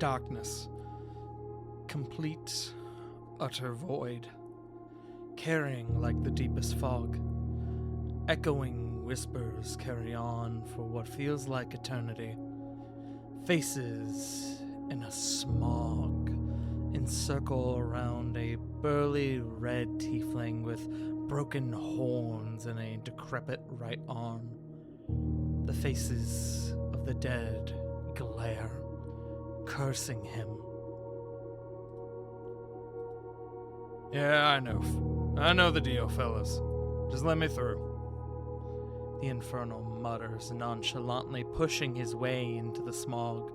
Darkness. Complete, utter void. Carrying like the deepest fog. Echoing whispers carry on for what feels like eternity. Faces in a smog encircle around a burly red tiefling with broken horns and a decrepit right arm. The faces of the dead glare, cursing him. Yeah, I know the deal, fellas. Just let me through. The Infernal mutters nonchalantly, pushing his way into the smog,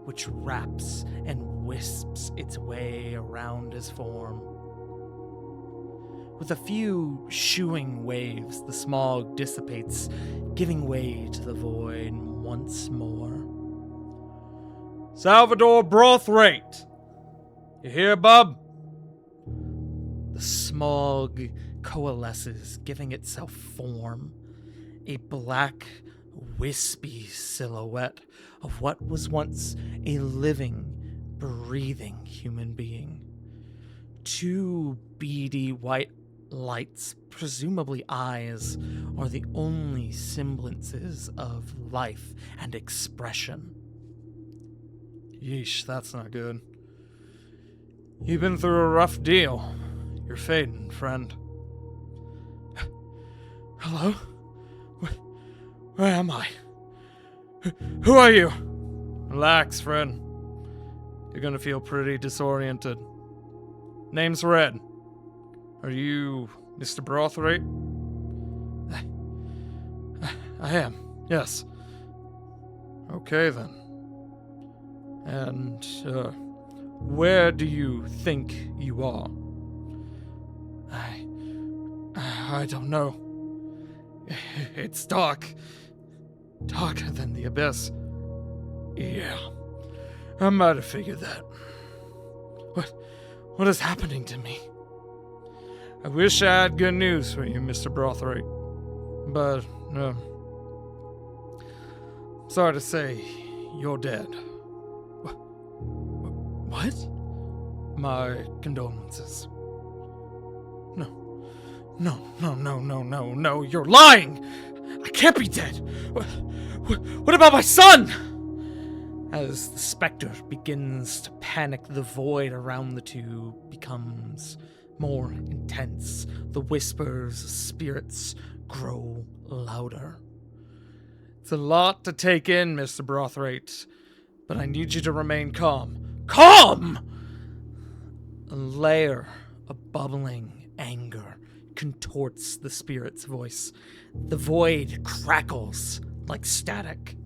which wraps and wisps its way around his form. With a few shooing waves, the smog dissipates, giving way to the void once more. Xalvador Brothwraite! You hear, bub? The smog coalesces, giving itself form. A black, wispy silhouette of what was once a living, breathing human being. Two beady white lights, presumably eyes, are the only semblances of life and expression. Yeesh, that's not good. You've been through a rough deal. You're fading, friend. Hello? Where am I? Who are you? Relax, friend. You're gonna feel pretty disoriented. Name's Red. Are you Mr. Brothwraite? I am, yes. Okay, then. And, where do you think you are? I don't know. It's dark. Darker than the abyss. Yeah, I might have figured that. What is happening to me? I wish I had good news for you, Mr. Brothwraite. But, sorry to say, you're dead. What? My condolences. No, you're lying! I can't be dead! What about my son? As the specter begins to panic, the void around the two becomes more intense. The whispers of spirits grow louder. It's a lot to take in, Mr. Brothwraite, but I need you to remain calm. Calm! A layer of bubbling anger contorts the spirit's voice. The void crackles like static.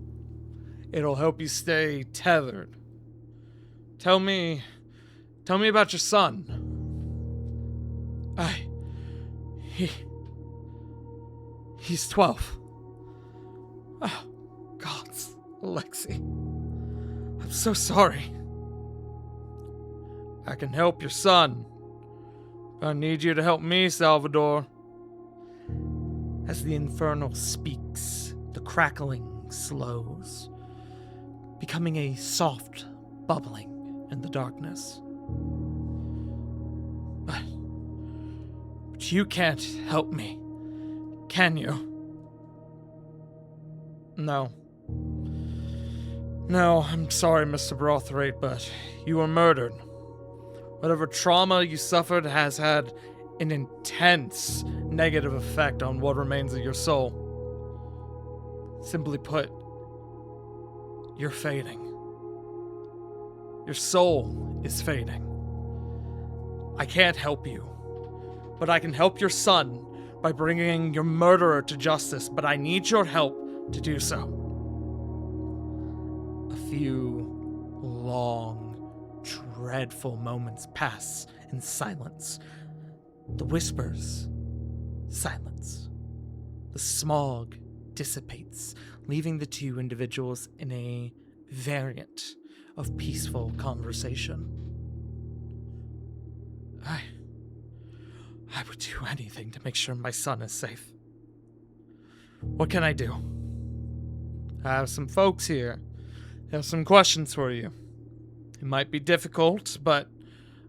It'll help you stay tethered. Tell me about your son. He's 12. Oh, gods, Alexei. I'm so sorry. I can help your son. I need you to help me, Xalvador. As the Infernal speaks, the crackling slows, becoming a soft bubbling in the darkness. But you can't help me, can you? No, I'm sorry, Mr. Brothwraite, but you were murdered. Whatever trauma you suffered has had an intense negative effect on what remains of your soul. Simply put, you're fading. Your soul is fading. I can't help you, but I can help your son by bringing your murderer to justice, but I need your help to do so. A few long, dreadful moments pass in silence. The whispers, silence. The smog dissipates, leaving the two individuals in a variant of peaceful conversation. I would do anything to make sure my son is safe. What can I do? I have some folks here. They have some questions for you. It might be difficult, but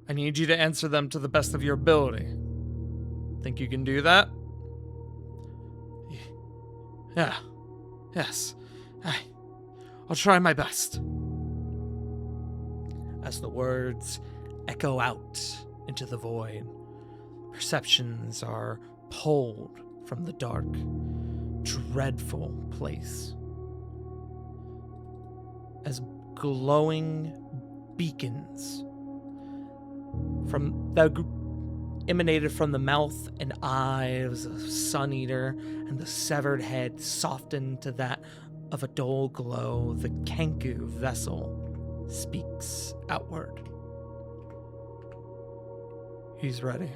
I need you to answer them to the best of your ability. Think you can do that? Yeah. Yes. I'll try my best. As the words echo out into the void, perceptions are pulled from the dark, dreadful place. As glowing beacons emanated from the mouth and eyes of Suneater, and the severed head softened to that of a dull glow, the Kenku vessel speaks outward. He's ready.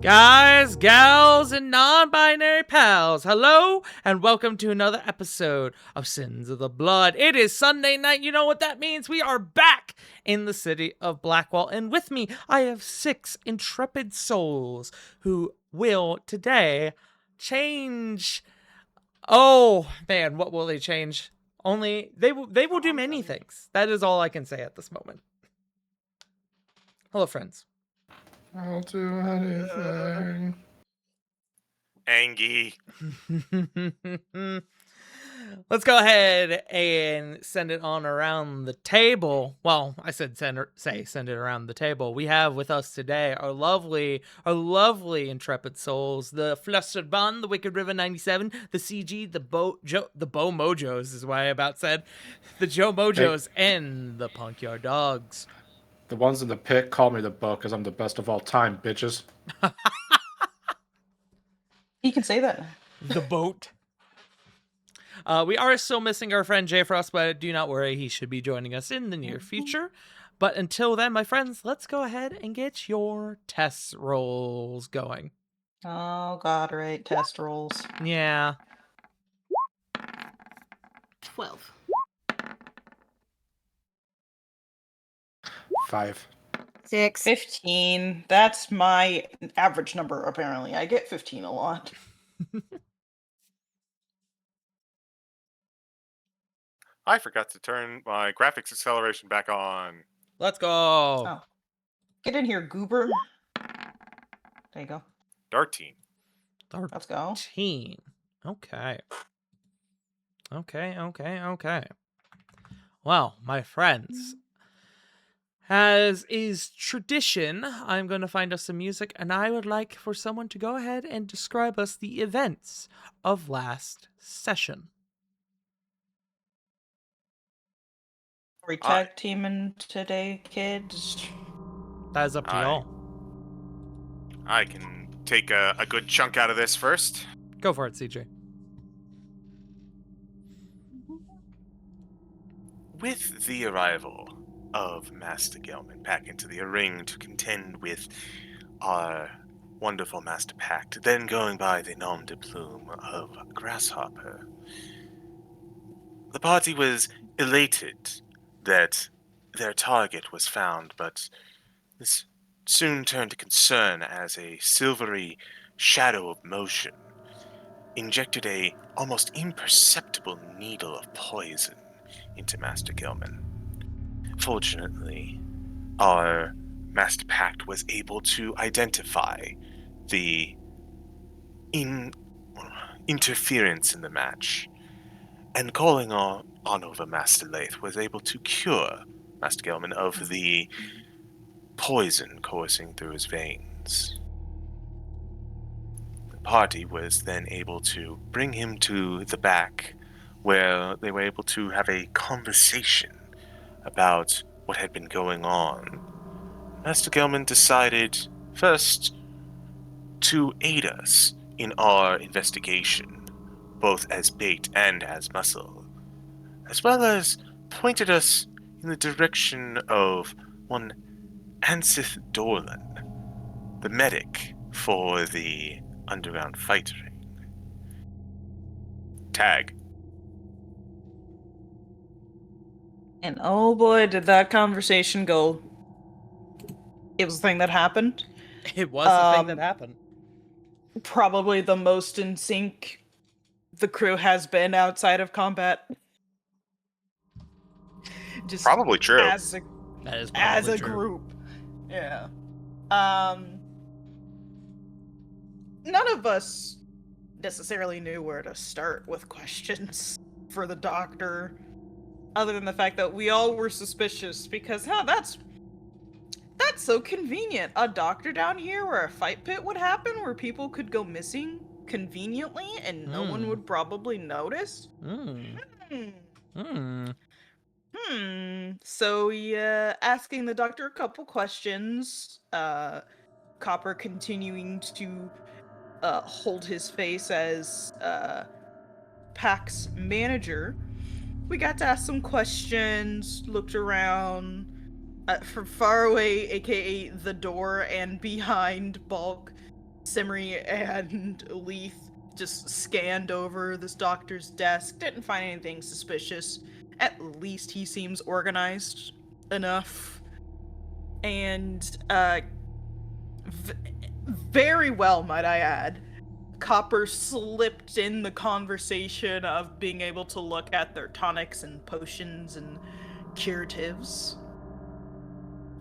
Guys, gals, and non-binary pals, hello, and welcome to another episode of Sins of the Blood. It is Sunday night. You know what that means. We are back in the city of Blackwall, and with me, I have 6 intrepid souls who will today change. Oh, man, what will they change? Only, they will do many things. That is all I can say at this moment. Hello, friends. I'll do anything. Angie. Let's go ahead and send it on around the table. Well, I said send it around the table. We have with us today our lovely intrepid souls, the Flustered Bun, the Wicked River 97, the CG, the Bo Mojos is what I about said, the Joe Mojos, and the Punkyard Dogs. The ones in the pit call me the Bo because I'm the best of all time, bitches. You can say that. The boat. We are still missing our friend Jay Frost, but do not worry, he should be joining us in the near future. But until then, my friends, let's go ahead and get your test rolls going. Oh god, right, test rolls. Yeah. 12. 5. 6. 15. That's my average number, apparently. I get 15 a lot. I forgot to turn my graphics acceleration back on. Let's go. Oh. Get in here, goober. There you go. 13. Let's go. 13. Okay. Well, my friends, as is tradition, I'm going to find us some music, and I would like for someone to go ahead and describe us the events of last session. Are we tag teaming today, kids? That is up to y'all. I can take a good chunk out of this first. Go for it, CJ. With the arrival of Master Gelman back into the ring to contend with our wonderful Master Pact, then going by the nom de plume of Grasshopper, the party was elated that their target was found, but this soon turned to concern as a silvery shadow of motion injected a almost imperceptible needle of poison into Master Gelman. Fortunately, our Master Pact was able to identify the interference in the match, and calling on over Master Lath was able to cure Master Gelman of the poison coursing through his veins. The party was then able to bring him to the back, where they were able to have a conversation about what had been going on. Master Gelman decided first to aid us in our investigation, both as bait and as muscle, as well as pointed us in the direction of one Ansith Dorlan, the medic for the underground fight ring. Tag. And oh boy, did that conversation go. It was a thing that happened. It was a thing that happened. Probably the most in sync the crew has been outside of combat. Just Probably true. as a That is as probably a true. group. Yeah. None of us necessarily knew where to start with questions for the doctor, other than the fact that we all were suspicious because, that's so convenient. A doctor down here where a fight pit would happen, where people could go missing conveniently and no one would probably notice. So we asking the doctor a couple questions. Copper continuing to hold his face as PAC's manager. We got to ask some questions, looked around from far away, aka the door, and behind Bulk, Simri and Leith just scanned over this doctor's desk, didn't find anything suspicious. At least he seems organized enough. And very well, might I add, Copper slipped in the conversation of being able to look at their tonics and potions and curatives.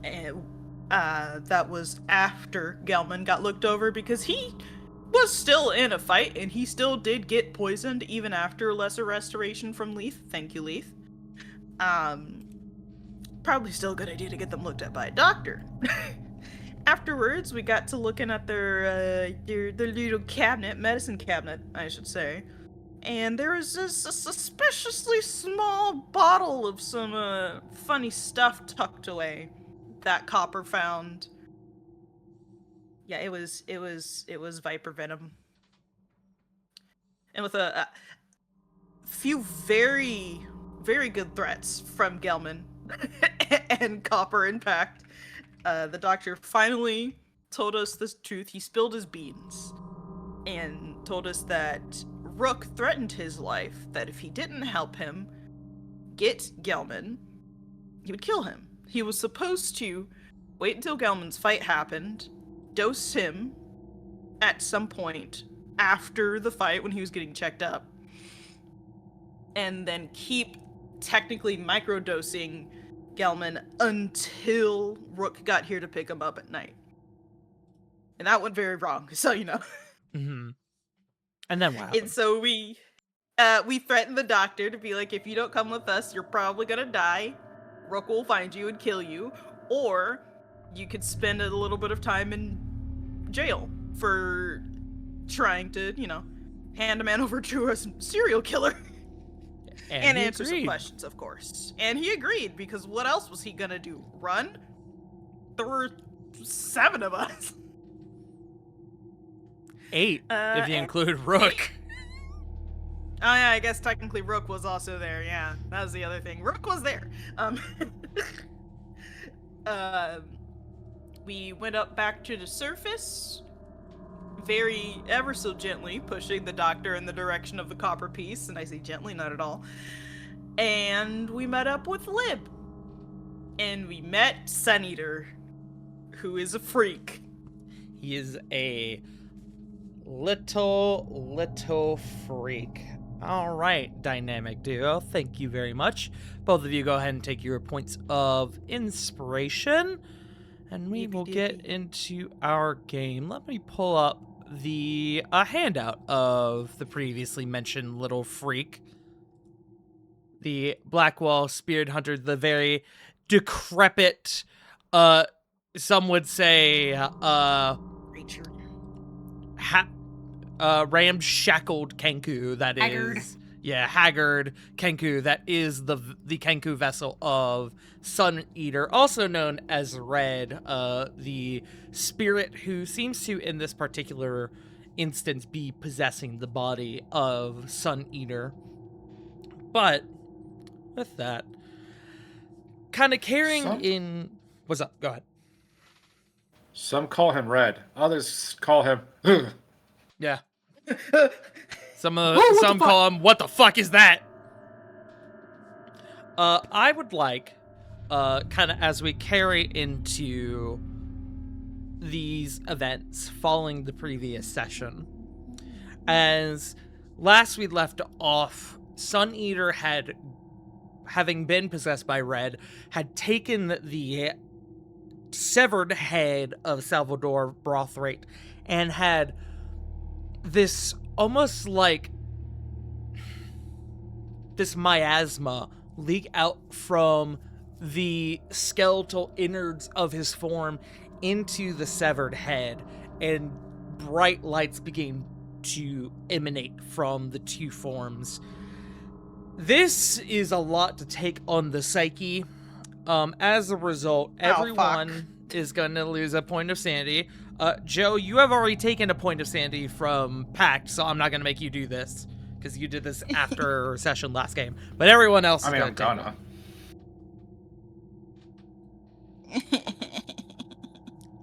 And that was after Gelman got looked over because he was still in a fight and he still did get poisoned even after lesser restoration from Leith. Thank you, Leith. Probably still a good idea to get them looked at by a doctor. Afterwards, we got to looking at their little cabinet, medicine cabinet, I should say. And there was a suspiciously small bottle of some funny stuff tucked away that Copper found. Yeah, it was viper venom. And with a few very, very good threats from Gelman and Copper Impact, the doctor finally told us the truth. He spilled his beans and told us that Rook threatened his life, that if he didn't help him get Gelman, he would kill him. He was supposed to wait until Gelman's fight happened, dose him at some point after the fight when he was getting checked up, and then keep technically microdosing Gelman until Rook got here to pick him up at night. And that went very wrong, so you know. Mm-hmm. And then what happened? And so we threatened the doctor to be like, if you don't come with us, you're probably gonna die. Rook will find you and kill you, or you could spend a little bit of time in jail for trying to, hand a man over to a serial killer. And answer some questions, of course. And he agreed, because what else was he gonna do? Run? There were 7 of us. 8, if you include Rook. Oh yeah, I guess technically Rook was also there, yeah. That was the other thing. Rook was there. We went up back to the surface, very ever so gently pushing the doctor in the direction of the copper piece, and I say gently, not at all. And we met up with Lib. And we met Suneater, who is a freak. He is a little freak. All right, dynamic duo, thank you very much. Both of you go ahead and take your points of inspiration, and we will get into our game. Let me pull up the handout of the previously mentioned little freak. The Blackwall Spirit Hunter, the very decrepit, some would say, Creature. ramshackled Kenku that Haggard. is, haggard Kenku that is the Kenku vessel of Suneater, also known as Red, the spirit who seems to, in this particular instance, be possessing the body of Suneater. But with that, kind of carrying in. What's up? Go ahead. Some call him Red. Others call him. Yeah. Some call him, what the fuck is that? I would like, kind of as we carry into these events following the previous session. As last we left off, Suneater having been possessed by Red, had taken the severed head of Xalvador Brothwraite and had this almost like this miasma leak out from the skeletal innards of his form into the severed head, and bright lights began to emanate from the two forms. This is a lot to take on the psyche. As a result, everyone is going to lose a point of sanity. Joe, you have already taken a point of sanity from Pact, so I'm not going to make you do this, because you did this after session last game. But everyone else is I'm going to gonna.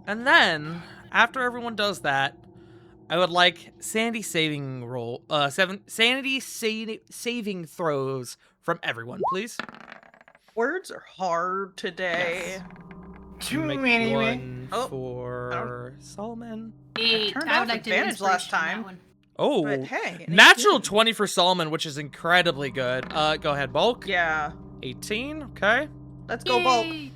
And then, after everyone does that, I would like sanity saving throws from everyone, please. Words are hard today. Yes. Too Make many. one Oh, for Solomon. turned I off would like to advantage last inspiration on that time. one. Oh, But hey, an natural 18. 20 for Solomon, which is incredibly good. Go ahead, Bulk. Yeah, 18, okay. let's go bulk. Yay.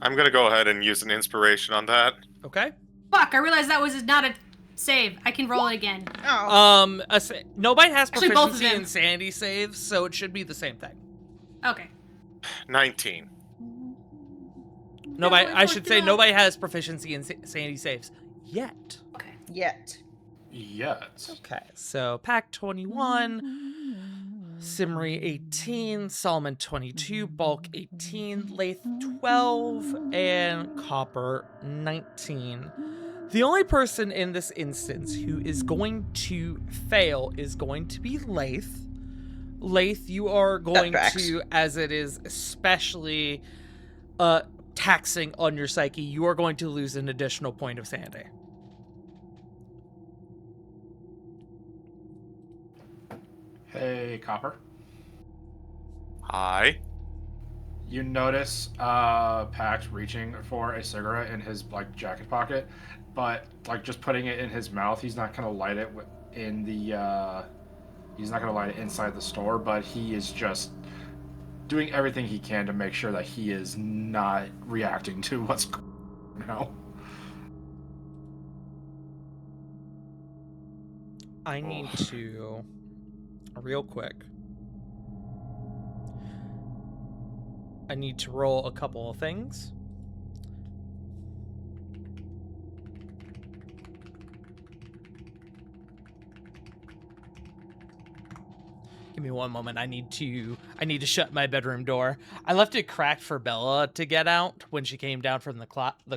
I'm gonna go ahead and use an inspiration on that. Okay. Fuck, I realized that was not a save. I can roll it again. Oh, Nobody has Actually, both of proficiency them. in sanity saves, so it should be the same thing. Okay. 19. Nobody, Yeah, I should say no. nobody has proficiency in sanity saves yet. Okay. yet. Yes. Okay, so Pack 21, Simri 18, Solomon 22, Bulk 18, Lath 12, and Copper 19. The only person in this instance who is going to fail is going to be Lath. Lath, you are going to, as it is especially taxing on your psyche, you are going to lose an additional point of sanity. Hey, Copper. Hi. You notice Pax reaching for a cigarette in his jacket pocket, but just putting it in his mouth. He's not gonna light it in the. He's not gonna light it inside the store, but he is just doing everything he can to make sure that he is not reacting to what's going on now. I need to, real quick, I need to roll a couple of things. Give me one moment. I need to shut my bedroom door. I left it cracked for Bella to get out when she came down from the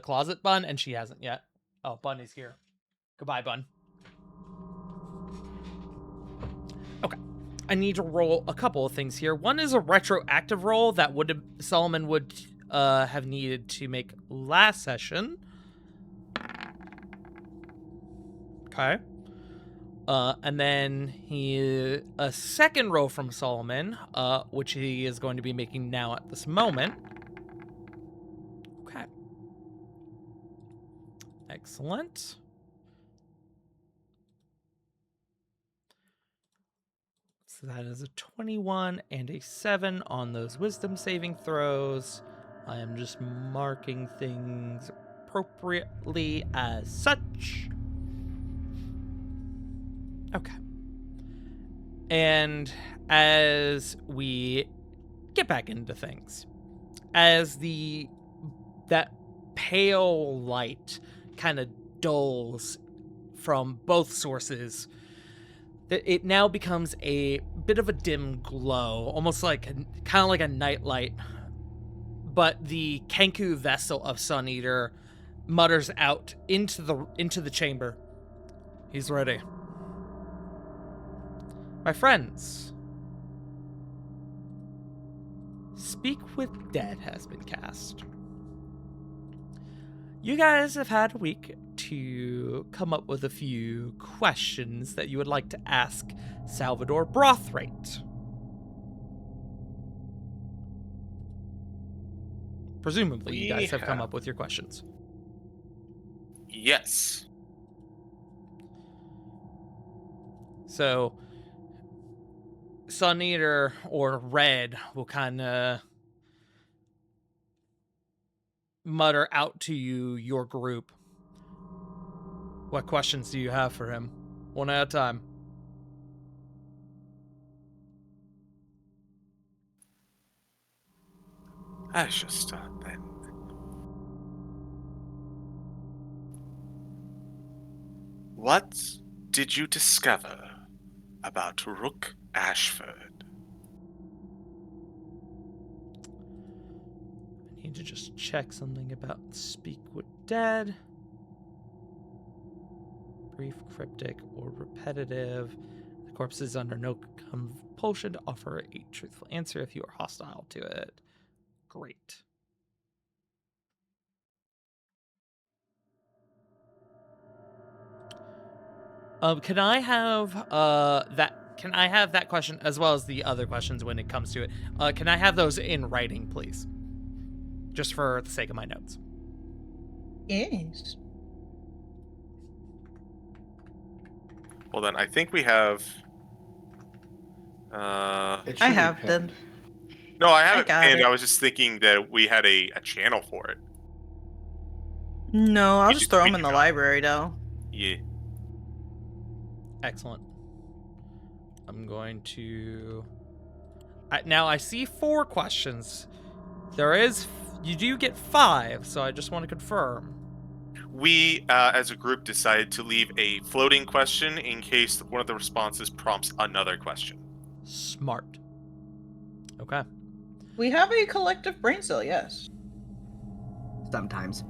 closet, Bun, and she hasn't yet. Oh, Bun is here. Goodbye, Bun. Okay. I need to roll a couple of things here. One is a retroactive roll that Solomon would have needed to make last session. Okay. And then a second roll from Solomon, which he is going to be making now at this moment. Okay. Excellent. So that is a 21 and a 7 on those wisdom saving throws. I am just marking things appropriately as such. Okay. And as we get back into things, as that pale light kind of dulls from both sources, it now becomes a bit of a dim glow, almost like kind of like a nightlight. But the Kenku vessel of Suneater mutters out into the chamber. He's ready. My friends, Speak with Dead has been cast. You guys have had a week to come up with a few questions that you would like to ask Xalvador Brothwraite. Presumably, you guys have come up with your questions. Yes. So, Suneater or Red will kind of mutter out to you, your group. What questions do you have for him? One at a time. I shall start then. What did you discover about Rook Ashford? I need to just check something about Speak with Dead. Brief, cryptic, or repetitive. The corpse is under no compulsion to offer a truthful answer if you are hostile to it. Great. Can I have that? Can I have that question as well as the other questions when it comes to it? Can I have those in writing, please? Just for the sake of my notes. Yes. Well, then, I think we have... It should I be have pinned. them. No, I have it got pinned. it. I was just thinking that we had a channel for it. No, I'll We just do- throw we them in do the not. library, though. Yeah. Excellent. I'm going to... now, I see 4 questions. You do get 5, so I just want to confirm. We, as a group, decided to leave a floating question in case one of the responses prompts another question. Smart. Okay. We have a collective brain cell, yes. Sometimes.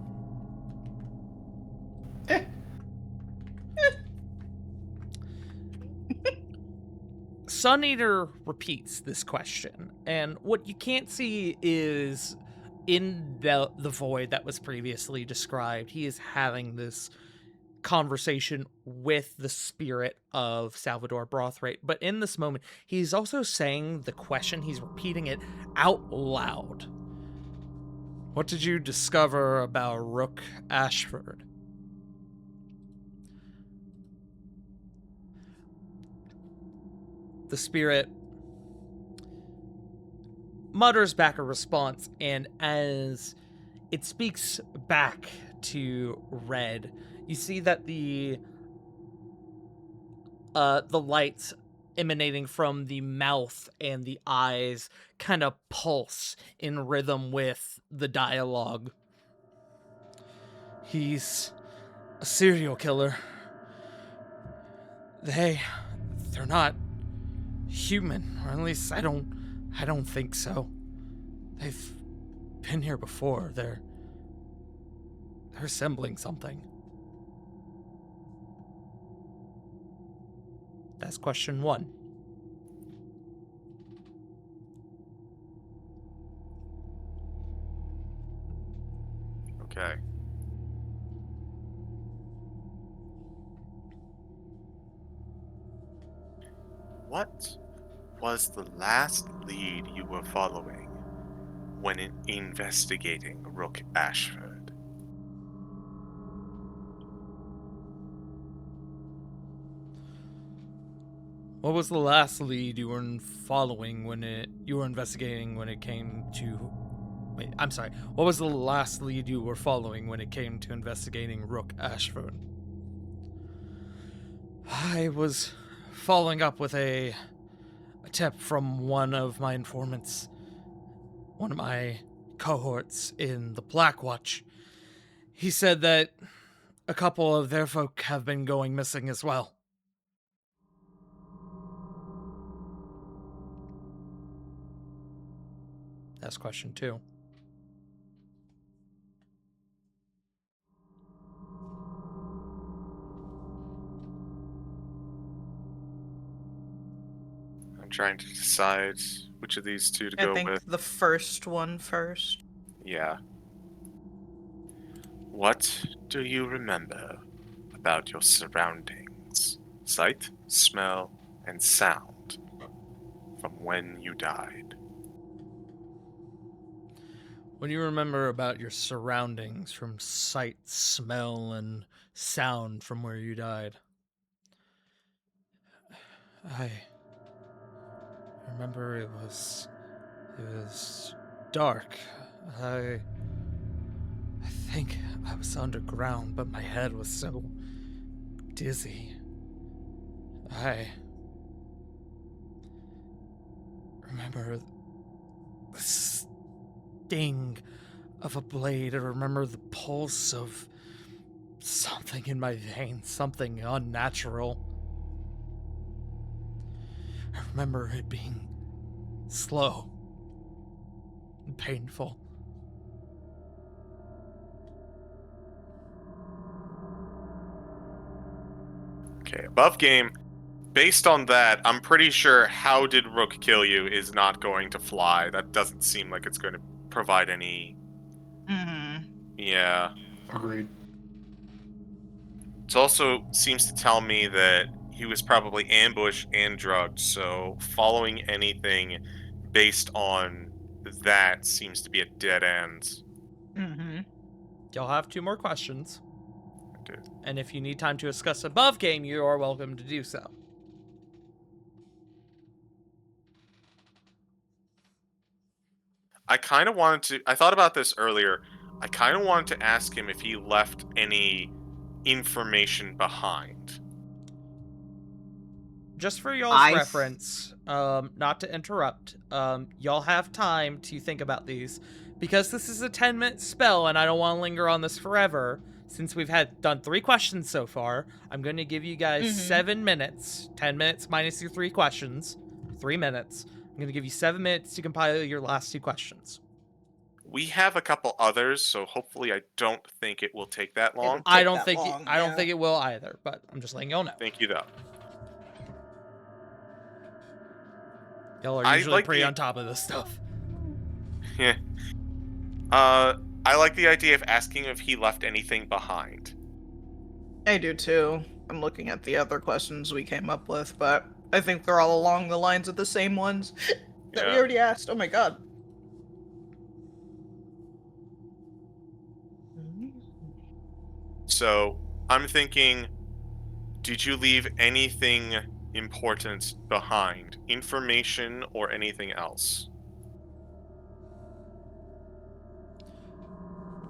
Suneater repeats this question, and what you can't see is in the void that was previously described, he is having this conversation with the spirit of Xalvador Brothwraite, but in this moment, he's also saying the question, he's repeating it out loud. What did you discover about Rook Ashford? The spirit mutters back a response, and as it speaks back to Red, you see that the lights emanating from the mouth and the eyes kind of pulse in rhythm with the dialogue. He's a serial killer. They're not human, or at least I don't think so. They've been here before. They're assembling something. That's question 1. Okay. What was the last lead you were following when investigating Rook Ashford? What was the last lead you were following when you were investigating when it came to... Wait, I'm sorry. What was the last lead you were following when it came to investigating Rook Ashford? I was following up with a tip from one of my informants, one of my cohorts in the Black Watch. He said that a couple of their folk have been going missing as well. That's question 2. I'm trying to decide which of these two to I go think with. the first one first. Yeah. What do you remember about your surroundings? Sight, smell, and sound from when you died. What do you remember about your surroundings from sight, smell, and sound from where you died? I remember it was dark. I think I was underground, but my head was so dizzy. I remember the sting of a blade. I remember the pulse of something in my veins, something unnatural. I remember it being slow and painful. Okay, above game. Based on that, I'm pretty sure how did Rook kill you is not going to fly. That doesn't seem like it's going to provide any... Mm-hmm. Yeah. Agreed. It also seems to tell me that he was probably ambushed and drugged, so following anything based on that seems to be a dead end. Mm-hmm. You'll have 2 more questions. Okay. And if you need time to discuss above game, you are welcome to do so. I kind of wanted to... I thought about this earlier. I kind of wanted to ask him if he left any information behind. Just for y'all's I reference, not to interrupt, y'all have time to think about these. Because this is a 10-minute spell and I don't want to linger on this forever, since we've done 3 questions so far, I'm going to give you guys 7 minutes. 10 minutes minus your 3 questions. 3 minutes. I'm going to give you 7 minutes to compile your last 2 questions. We have a couple others, so hopefully I don't think it will take that long. I Take don't that think long, I don't yeah. think it will either, but I'm just letting y'all know. Thank you, though. Y'all are I usually like pretty the- on top of this stuff. Yeah. I like the idea of asking if he left anything behind. I do too. I'm looking at the other questions we came up with, but I think they're all along the lines of the same ones that we Yeah. already asked. Oh my god. So, I'm thinking, did you leave anything important behind? Information or anything else?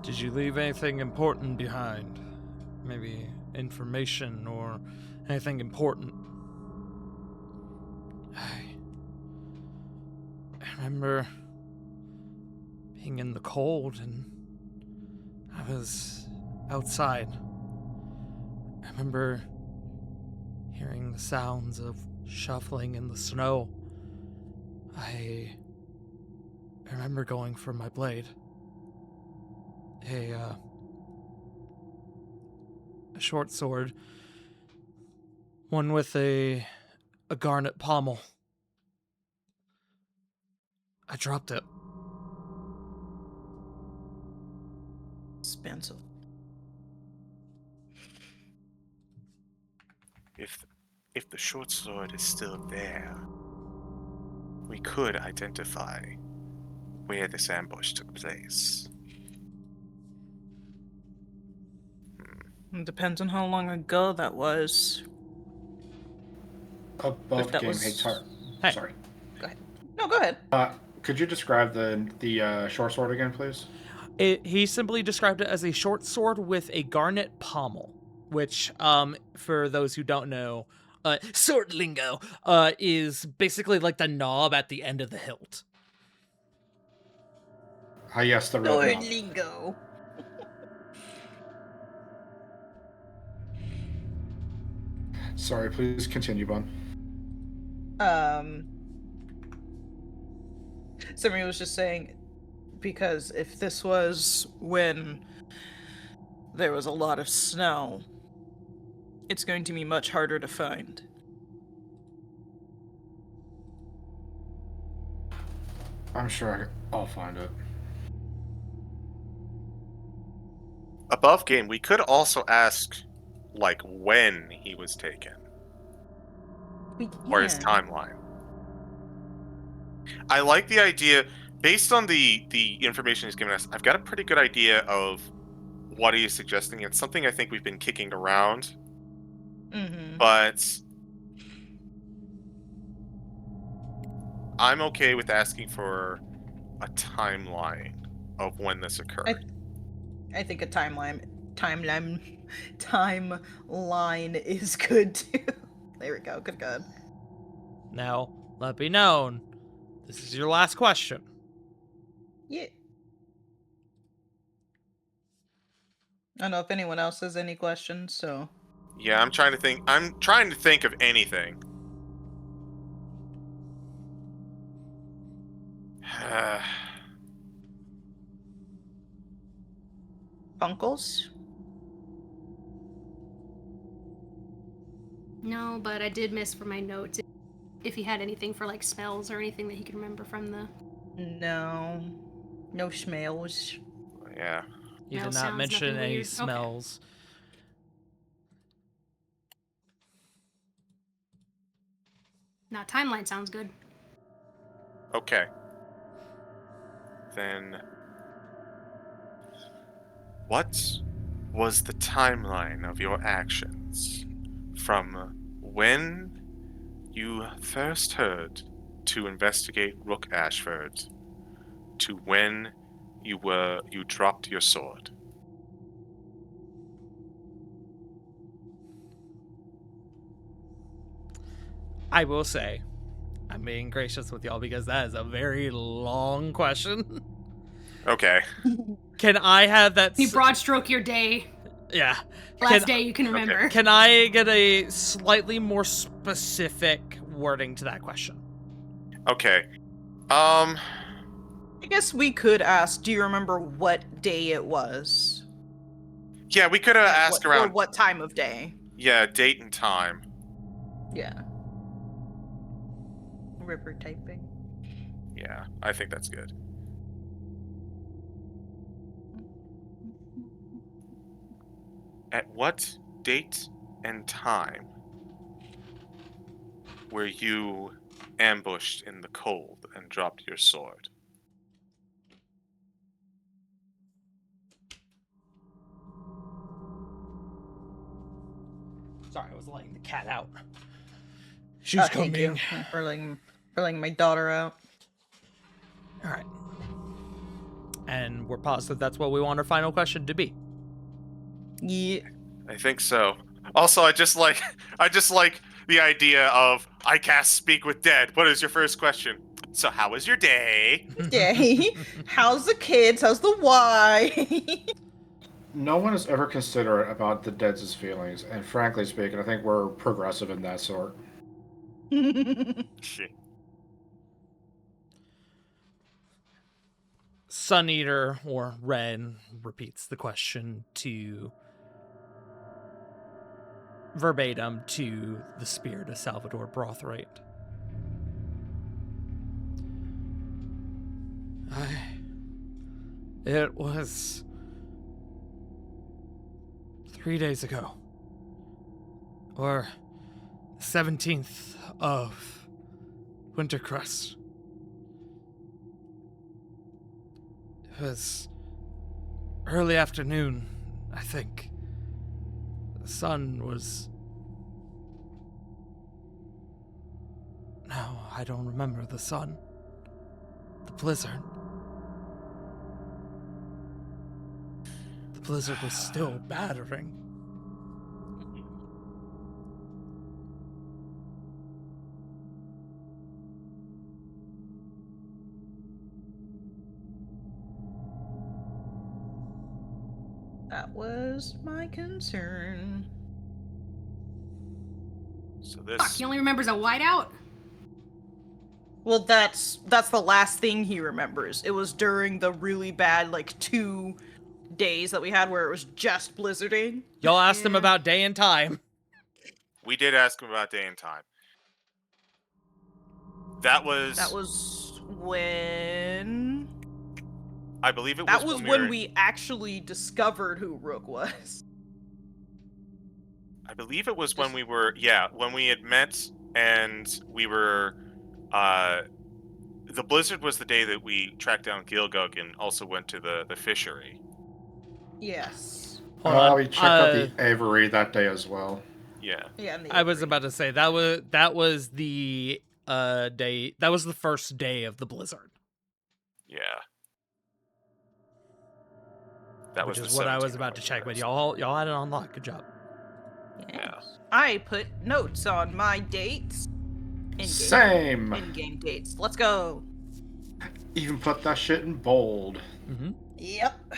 Did you leave anything important behind? Maybe information or anything important? I remember being in the cold and I was outside. I remember hearing the sounds of shuffling in the snow. I remember going for my blade. A short sword. One with a garnet pommel. I dropped it. Expensive. If the short sword is still there, we could identify where this ambush took place. It depends on how long ago that was. Above that game. was- Hey, Hey. Sorry. No, go ahead. Could you describe the short sword again, please? He simply described it as a short sword with a garnet pommel, which, for those who don't know, sword lingo, is basically like the knob at the end of the hilt. Ah, yes, the red Sword knob. lingo. Sorry, please continue, Bun. Somebody was just saying, because if this was when there was a lot of snow, it's going to be much harder to find. I'm sure I'll find it. Above game, we could also ask, like, when he was taken, or his timeline. I like the idea based on the information he's given us, I've got a pretty good idea of what he is suggesting. It's something I think we've been kicking around, Mm-hmm. but I'm okay with asking for a timeline of when this occurred. I think a timeline is good too. There we go. Good God. Now, let be known, this is your last question. Yeah. I don't know if anyone else has any questions, so. Yeah, I'm trying to think. I'm trying to think of anything. Funkles? No, but I did miss from my notes if he had anything for like smells or anything that he could remember from the. No. No schmales. Yeah. You No did not sounds, mention nothing any weird. Okay. smells. Not timeline sounds good. Okay. Then, what was the timeline of your actions from when you first heard to investigate Rook Ashford to when you dropped your sword? I will say, I'm being gracious with y'all because that is a very long question. Okay. Can I have that? You broad stroke your day. Yeah. Last day you can remember. Can I get a slightly more specific wording to that question? Okay. I guess we could ask, do you remember what day it was? Yeah, we could have asked Or around. what time of day? Yeah, date and time. Yeah. River typing. Yeah, I think that's good. At what date and time were you ambushed in the cold and dropped your sword? Sorry, I was letting the cat out. She's coming. Thank you for letting my daughter out. All right. And we're positive that's what we want our final question to be. Yeah. I think so. Also, I just like the idea of I cast Speak with Dead. What is your first question? So how was your day? Day. How's the kids? How's the wife? No one is ever considerate about the dead's feelings, and frankly speaking, I think we're progressive in that sort. Shit. Suneater or Ren repeats the question to verbatim to the spirit of Xalvador Brothwraite. It was 3 days ago, or 17th of Wintercrest. It was early afternoon, I think. The sun was... No, I don't remember the sun. The blizzard. The blizzard was still battering. That was my concern. So Fuck, this he only remembers a whiteout? Well, that's the last thing he remembers. It was during the really bad, 2 days that we had where it was just blizzarding. Y'all asked him Yeah. about day and time. we did ask him about day and time. That was when... I believe it was That was when when we actually discovered who Rook was. I believe it was when when we had met and we were the blizzard was the day that we tracked down Gilgug and also went to the fishery. Yes. Hold on. We checked out the Avery that day as well. Yeah. Yeah. And the I was Avery. about to say that was the day. That was the first day of the blizzard. Yeah. That Which was is the what I was 17th about to of check, but August. y'all had it unlocked. Good job. Yes. I put notes on my dates. Same. In-game dates. Let's go. Even put that shit in bold. Mm-hmm. Yep.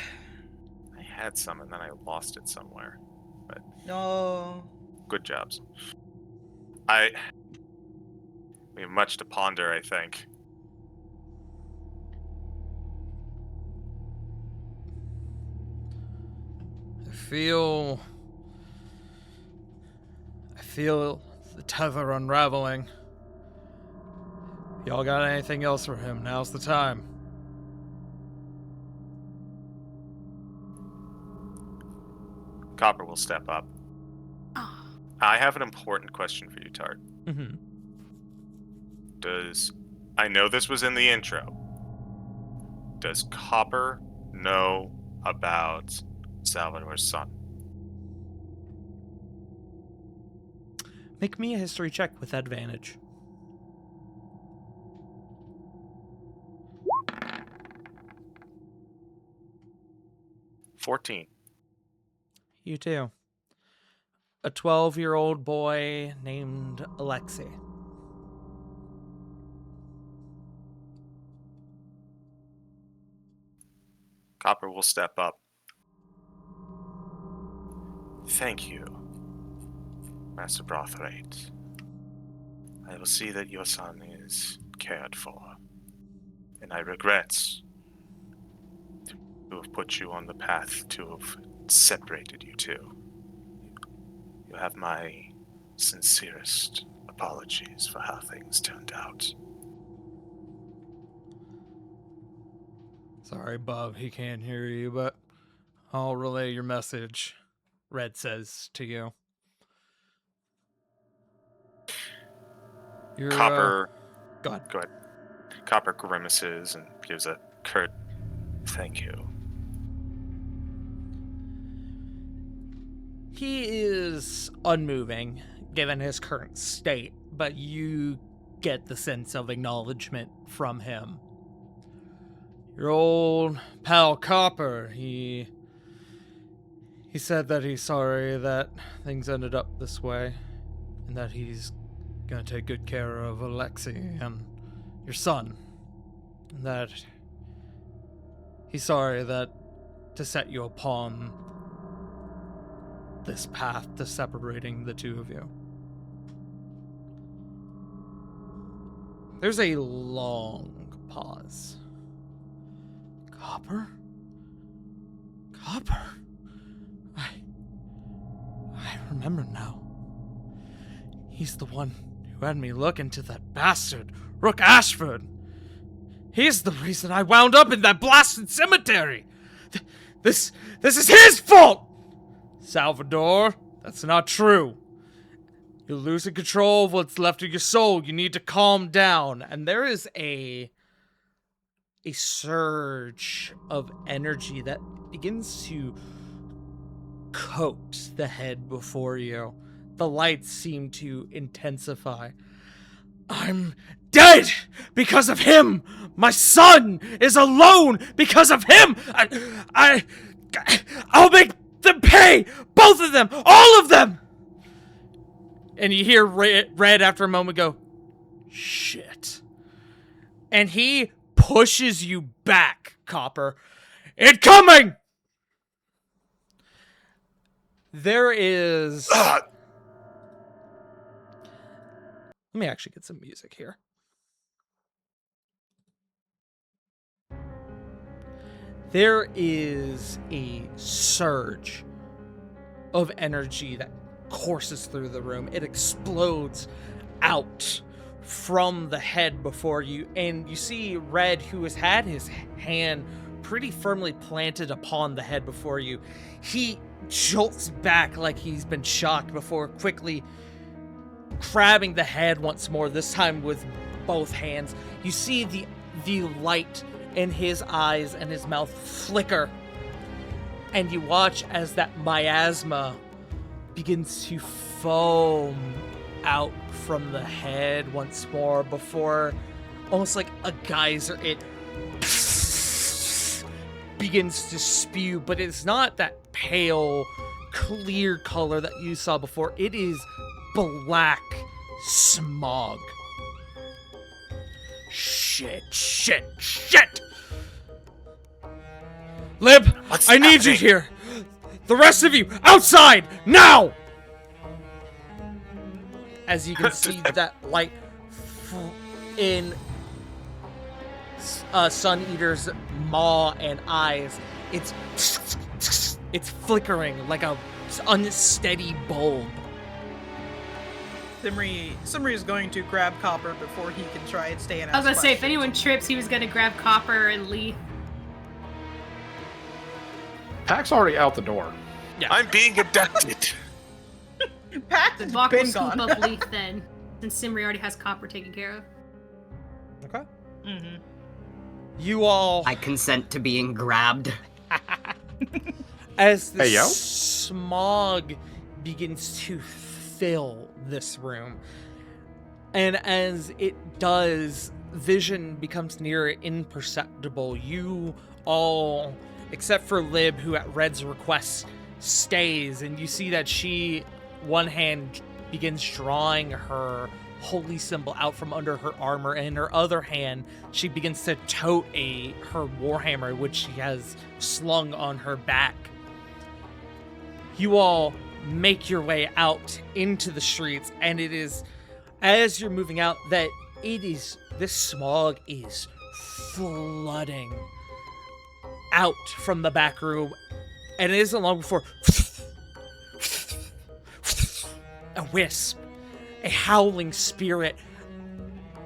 I had some and then I lost it somewhere. But No. good jobs. We have much to ponder, I think. I feel the tether unraveling. Y'all got anything else for him? Now's the time. Copper will step up. Oh, I have an important question for you, Tart. Mm-hmm. I know this was in the intro. Does Copper know about Salvador's son? Make me a history check with advantage. $14. You too. A 12-year-old boy named Alexei. Copper will step up. Thank you, Master Brothwraite. I will see that your son is cared for. And I regret to have put you on the path to have separated you two. You have my sincerest apologies for how things turned out. Sorry, Bob, he can't hear you, but I'll relay your message, Red says to you. You're, Copper. Go ahead. Go ahead. Copper grimaces and gives a curt thank you. He is unmoving, given his current state, but you get the sense of acknowledgement from him. Your old pal Copper, he said that he's sorry that things ended up this way, and that he's gonna take good care of Alexei and your son, and that he's sorry that to set you upon this path to separating the two of you. There's a long pause. Copper? Copper? I remember now. He's the one who had me look into that bastard, Rook Ashford. He's the reason I wound up in that blasted cemetery. This is his fault! Salvador, that's not true. You're losing control of what's left of your soul. You need to calm down. And there is a surge of energy that begins to coat the head before you. The lights seem to intensify. I'm dead because of him. My son is alone because of him. I'll make them pay. Both of them. All of them. And you hear Red after a moment go, shit. And he pushes you back, Copper. Incoming! There is... Let me actually get some music here. There is a surge of energy that courses through the room. It explodes out from the head before you, and you see Red, who has had his hand pretty firmly planted upon the head before you. He jolts back like he's been shocked before, quickly grabbing the head once more, this time with both hands. You see the the light in his eyes and his mouth flicker. And you watch as that miasma begins to foam out from the head once more before, almost like a geyser, it begins to spew, but it's not that pale, clear color that you saw before. It is black smog. Shit. Lib, What's I need you happening? here. The rest of you, outside, now! As you can see that light in Sun Eater's maw and eyes, it's flickering like a unsteady bulb. Simri is going to grab Copper before he can try and stay in. I was gonna say, if anyone trips, he was gonna grab Copper and leave. Pack's already out the door. Yeah. I'm being abducted. Pact has Bach will been scoop gone. up Leaf then, since Simri already has Copper taken care of. Okay. Mm-hmm. You all, I consent to being grabbed. as the Hey, yo. smog begins to fill this room, and as it does, vision becomes near imperceptible. You all, except for Lib, who at Red's request stays, and you see that she, one hand, begins drawing her holy symbol out from under her armor, and in her other hand, she begins to tote her warhammer, which she has slung on her back. You all make your way out into the streets, and it is, as you're moving out, that this smog is flooding out from the back room, and it isn't long before a wisp, a howling spirit,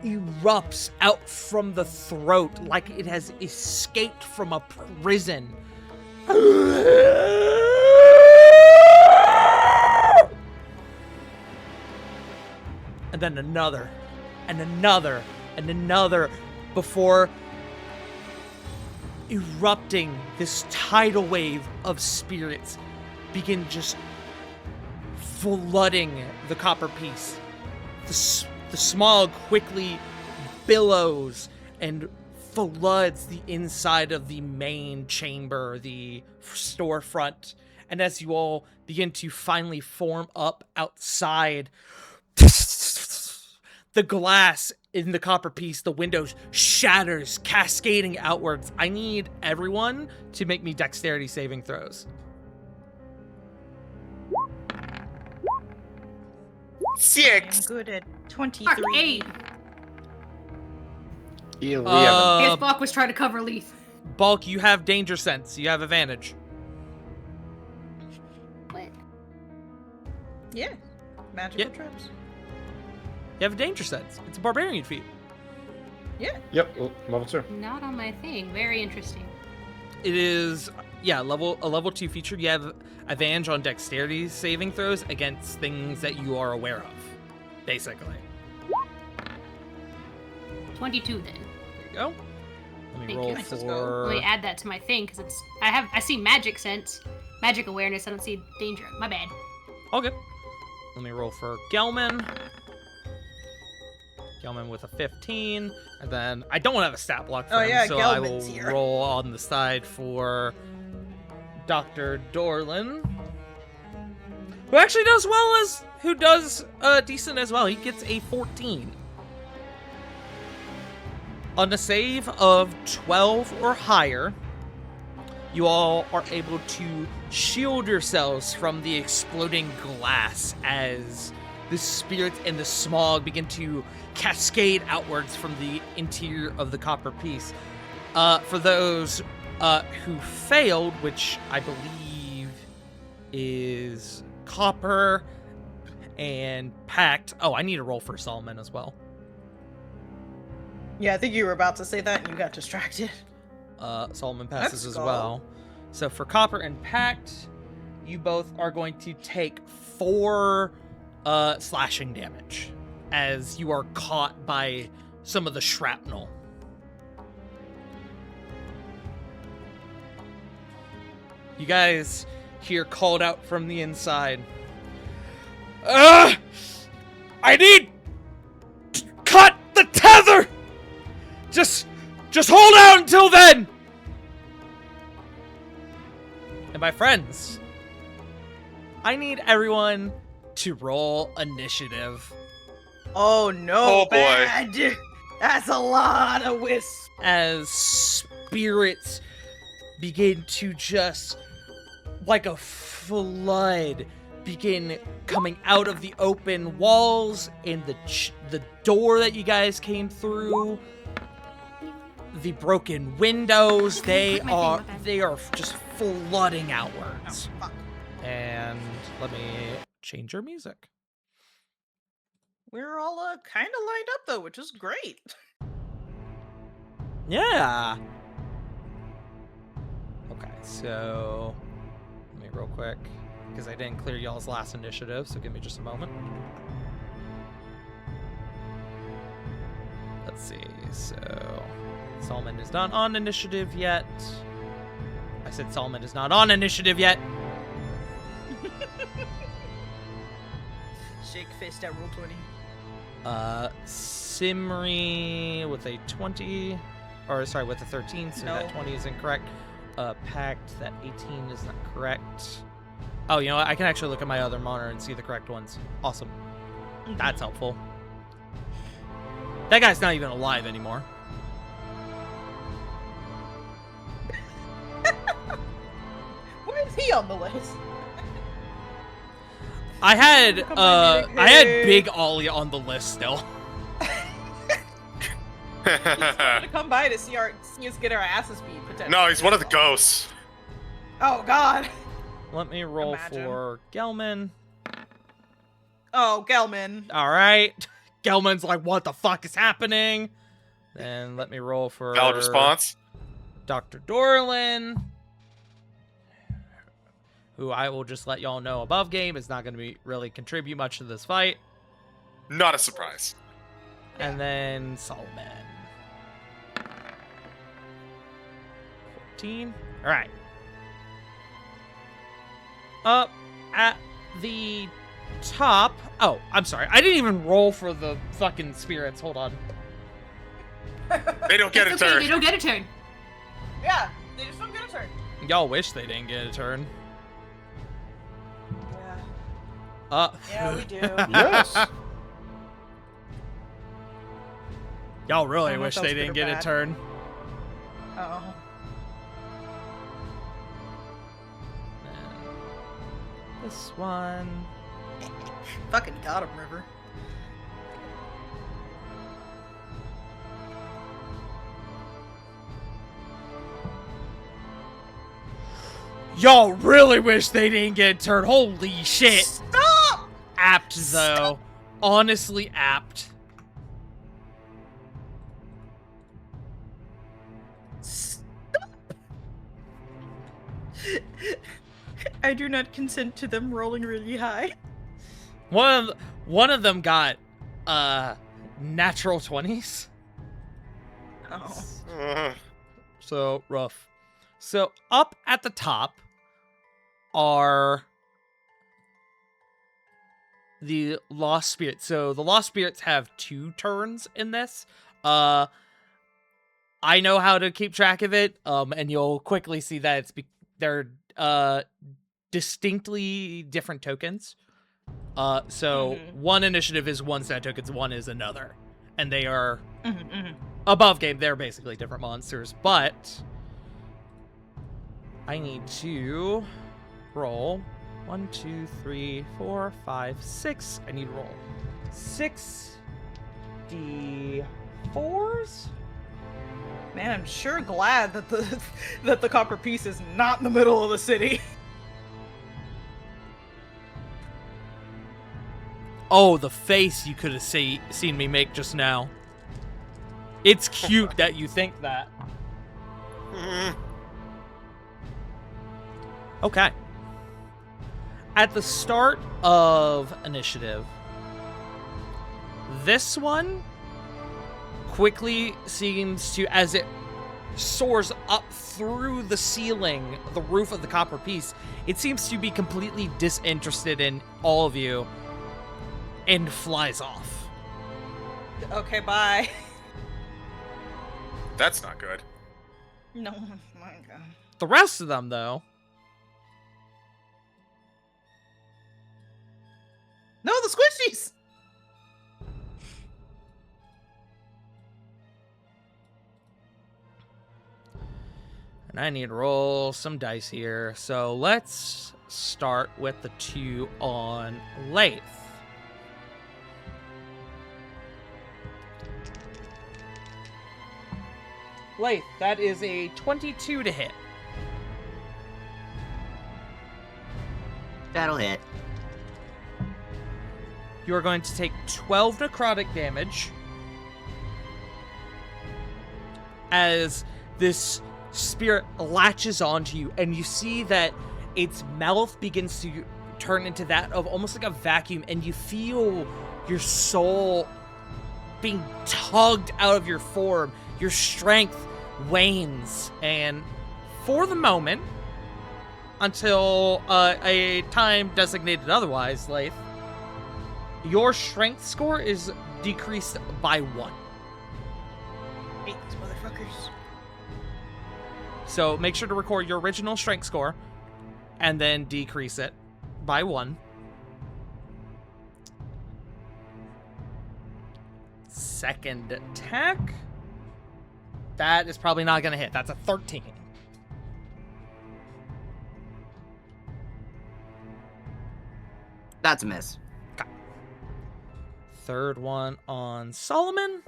erupts out from the throat like it has escaped from a prison. And then another, and another, and another, before erupting, this tidal wave of spirits begin just flooding the copper piece. The smog quickly billows and floods the inside of the main chamber, the storefront. And as you all begin to finally form up outside, the glass in the copper piece, the windows shatters, cascading outwards. I need everyone to make me dexterity saving throws. 6. Good at Fuck, 23. 8. 11. I guess Bach was trying to cover Leaf. Bulk, you have danger sense. You have advantage. What? Yeah. Magical Yeah. traps. You have a danger sense. It's a barbarian feat. Yeah. Yep, level 2. Not on my thing. Very interesting. It is, yeah, a level 2 feature. You have advantage on dexterity saving throws against things that you are aware of, basically. 22 then. There you go. Let me Thank roll you. Let's just for. Let me add that to my thing because I see magic sense, magic awareness. I don't see danger. My bad. Okay. Let me roll for Gelman. Gelman with a 15, and then I don't have a stat block for Oh, him, yeah, so I will Gelman's here. roll on the side for Dr. Dorlin, who actually does well as who does decent as well. He gets a 14 on a save of 12 or higher. You all are able to shield yourselves from the exploding glass as the spirits and the smog begin to cascade outwards from the interior of the copper piece. For those who failed, which I believe is Copper and Pact. Oh, I need to roll for Solomon as well. Yeah, I think you were about to say that and you got distracted. Solomon passes Let's as go. well. So for Copper and Pact, you both are going to take 4 slashing damage as you are caught by some of the shrapnel. You guys hear called out from the inside. I need to cut the tether. Just hold out until then. And my friends, I need everyone to roll initiative. Oh no, Oh, boy. bad. That's a lot of wisps. As spirits begin to just, like a flood, begin coming out of the open walls and the door that you guys came through, the broken windows. They are just flooding outwards. Oh, fuck. And let me change your music. We're all kind of lined up though, which is great. Yeah. Okay, so let me real quick, because I didn't clear y'all's last initiative, so give me just a moment. Let's see, so Solomon is not on initiative yet. I said Solomon is not on initiative yet. Shake fist at roll 20. Simri with a 20, or sorry, with a 13, so No. that 20 is incorrect. Pact, that 18 is not correct. Oh, you know what? I can actually look at my other monitor and see the correct ones. Awesome. That's helpful. That guy's not even alive anymore. Where is he on the list? I had Come on, Big I had Pig. Big Ollie on the list still. He's gonna come by to see us get our asses beat potentially. No, he's one of the ghosts. Oh god. Let me roll Imagine. for Gelman. Oh, Gelman. All right. Gelman's like, what the fuck is happening? Then let me roll for Valid response. Dr. Dorlin, who I will just let y'all know above game is not going to really contribute much to this fight. Not a surprise. And then Solomon. 14. All right. Up at the top. Oh, I'm sorry. I didn't even roll for the fucking spirits. Hold on. They don't get a It's okay, turn. they don't get a turn. Yeah, they just don't get a turn. Y'all wish they didn't get a turn. Yeah. Yeah, we do. Yes. Y'all really I don't know wish if that they was didn't good or get a bad. turn. Oh. This one. Fucking got him, River. Y'all really wish they didn't get a turn. Holy shit. Stop! Apt, though. Honestly apt. I do not consent to them rolling really high. One of them got natural 20s. Oh. So rough. So up at the top are the lost spirits. So the lost spirits have 2 turns in this. I know how to keep track of it, and you'll quickly see that they're distinctly different tokens. So one initiative is one set of tokens, one is another, and they are above game. They're basically different monsters, but I need to roll 1, 2, 3, 4, 5, 6. I need to roll 6 D4s. Man, I'm sure glad that the copper piece is not in the middle of the city. Oh, the face you could have seen me make just now. It's cute that you think that. Okay. At the start of initiative, this one quickly seems to, as it soars up through the ceiling, the roof of the copper piece. It seems to be completely disinterested in all of you and flies off. Okay, bye. That's not good. No, my God. The rest of them, though, No, the squishies! and I need to roll some dice here. So let's start with the 2 on Lath. Lath, that is a 22 to hit. That'll hit. You're going to take 12 necrotic damage as this spirit latches onto you, and you see that its mouth begins to turn into that of almost like a vacuum, and you feel your soul being tugged out of your form. Your strength wanes, and for the moment, until a time designated otherwise, Lath, your strength score is decreased by 1. Hate these motherfuckers. So make sure to record your original strength score and then decrease it by 1. Second attack. That is probably not going to hit. That's a 13. That's a miss. Third one on Solomon.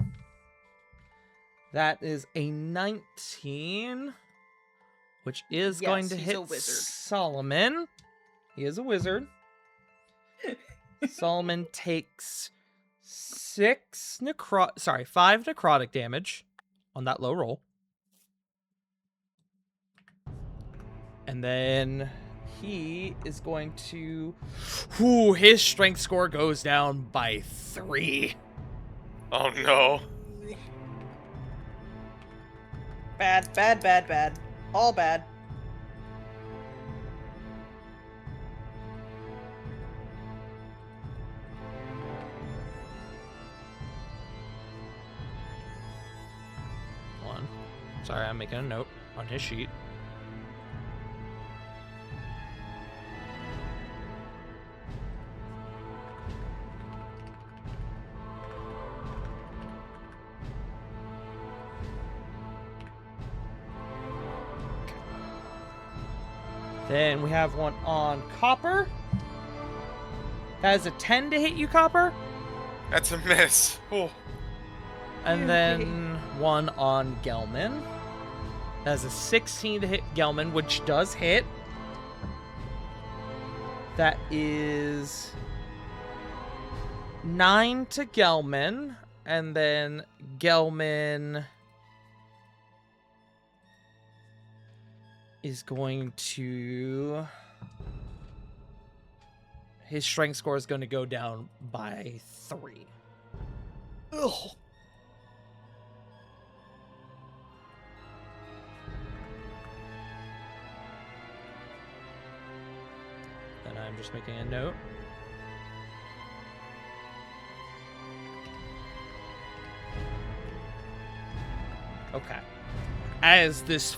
That is a 19, which is Yes, going to he's hit a wizard. Solomon. He is a wizard. Solomon takes 5 necrotic damage on that low roll. And then he is going to... his strength score goes down by 3. Oh no. Bad, bad, bad, bad. All bad. Hold on. Sorry, I'm making a note on his sheet. Then we have one on Copper. That is a 10 to hit you, Copper. That's a miss. Oh. And then one on Gelman. That is a 16 to hit Gelman, which does hit. That is 9 to Gelman. And then Gelman is going to... his strength score is going to go down by 3. Ugh. And I'm just making a note. Okay. As this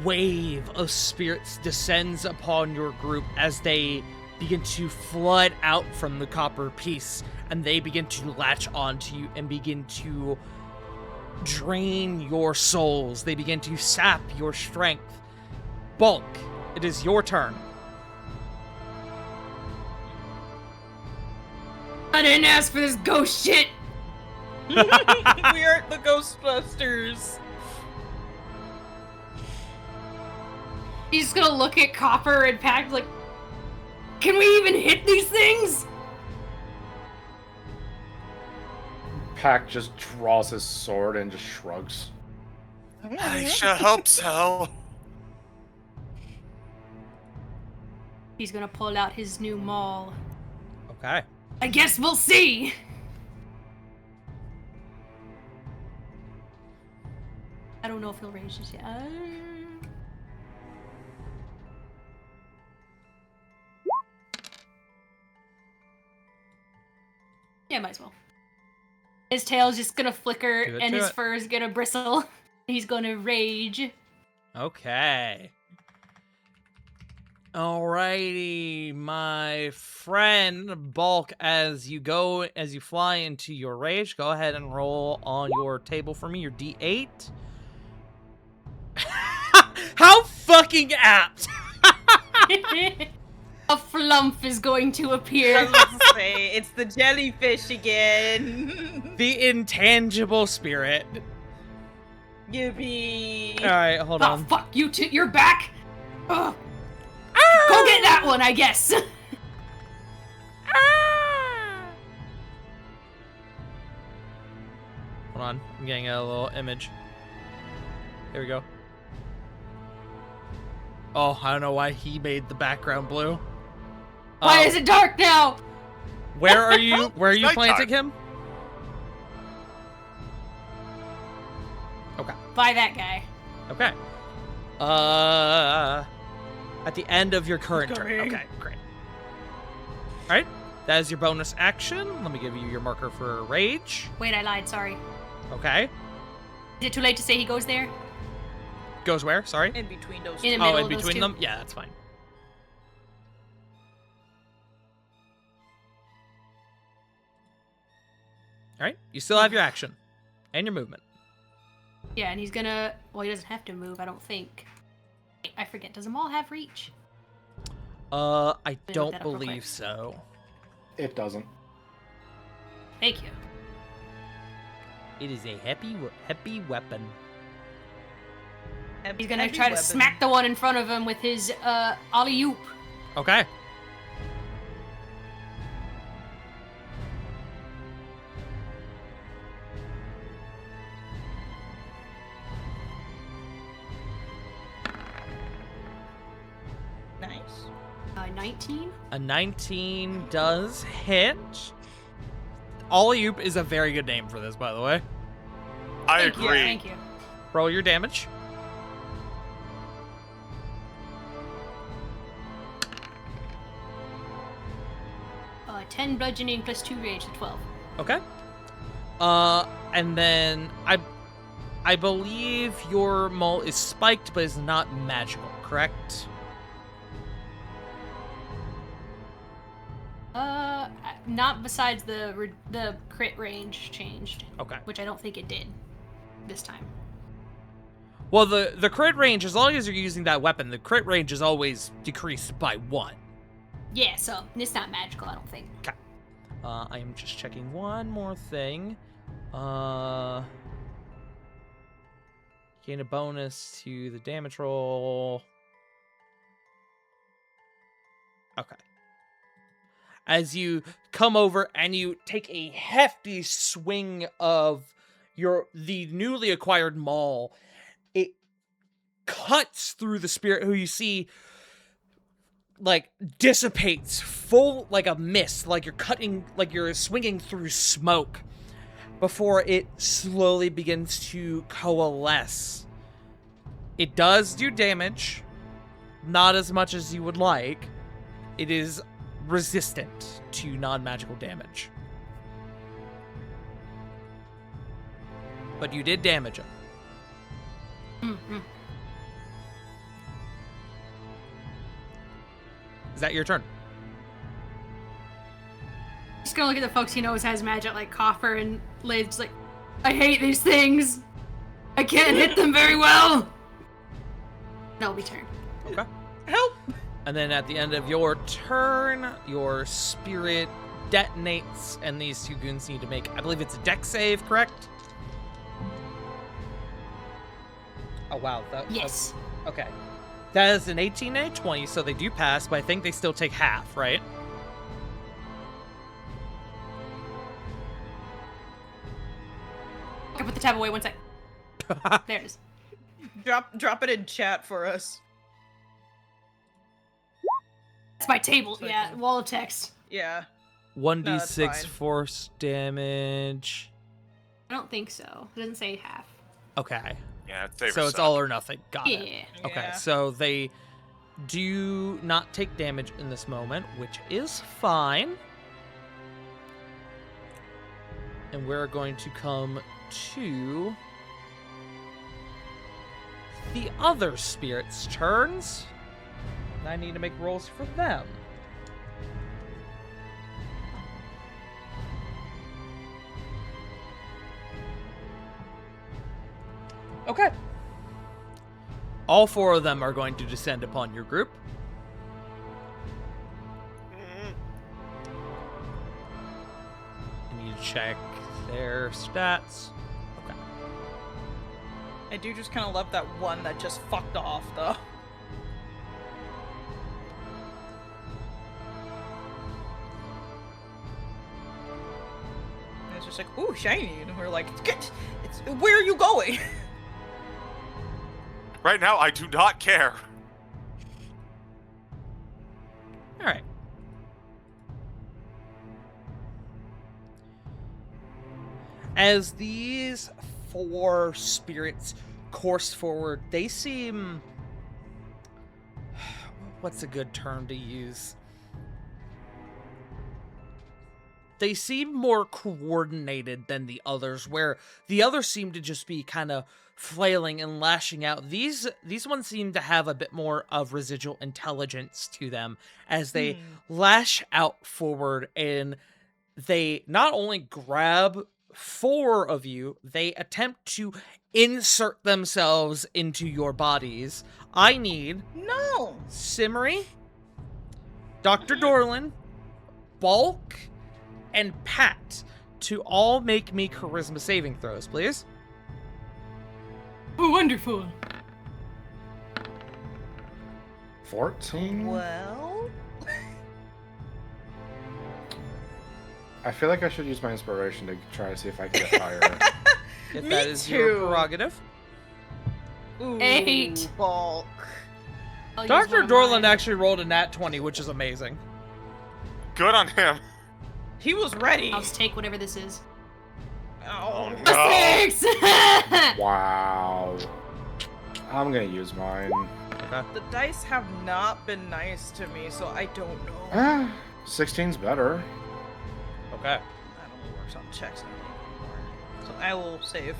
wave of spirits descends upon your group, as they begin to flood out from the copper piece, and they begin to latch onto you and begin to drain your souls. They begin to sap your strength. Bulk, it is your turn. I didn't ask for this ghost shit. We aren't the Ghostbusters. He's just gonna look at Copper and Pact like, can we even hit these things? Pac just draws his sword and just shrugs. I sure hope so. He's gonna pull out his new maul. Okay. I guess we'll see. I don't know if he'll rage just yet. Yeah, might as well. His tail's just gonna flicker Do it and to his it. fur's gonna bristle. He's gonna rage. Okay. Alrighty, my friend Bulk, as you fly into your rage, go ahead and roll on your table for me, your D8. How fucking apt! A flump is going to I appear. was about to say, it's the jellyfish again. The intangible spirit. Yippee. Alright, hold Oh, on. fuck you two. You're back. Ugh. Go get that one, I guess. Hold on, I'm getting a little image. Here we go. Oh, I don't know why he made the background blue. Why is it dark now? Where are you? Where are you Nighttime. planting him? Okay. By that guy. Okay. At the end of your current turn. Coming. Okay, great. All right, that is your bonus action. Let me give you your marker for rage. Wait, I lied. Sorry. Okay. Is it too late to say he goes there? Goes where? Sorry. In between those In two. the Oh, middle in of those between two? them? Yeah, that's fine. All right, you still have your action and your movement. Yeah, and he's gonna. Well, he doesn't have to move, I don't think. Wait, I forget. Does Amal have reach? I look don't that up real quick. believe so. It doesn't. Thank you. It is a happy weapon. He's gonna Heavy try to weapon. smack the one in front of him with his alley-oop. Okay. Nice. 19. A 19 does hit. Alley-oop is a very good name for this, by the way. I Thank you, agree. thank you. Roll your damage. Uh, 10 bludgeoning plus 2 rage, so 12. Okay. And then I believe your maul is spiked, but is not magical, correct? Not besides the crit range changed, Okay. which I don't think it did this time. Well, the crit range, as long as you're using that weapon, the crit range is always decreased by 1. Yeah, so it's not magical, I don't think. Okay. I am just checking one more thing. Gain a bonus to the damage roll. Okay. As you come over and you take a hefty swing of the newly acquired maul, it cuts through the spirit, who you see like dissipates full like a mist, like you're swinging through smoke before it slowly begins to coalesce. It does do damage, not as much as you would like. It is resistant to non-magical damage. But you did damage him. Mm-hmm. Is that your turn? Just gonna look at the folks he knows has magic, like Coffer and Lid's like, I hate these things. I can't hit them very well. That'll be turn. Okay. Help! And then at the end of your turn, your spirit detonates, and these two goons need to make, I believe it's a dex save, correct? Oh, wow. Yes. Okay. That is an 18 and a 20, so they do pass, but I think they still take half, right? I put the tab away one sec. There it is. Drop it in chat for us. That's my table. So I Yeah, can- wall of text. Yeah. 1d6 fine. force damage. I don't think so. It doesn't say half. Okay. Yeah, it's favor So it's suck. all or nothing. Got it. Yeah. Okay, Yeah. so they do not take damage in this moment, which is fine. And we're going to come to the other spirits' turns. And I need to make rolls for them. Okay. All 4 of them are going to descend upon your group. Mhm. I need to check their stats. Okay. I do just kind of love that one that just fucked off, though. And it's just like, ooh, shiny. And we're like, where are you going? Right now, I do not care. All right. As these 4 spirits course forward, they seem... What's a good term to use? They seem more coordinated than the others, where the others seem to just be kind of flailing and lashing out. These ones seem to have a bit more of residual intelligence to them as they lash out forward, and they not only grab 4 of you, they attempt to insert themselves into your bodies. I need No. Simmery, Dr. Dorlin, Bulk, and Pat to all make me charisma saving throws, please. Oh, wonderful. 14? Well. I feel like I should use my inspiration to try to see if I can get higher. If Me that is your too. prerogative. Ooh, 8. Bulk. I'll use Dr. one of Dorlin mine. actually rolled a nat 20, which is amazing. Good on him. He was ready. I'll just take whatever this is. Oh Oh. no. 6! Wow. I'm gonna use mine. Okay. The dice have not been nice to me, so I don't know. Ah, 16's better. Okay. I don't work on checks anymore. So I will save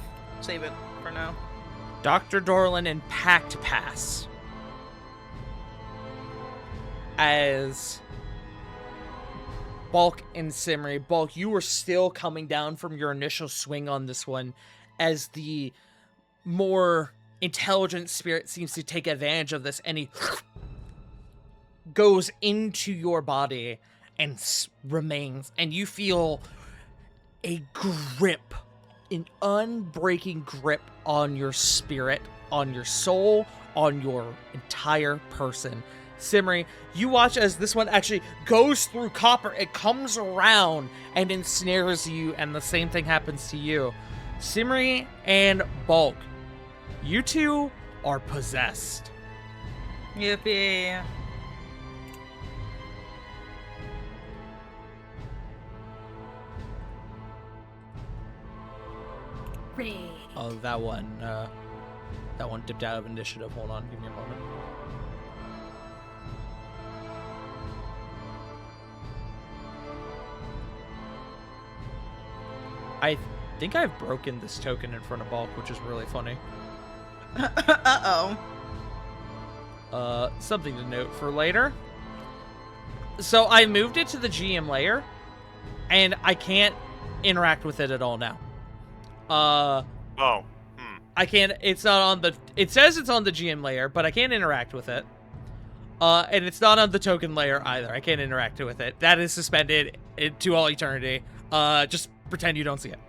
it for now. Dr. Dorlin and Pact pass. As Bulk and Simmery. Bulk, you were still coming down from your initial swing on this one as the more intelligent spirit seems to take advantage of this, and he goes into your body and remains, and you feel a grip, an unbreaking grip on your spirit, on your soul, on your entire person. Simmery, you watch as this one actually goes through Copper. It comes around and ensnares you, and the same thing happens to you. Simmery and Bulk, you two are possessed. Yippee. Ray. Oh, that one dipped out of initiative. Hold on, give me a moment. I think I've broken this token in front of Bulk, which is really funny. Uh-oh. Something to note for later. So I moved it to the GM layer, and I can't interact with it at all now. Oh. I can't, it's not on the, it says it's on the GM layer, but I can't interact with it. And it's not on the token layer either. I can't interact with it. That is suspended to all eternity. Just pretend you don't see it.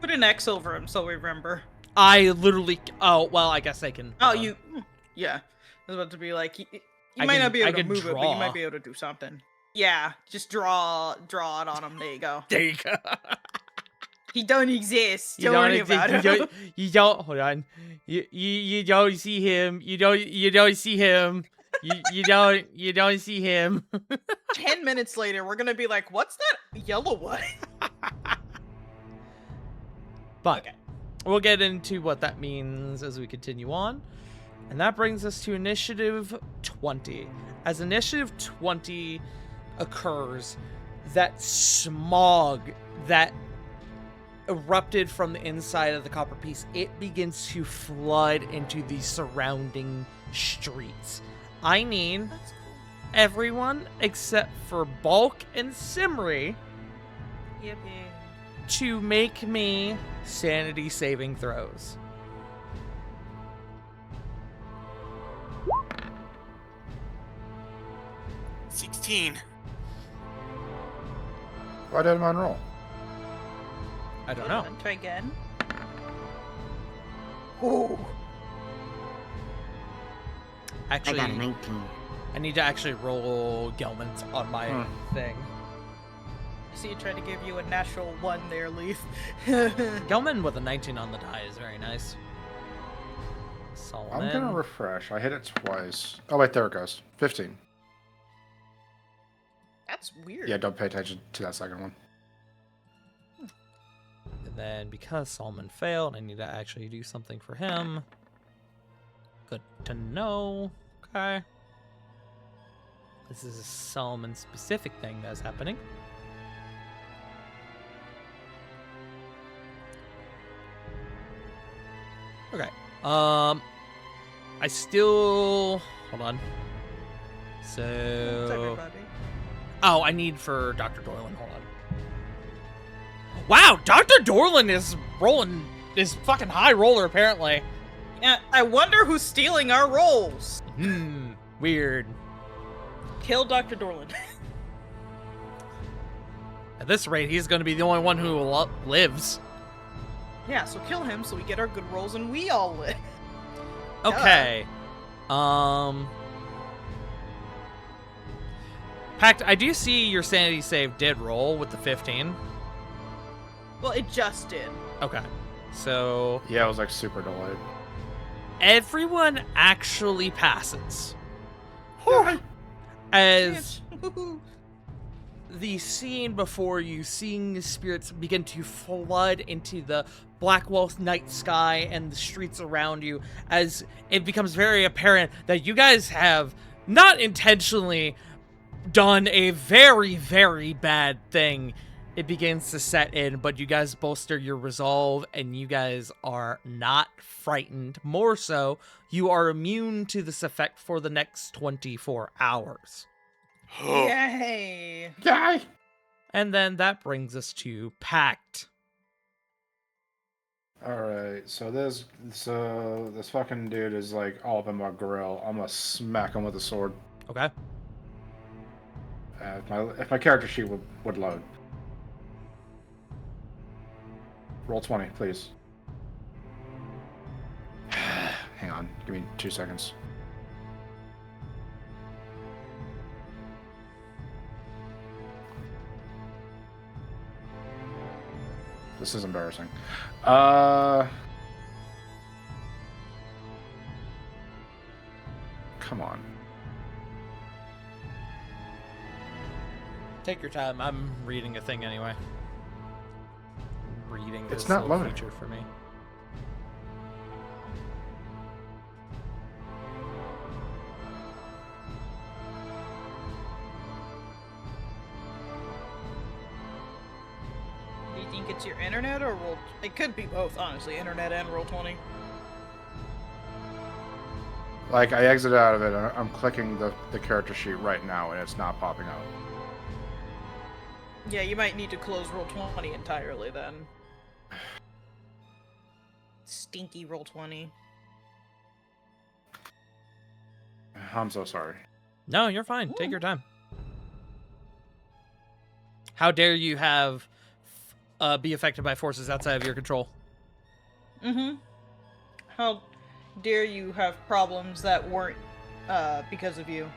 Put an X over him so we remember. I literally, oh, well, I guess I can. Oh, yeah. I was about to be like, you might not be able to move it, but you might be able to do something. Yeah, just draw it on him. There you go. There you go. He don't exist. Don't worry about him. You don't, hold on. You don't see him. You don't see him. You don't see him. 10 minutes later, we're gonna be like, what's that yellow one? But Okay. we'll get into what that means as we continue on. And that brings us to initiative 20. As initiative 20 occurs, that smog that erupted from the inside of the copper piece, it begins to flood into the surrounding streets. I need everyone except for Bulk and Simri Yippee. to make me sanity saving throws. $16. Why did mine roll? I don't know. Try again. Ooh. I Actually, got a 19. I need to actually roll Gelman's on my thing. See, tried to give you a natural 1 there, Leaf. Gelman with a 19 on the die is very nice. Solomon. I'm gonna refresh. I hit it twice. Oh wait, there it goes. 15. That's weird. Yeah, don't pay attention to that second one. And then because Solomon failed, I need to actually do something for him. Good to know. Okay. This is a Solomon specific thing that's happening. Okay. I still hold on. What's So everybody? oh, I need for Dr. Dorlin. Hold on. Wow, Dr. Dorlin is fucking high roller apparently. Yeah, I wonder who's stealing our rolls. Weird. Kill Dr. Dorland. At this rate, he's going to be the only one who lives. Yeah, so kill him so we get our good rolls and we all live. Okay. Pact, I do see your sanity save did roll with the 15. Well, it just did. Okay. So Yeah, I was like super delayed. everyone actually passes. As the scene before you, seeing the spirits begin to flood into the Blackwall night sky and the streets around you, as it becomes very apparent that you guys have not intentionally done a very, very bad thing. It begins to set in, but you guys bolster your resolve and you guys are not frightened. More so, you are immune to this effect for the next 24 hours. Yay! Yay! And then that brings us to Pact. Alright, so this fucking dude is like all up in my grill. I'm gonna smack him with a sword. Okay. If my character sheet would load. Roll 20, please. Hang on, give me 2 seconds. This is embarrassing. Come on. Take your time. I'm reading a thing anyway. Reading this It's not little loading. feature for me. Do you think it's your internet or roll? It could be both, honestly. Internet and roll 20. Like, I exited out of it, and I'm clicking the character sheet right now, and it's not popping up. Yeah, you might need to close roll 20 entirely then. Stinky roll 20. I'm so sorry. No, you're fine. Take your time. How dare you have be affected by forces outside of your control? How dare you have problems that weren't because of you?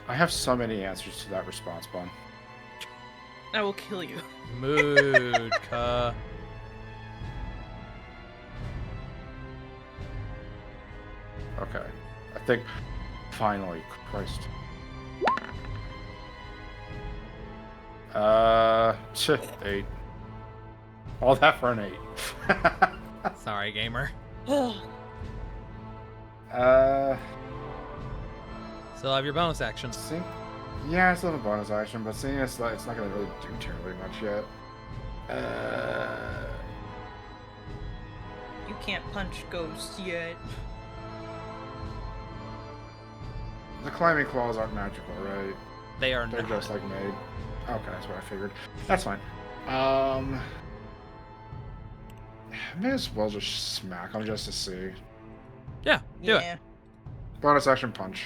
I have so many answers to that response, Bun. I will kill you. Mood, cuh. Okay. I think, finally, Christ. 8. All that for an 8. Sorry, gamer. Still have your bonus action. See? Yeah, I still have a bonus action, but seeing it's not gonna really do terribly much yet. You can't punch ghosts yet. The climbing claws aren't magical, right? They are They're not. just like made. Okay, that's what I figured. That's fine. May as well just smack him just to see. Yeah, do it. Bonus action punch.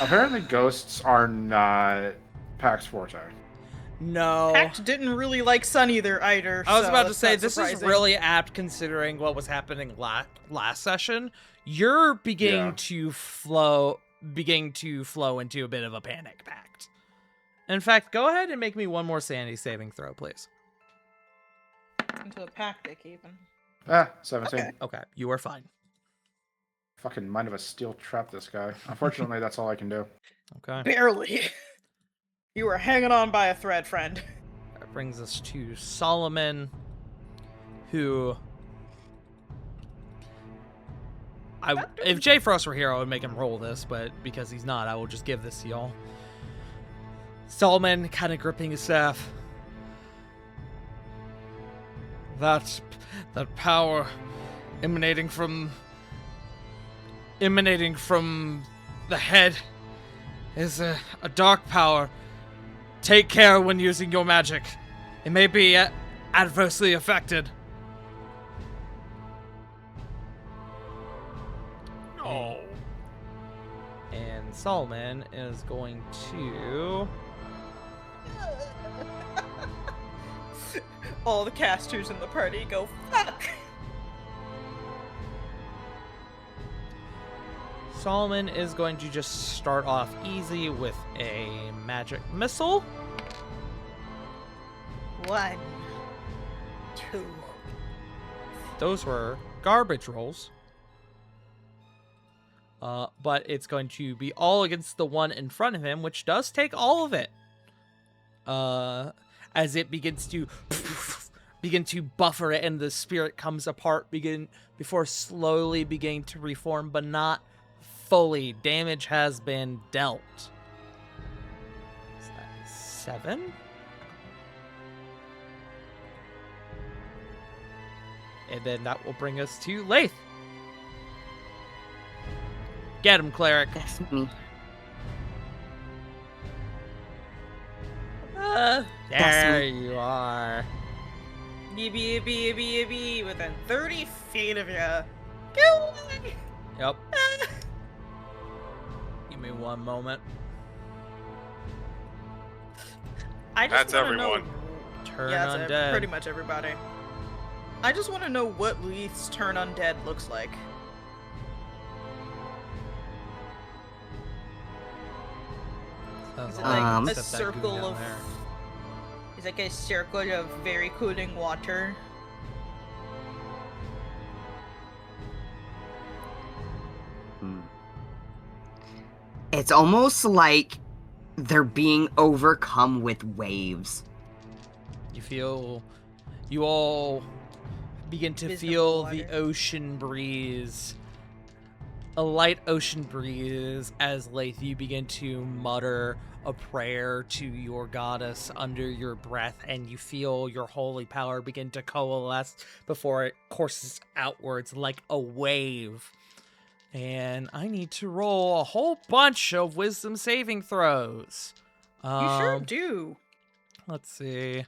Apparently ghosts are not Pax Forte. No. Pact didn't really like Sun either. I was so about to it's say, not this is surprising. really apt considering what was happening last session. You're beginning Yeah. to flow into a bit of a panic pact. In fact, go ahead and make me one more sanity saving throw, please. Into a Pactic even. 17. Okay, you are fine. Fucking mind of a steel trap, this guy. Unfortunately, that's all I can do. Okay. Barely. You were hanging on by a thread, friend. That brings us to Solomon, who... if Jay Frost were here, I would make him roll this, but because he's not, I will just give this to y'all. Solomon, kind of gripping his staff. That power emanating from the head is a dark power. Take care when using your magic. It may be adversely affected. No. And Solomon is going to... All the casters in the party go, fuck! Solomon is going to just start off easy with a magic missile. 1, 2. Those were garbage rolls. But it's going to be all against the one in front of him, which does take all of it. As it begins to buffer it, and the spirit comes apart before slowly beginning to reform, but not fully. Damage has been dealt. Is that 7? And then that will bring us to Lath. Get him, cleric. That's me. There you are. Yibby, within 30 feet of you. Kill me! Yep. Give me one moment. I just That's wanna everyone. Know... Turn Yeah, undead. that's pretty much everybody. I just want to know what Leith's turn undead looks like. Sounds Is it like like a set that goo circle down of... there. It's like a circle of very cooling water. It's almost like they're being overcome with waves. You all begin to Wisdom feel water. the ocean breeze. A light ocean breeze as Lath, you begin to mutter a prayer to your goddess under your breath, and you feel your holy power begin to coalesce before it courses outwards like a wave. And I need to roll a whole bunch of wisdom saving throws. You sure do. Let's see.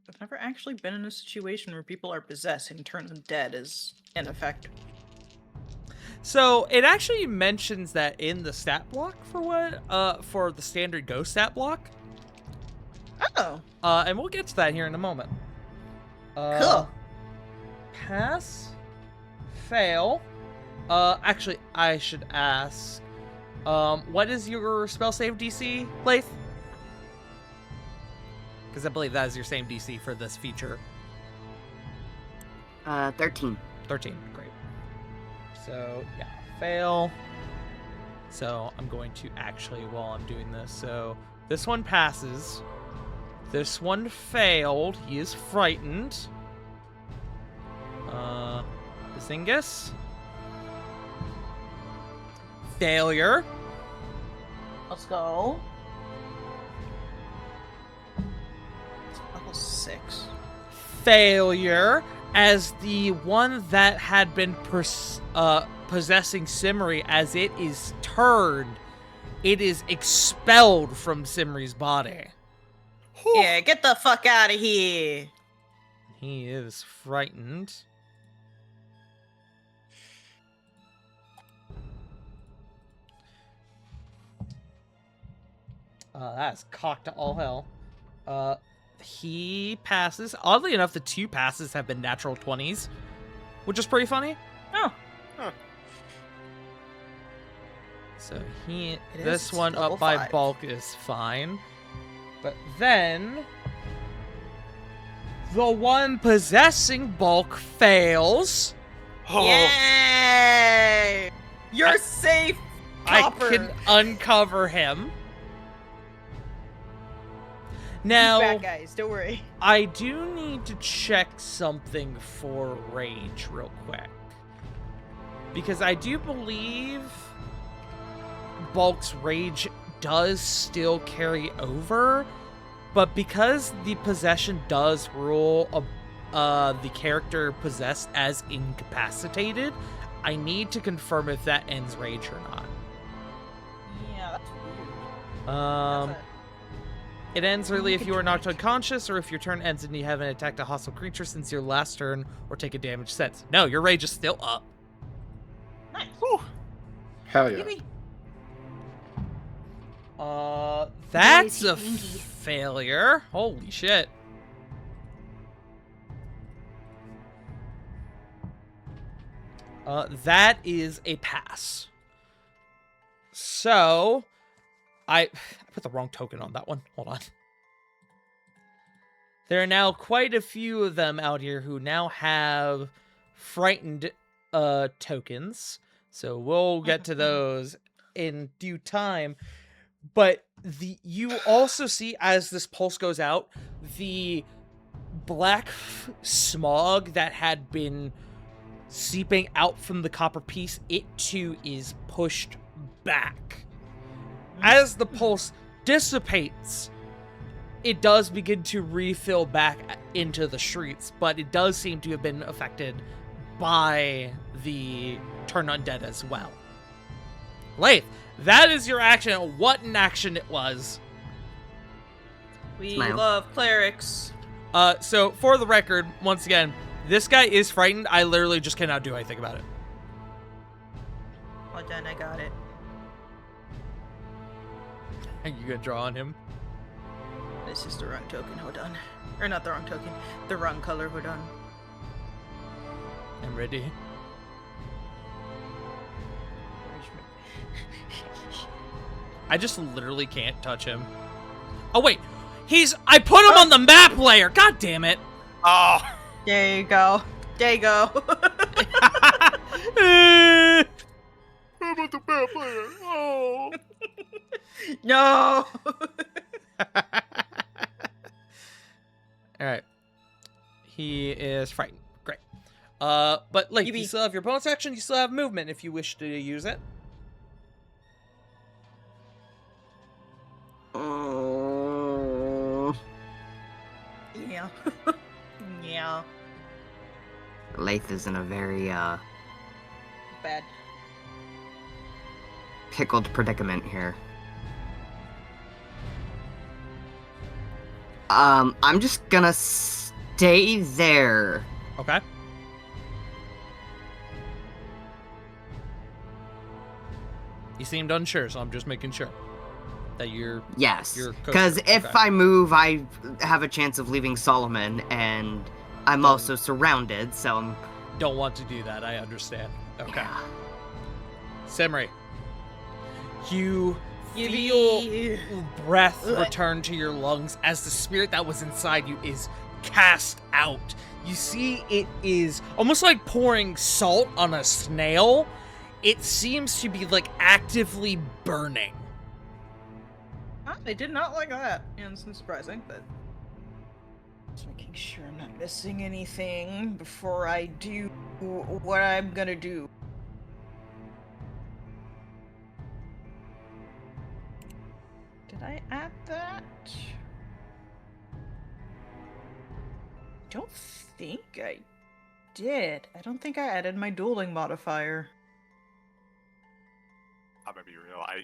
I've never actually been in a situation where people are possessed and turn undead is in effect. So it actually mentions that in the stat block for the standard ghost stat block. Oh. And we'll get to that here in a moment. Cool. Pass, fail. Actually, I should ask. What is your spell save DC, Lath? Because I believe that is your same DC for this feature. 13. 13, great. So, yeah, fail, So I'm going to actually, while I'm doing this, so this one passes. This one failed. He is frightened. Zingus. Failure. Let's go. Level 6. Failure, as the one that had been possessing Simri, as it is turned, it is expelled from Simri's body. Yeah, get the fuck out of here. He is frightened. That's cocked to all hell. He passes. Oddly enough, the 2 passes have been natural 20s, which is pretty funny. Oh. Huh. So he, It this is one level up by 5. bulk is fine. But then the one possessing bulk fails. Oh, Yay! You're safe, Copper. I can uncover him. He's Now, back, guys. Don't worry. I do need to check something for rage real quick. Because I do believe Bulk's rage does still carry over, but because the possession does rule the character possessed as incapacitated, I need to confirm if that ends rage or not. Yeah, that's weird. It ends really if you are knocked unconscious, or if your turn ends and you haven't attacked a hostile creature since your last turn, or take a damage sense. No, your rage is still up. Nice. Hell yeah. Yippee. That's a Crazy. failure. Holy shit. That is a pass. So, I put the wrong token on that one. Hold on. There are now quite a few of them out here who now have frightened tokens. So we'll get to those in due time. But you also see, as this pulse goes out, the black smog that had been seeping out from the copper piece, it too is pushed back. As the pulse dissipates, it does begin to refill back into the streets, but it does seem to have been affected by the turn undead as well. Laith, that is your action. What an action it was. We Smile. love clerics. So for the record, once again, this guy is frightened. I literally just cannot do anything about it. Well done, I got it. Are you gonna draw on him? This is the wrong token, hold on. Or not the wrong token, the wrong color, hold on. I'm ready. I just literally can't touch him. Oh wait, I put him on the map layer. God damn it. oh, There you go. There you go. how about the bad player? Oh, No. All right. He is frightened. Great. But like, you Yippee. still have your bonus action. You still have movement if you wish to use it. Yeah. Yeah. Laith is in a very Bad. pickled predicament here. I'm just gonna stay there. Okay. You seemed unsure, so I'm just making sure that you're. Yes, You're coasting, because if okay. I move, I have a chance of leaving Solomon, and I'm also surrounded, so I'm... Don't want to do that. I understand. Okay. Yeah. Simri, you feel Yippee. breath Ugh. return to your lungs as the spirit that was inside you is cast out. You see, it is almost like pouring salt on a snail. it seems to be like actively burning. I did not like that. And it's surprising, but just making sure I'm not missing anything before I do what I'm gonna do. Did I add that? Don't think I did. I don't think I added my dueling modifier. I'm gonna be real. I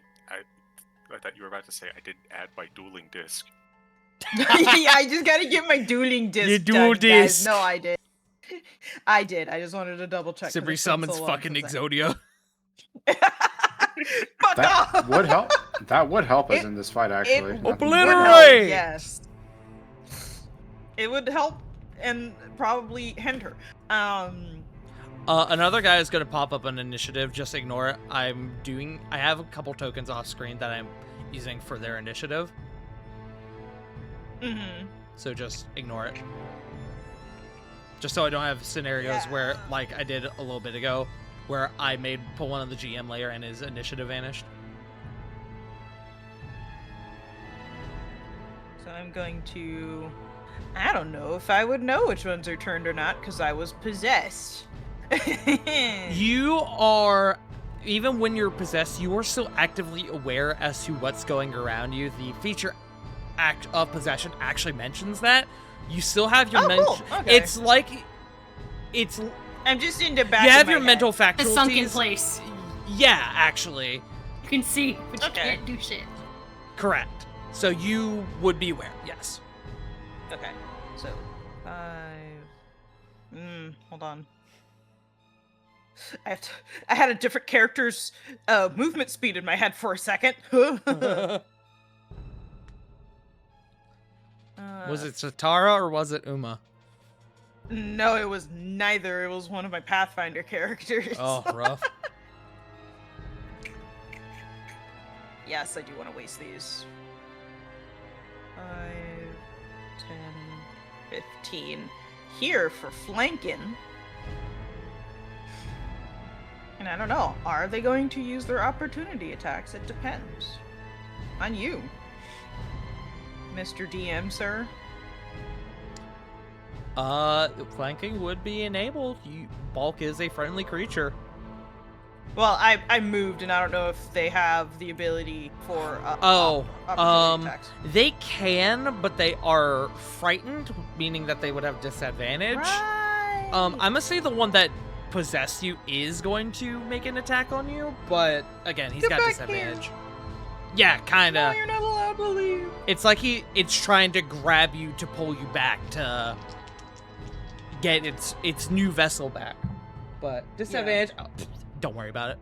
thought you were about to say I didn't add my dueling disc. Yeah, I just gotta get my dueling disc. You dual done, guys. disc. No, I did. I did. I just wanted to double check. 'cause Sibri it's been summons so long fucking since Exodia. Fuck That off! would help. That would help us It- in this fight, actually. it- Nothing- Obliterate! Yes. It would help and probably hinder. Another guy is going to pop up an initiative. Just ignore it. I have a couple tokens off screen that I'm using for their initiative. Mm-hmm. So just ignore it. Just so I don't have scenarios Yeah. where, like I did a little bit ago, where I made pull one on the GM layer and his initiative vanished. So I'm going to... I don't know if I would know which ones are turned or not, because I was possessed. You are, even when you're possessed, you are still actively aware as to what's going around you. The feature act of possession actually mentions that. You still have your cool. Okay. It's like, it's I'm just in the back you of have my your head. mental The faculties. sunken place. Yeah, actually, You can see, but you Okay. can't do shit. correct. So you would be aware. Yes. Okay, so 5. Hold on. I had a different character's movement speed in my head for a second. Was it Satara or was it Uma? No, it was neither. It was one of my Pathfinder characters. Oh, rough. Yes, I do want to waste these. 5, 10, 15. Here for flanking. And I don't know, are they going to use their opportunity attacks? It depends. On you, Mr. DM, sir. Flanking would be enabled. Bulk is a friendly creature. Well, I moved, and I don't know if they have the ability for opportunity attacks. They can, but they are frightened, meaning that they would have disadvantage. Right. I'm gonna say the one that possessed you is going to make an attack on you, but again, he's Get got back disadvantage. Yeah, kinda. No, you're not allowed to leave. It's like it's trying to grab you to pull you back to get its new vessel back. But disadvantage, don't worry about it.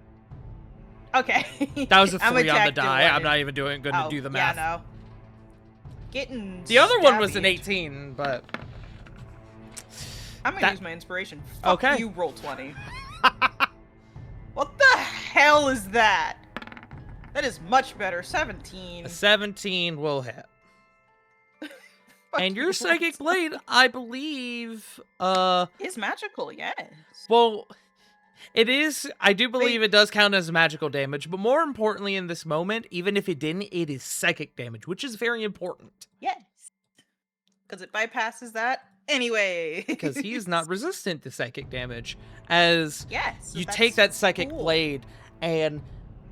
Okay. That was a I'm 3 on the attacked die. and I'm not even going to do the math. Yeah, no. Getting The other one was an stabbied. 18, but I'm gonna That- use my inspiration. Fuck Okay. you, roll 20. What the hell is that? That is much better. 17. a 17 will hit. Fuck And you, your psychic blade, I believe, is magical, yes. well, it is. I do believe it does count as magical damage, but more importantly in this moment, even if it didn't, it is psychic damage, which is very important Yes. Because it bypasses that anyway. because he is not resistant to psychic damage. As Yes. so you that's take that psychic cool. blade, and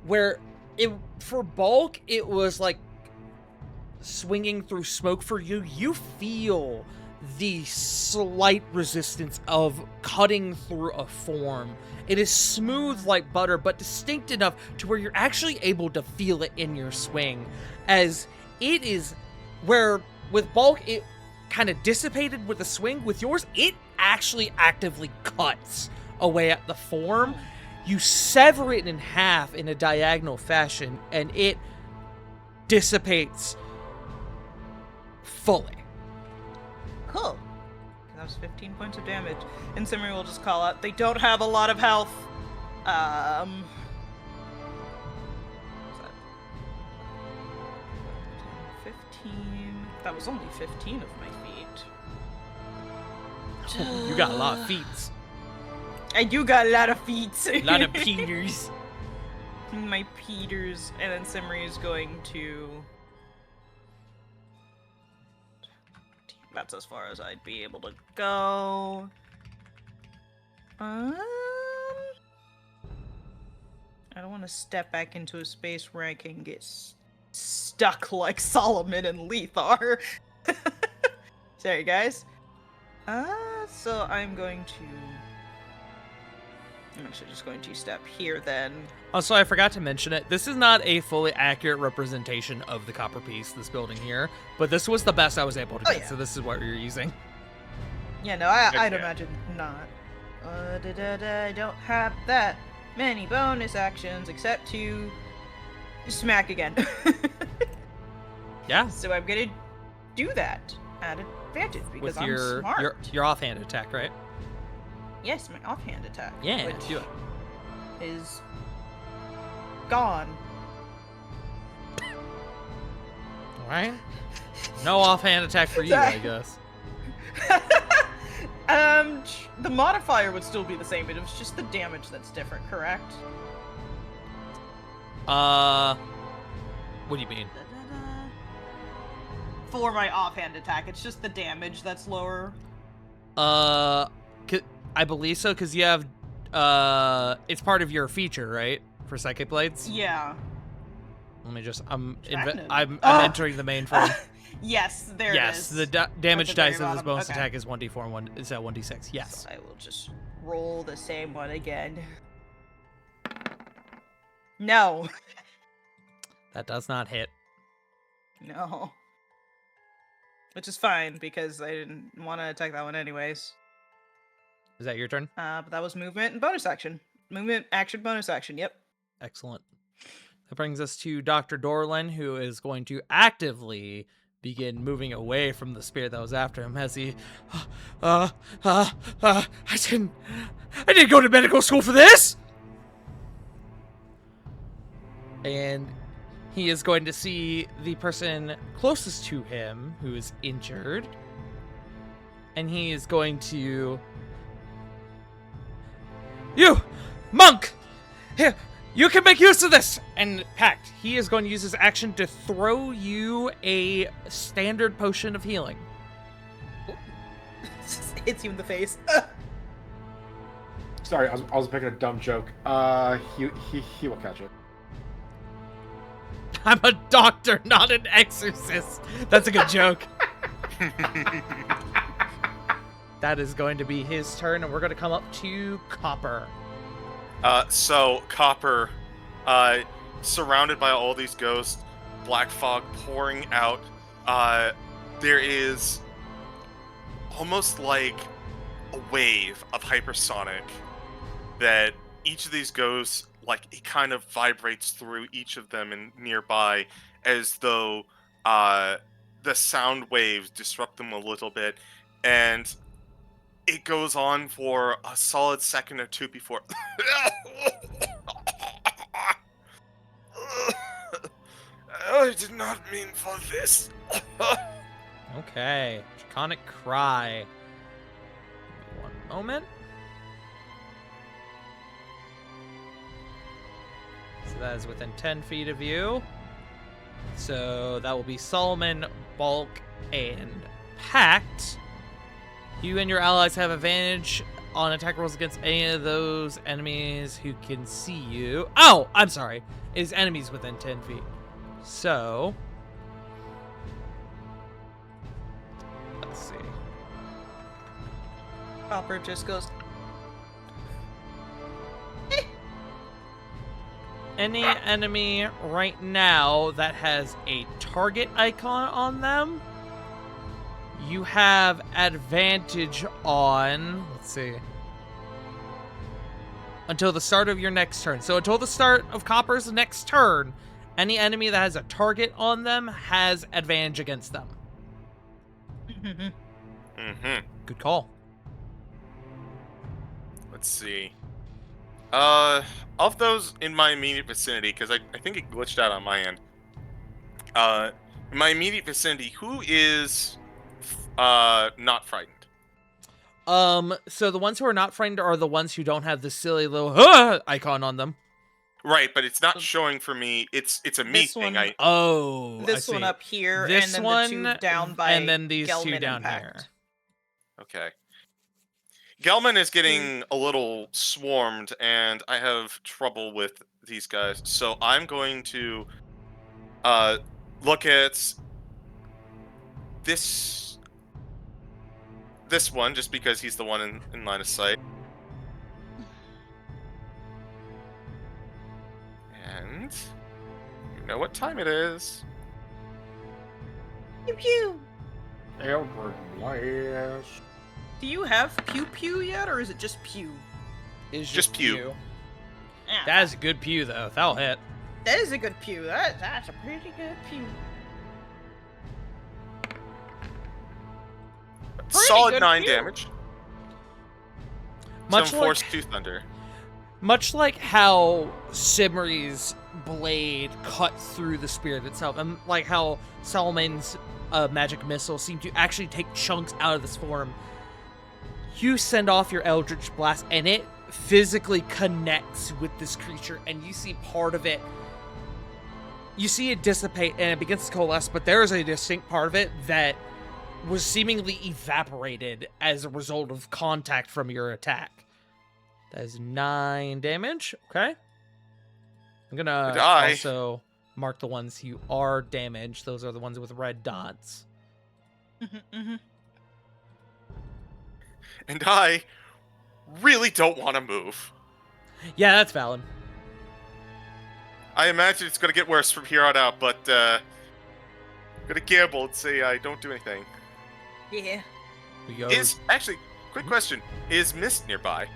where it for bulk, it was like swinging through smoke for you. You feel the slight resistance of cutting through a form. It is smooth like butter, but distinct enough to where you're actually able to feel it in your swing. As it is, where with bulk, it kind of dissipated with the swing. With yours, it actually actively cuts away at the form. You sever it in half in a diagonal fashion, and it dissipates fully. Cool. That was 15 points of damage. And Simri will just call out, they don't have a lot of health. What's that? 15. That was only 15 of my feet. You got a lot of feats. I do got a lot of feet. A lot of Peters. My Peters, and then Simri is going to. That's as far as I'd be able to go. I don't want to step back into a space where I can get stuck like Solomon and Leith are. Sorry, guys. So I'm actually just going to step here then. Also, I forgot to mention it. This is not a fully accurate representation of the copper piece, this building here, but this was the best I was able to get, yeah. so this is what we're using. Yeah, no, I'd Yeah. imagine not. I don't have that many bonus actions except to smack again. Yeah, So I'm gonna do that at advantage because with I'm your smart. your offhand attack, right? Yes, my offhand attack. Yeah, which do it. is gone. All right. No offhand attack for you, I guess. The modifier would still be the same, but it was just the damage that's different, correct? What do you mean? For my offhand attack, it's just the damage that's lower. I believe so, because you have, it's part of your feature, right? For Psychic Blades? Yeah. Let me just, Kind of. I'm Oh! entering the mainframe. Yes, there Yes, it is. the damage At the very dice of this bottom, bonus okay. attack is 1d4 and 1 is 1d6. Yes. So I will just roll the same one again. No. That does not hit. No. Which is fine, because I didn't want to attack that one anyways. Is that your turn? But that was movement and bonus action. Movement, action, bonus action, yep. Excellent. That brings us to Dr. Dorlin, who is going to actively begin moving away from the spirit that was after him as he, I didn't go to medical school for this! And he is going to see the person closest to him who is injured. And he is going to... You! Monk! Here! You can make use of this! And Pact, he is going to use his action to throw you a standard potion of healing. Hits you in the face. Sorry, I was making a dumb joke. He will catch it. I'm a doctor, not an exorcist. That's a good joke. That is going to be his turn, and we're going to come up to Copper. So Copper, surrounded by all these ghosts, black fog pouring out, there is almost like a wave of hypersonic that each of these ghosts, like, it kind of vibrates through each of them and nearby, as though the sound waves disrupt them a little bit, and it goes on for a solid second or two before I did not mean for this. Okay, Draconic Cry. Give me one moment. So that is within 10 feet of you. So that will be Solomon, Bulk, and Pact. You and your allies have advantage on attack rolls against any of those enemies who can see you. Oh, I'm sorry. It is enemies within 10 feet. So... let's see. Copper just goes. Any enemy right now that has a target icon on them, you have advantage on, let's see, until the start of your next turn. So until the start of Copper's next turn, any enemy that has a target on them has advantage against them. Mm-hmm. Good call. Let's see. Of those in my immediate vicinity, because I think it glitched out on my end. In my immediate vicinity, who is not frightened? So the ones who are not frightened are the ones who don't have the silly little icon on them. Right, but it's not showing for me. It's a me This thing. one- Oh, This I one see. up here, This and then one, the two down by and then these two Gelman down Impact. here. Okay. Gelman is getting a little swarmed, and I have trouble with these guys. So I'm going to look at this one, just because he's the one in line of sight. And you know what time it is. Pew pew. Eldritch Blast. Do you have pew pew yet, or is it just pew? Is Just pew. Ah, That is a good pew, though. That'll hit. that is a good pew. That's a pretty good pew. Solid good 9 pew. damage. Much Some like, force 2 thunder. much like how Simri's blade cut through the spirit itself, and like how Solomon's magic missile seemed to actually take chunks out of this form, you send off your Eldritch Blast, and it physically connects with this creature, and you see part of it. You see it dissipate, and it begins to coalesce, but there is a distinct part of it that was seemingly evaporated as a result of contact from your attack. That is 9 damage. Okay. I'm gonna Die. also mark the ones who are damaged. Those are the ones with red dots. And I really don't want to move. Yeah, that's valid. I imagine it's going to get worse from here on out, but I'm going to gamble and say I don't do anything. Yeah. We go. Actually, quick question. Is Mist nearby?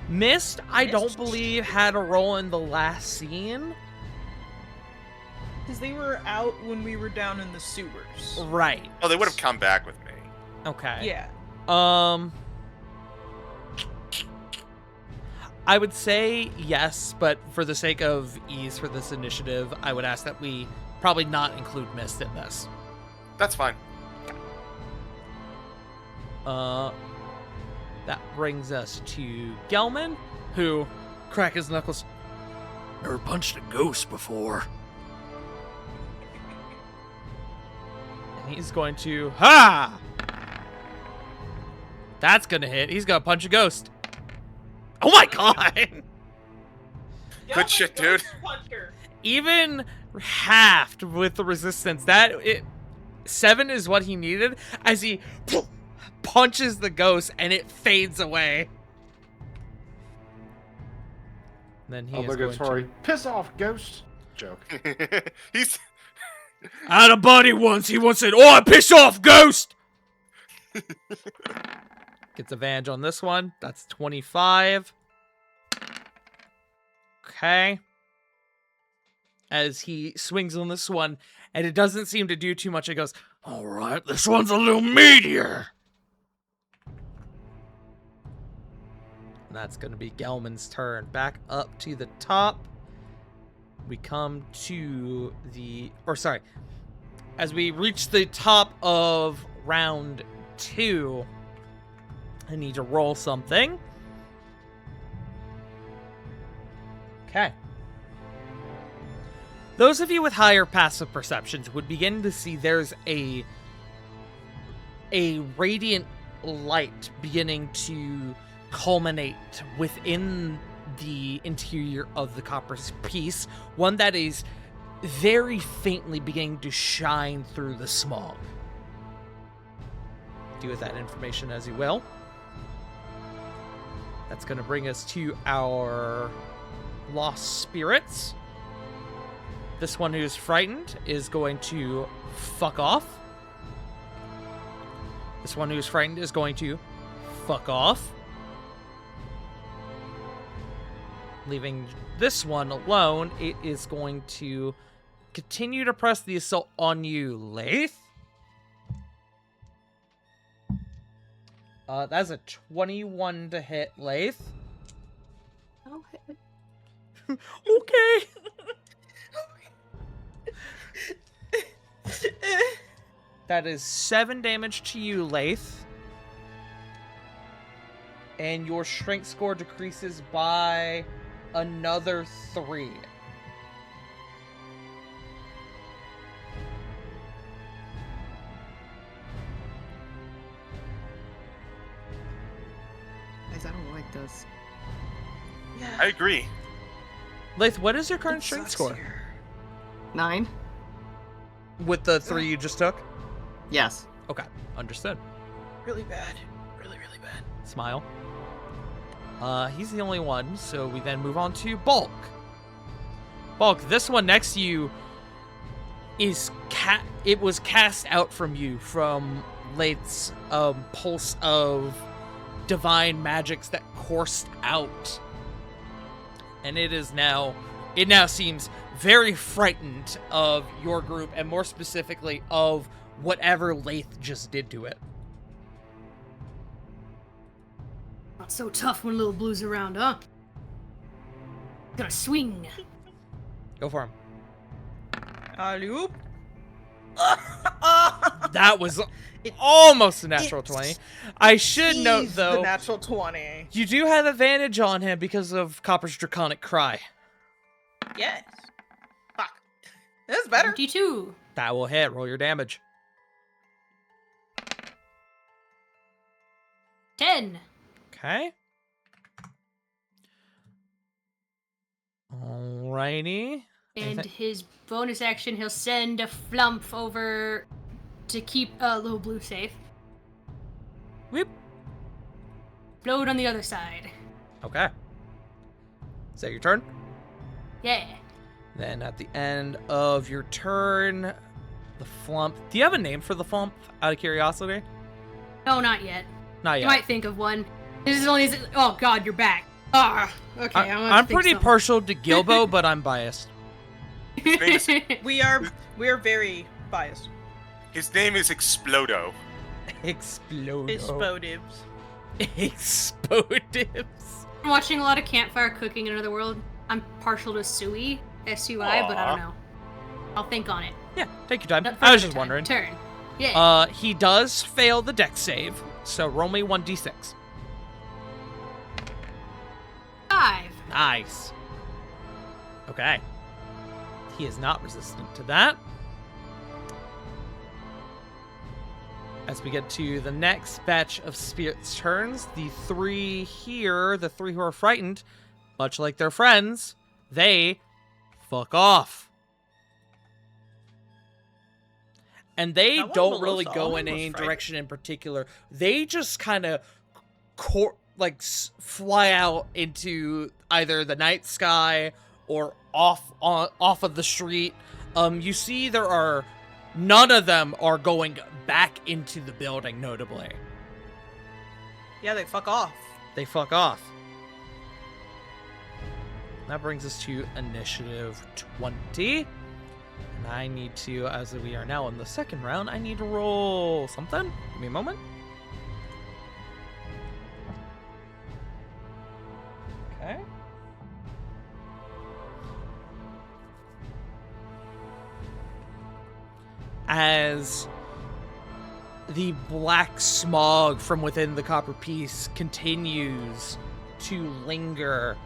Mist, I don't Mist? believe had a role in the last scene. Because they were out when we were down in the sewers. Right. Oh, they would have come back with me. Okay. Yeah. I would say yes, but for the sake of ease for this initiative, I would ask that we probably not include Mist in this. That's fine. That brings us to Gelman, who crack his knuckles. Never punched a ghost before. And he's going to That's gonna hit. He's gonna punch a ghost. Oh my god! Good shit, dude. Even halved with the resistance, 7 is what he needed as he punches the ghost and it fades away. Then he is going Obligatory. Piss off, ghost. Joke. He's I had a buddy once. He once said, "Oh, piss off, ghost." Gets advantage on this one. That's 25. Okay. As he swings on this one, and it doesn't seem to do too much, it goes, "All right, this one's a little meatier." And that's going to be Gelman's turn. Back up to the top. We come to as we reach the top of round 2, I need to roll something. Okay. Those of you with higher passive perceptions would begin to see there's a radiant light beginning to culminate within the interior of the copper piece, one that is very faintly beginning to shine through the smog. Do with that information as you will. That's going to bring us to our lost spirits. This one who's frightened is going to fuck off. This one who's frightened is going to fuck off. Leaving this one alone, it is going to continue to press the assault on you, Lath. That's a 21 to hit, Lath. Okay. That is 7 damage to you, Lath. and your strength score decreases by another 3. Guys, I don't like this. Yeah. I agree. Lath, what is your current It strength sucks score? here. 9? With the 3 you just took? Yes. Okay, understood. Really bad. Really, really bad. Smile. He's the only one, so we then move on to Bulk. Bulk, this one next to you is it was cast out from you from Lath's pulse of divine magics that coursed out. And it now seems very frightened of your group, and more specifically of whatever Lath just did to it. Not so tough when little blue's around, huh? Gonna swing. Go for him. Alley-oop. That was It- almost a natural it's- 20. I should note, Ease though, the natural 20. you do have advantage on him because of Copper's Draconic Cry. Yes. Fuck. That's better. 22. That will hit. Roll your damage. 10. Okay. Alrighty. And his bonus action, he'll send a flump over to keep little blue safe. Whip. Float on the other side. Okay. Is that your turn? Yeah. Then at the end of your turn, the flump. Do you have a name for the flump, out of curiosity? No, not yet. Not You yet. might think of one. This is only. Oh God, you're back. Ah. Okay. I'm pretty partial to Gilbo, but I'm biased. We are very biased. His name is Explodo. Explode. Explodives. Explodives. I'm watching a lot of Campfire Cooking in Another World. I'm partial to Sui, S-U-I, but I don't know. I'll think on it. Yeah, take your time. Not for I was another just time. wondering. Turn. Yeah. He does fail the dex save, so roll me 1d6. 5. Nice. Okay. He is not resistant to that. As we get to the next batch of spirits' turns, the 3 here, the 3 who are frightened, much like their friends, they fuck off. And they That one don't below really go Solomon in was any frightened. direction in particular. They just kind of fly out into either the night sky or off of the street. You see there are none of them are going back into the building, notably. Yeah, they fuck off. They fuck off. That brings us to initiative 20. And I need to, as we are now in the second round, I need to roll something. Give me a moment. Okay. As the black smog from within the copper piece continues to linger,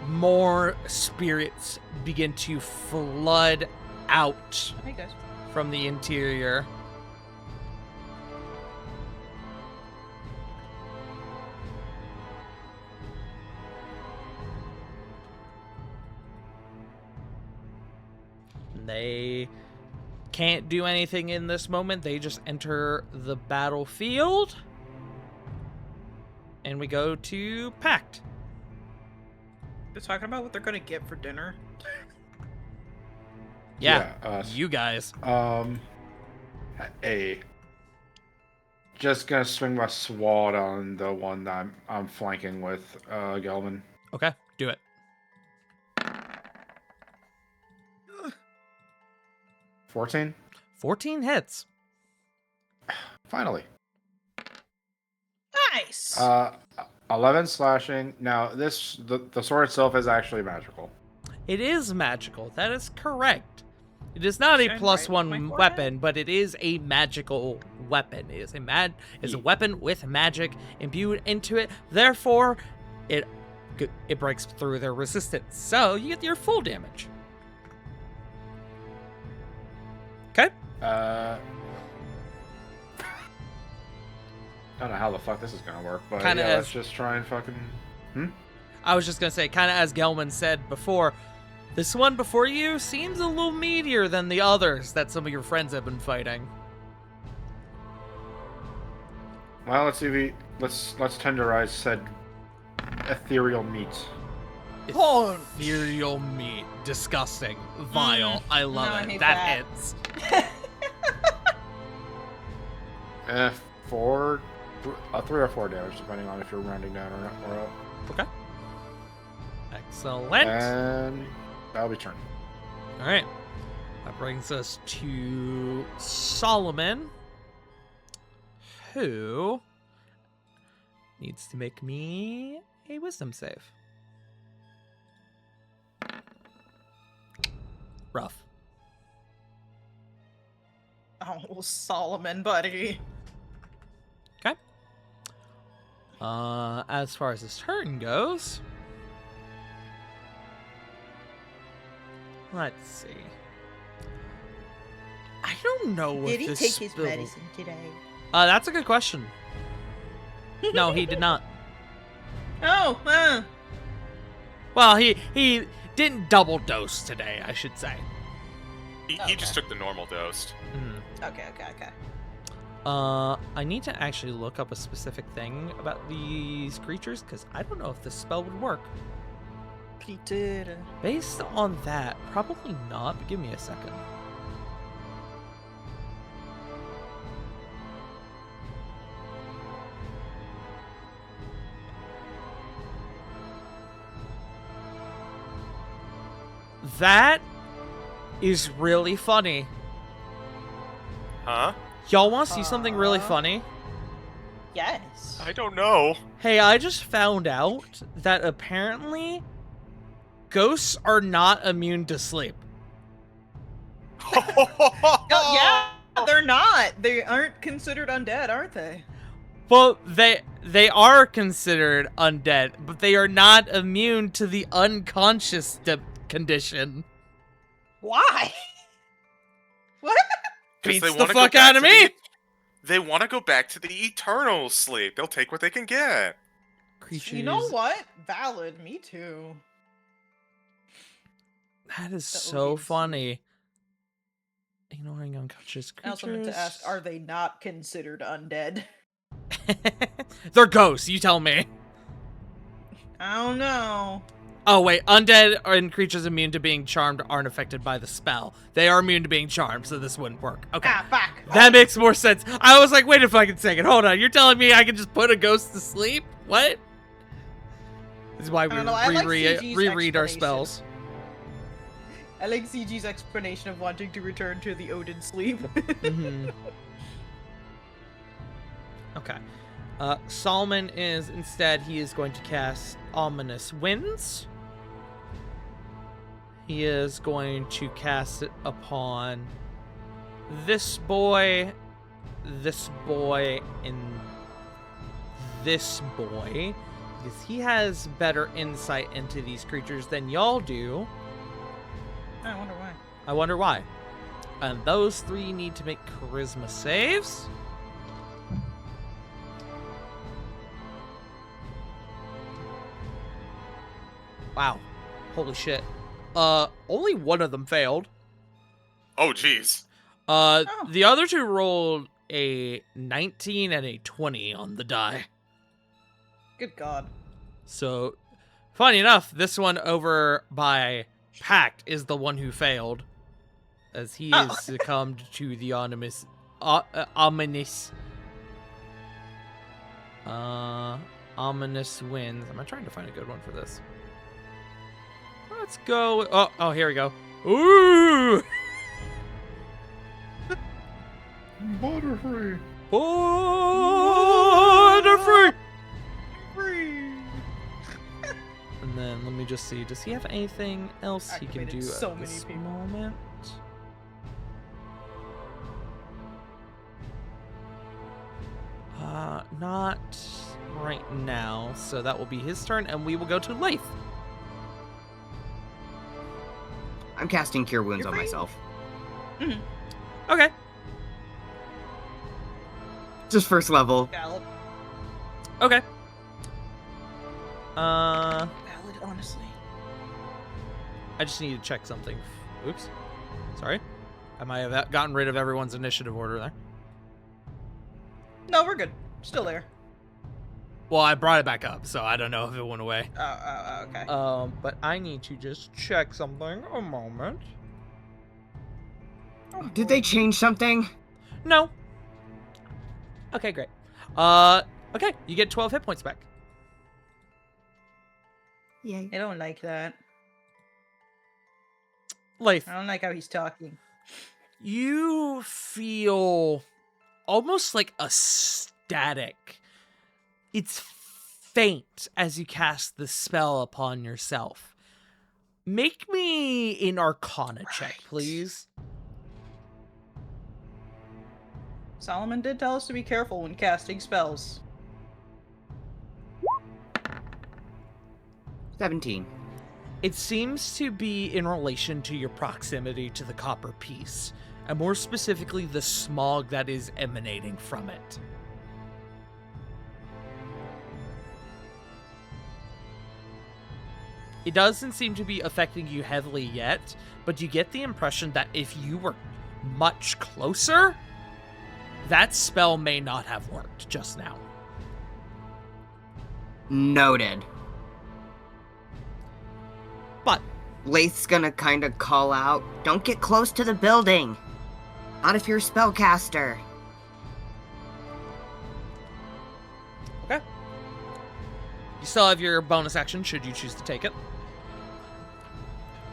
more spirits begin to flood out Hey guys. from the interior. They can't do anything in this moment. They just enter the battlefield. And we go to Pact. They're talking about what they're gonna get for dinner. Yeah, us. you guys. Just gonna swing my sword on the one that I'm flanking with Gelman. Okay, do it. 14. 14 hits. Finally. Nice. 11 slashing. Now the sword itself is actually magical. It is magical. That is correct. It is not a Shine plus right on my one forehead. weapon, but it is a magical weapon. It is a weapon with magic imbued into it. Therefore, it breaks through their resistance. So you get your full damage. Okay. I don't know how the fuck this is gonna work, but Kinda yeah, as- let's just try and fucking. I was just gonna say, kind of as Gelman said before, this one before you seems a little meatier than the others that some of your friends have been fighting. Well, let's see. Let's tenderize said ethereal meat. Punch. Ethereal meat, disgusting, vile. I love no, I it. hate That that. hits. Four, 3 or 4 damage, depending on if you're rounding down or up. Okay. Excellent. And that'll be turn. All right. That brings us to Solomon, who needs to make me a wisdom save. Rough. Oh, Solomon, buddy. Okay. As far as his turn goes, let's see. I don't know if this spell... today? That's a good question. No, he did not. Oh, Well, he didn't double dose today, I should say. He just took the normal dose. okay. I need to actually look up a specific thing about these creatures, because I don't know if this spell would work. Peter. Based on that, probably not, but give me a second. That is really funny. Huh? Y'all want to see something really funny? Yes. I don't know. Hey, I just found out that apparently ghosts are not immune to sleep. Oh, yeah, they're not. They aren't considered undead, aren't they? Well, they are considered undead, but they are not immune to the unconscious condition. Why? What? 'Cause Beats they the wanna go fuck back out of to me. They want to go back to the eternal sleep. They'll take what they can get. Creatures. You know what? Valid. Me too. That is The so Odin's- funny. Ignoring unconscious I also meant creatures. to ask, are they not considered undead? They're ghosts, you tell me. I don't know. Oh, wait. Undead and creatures immune to being charmed aren't affected by the spell. They are immune to being charmed, so this wouldn't work. Okay. Ah, fuck. That makes more sense. I was like, wait a fucking second. Hold on. You're telling me I can just put a ghost to sleep? What? This is why we don't know, I like CG's reread our explanation. spells. I like CG's explanation of wanting to return to the Odin sleep. Mm-hmm. Okay. Solomon is, instead, he is going to cast Ominous Winds. He is going to cast it upon this boy, and this boy, because he has better insight into these creatures than y'all do. I wonder why. I wonder why. And those three need to make charisma saves. Wow. Holy shit. Only one of them failed. Oh, jeez. The other two rolled a 19 and a 20 on the die. Good God. So, funny enough, this one over by Pact is the one who failed, as he Oh. has succumbed to the ominous winds. Am I trying to find a good one for this? Let's go. Oh, here we go. Ooh! Butterfree. Butterfree! Free. And then let me just see. Does he have anything else he can Activated do so at many this people. moment? not right now, so that will be his turn, and we will go to Leith. I'm casting Cure Wounds You're on free. myself. Okay. Just first level. Valid. Okay. Valid, honestly. I just need to check something. Oops. Sorry. I might have gotten rid of everyone's initiative order there. No, we're good. Still there. Well, I brought it back up, so I don't know if it went away. Oh, okay. But I need to just check something. A moment. Did they change something? No. Okay, great. Okay, you get 12 hit points back. Yay. I don't like that. Leith, I don't like how he's talking. you feel almost like a static. It's faint as you cast the spell upon yourself. Make me an Arcana check, please. Solomon did tell us to be careful when casting spells. 17. It seems to be in relation to your proximity to the copper piece, and more specifically the smog that is emanating from it. It doesn't seem to be affecting you heavily yet, but you get the impression that if you were much closer, that spell may not have worked just now. Noted. But Leith's gonna kinda call out, "Don't get close to the building! Not if you're a spellcaster." okay. You still have your bonus action should you choose to take it.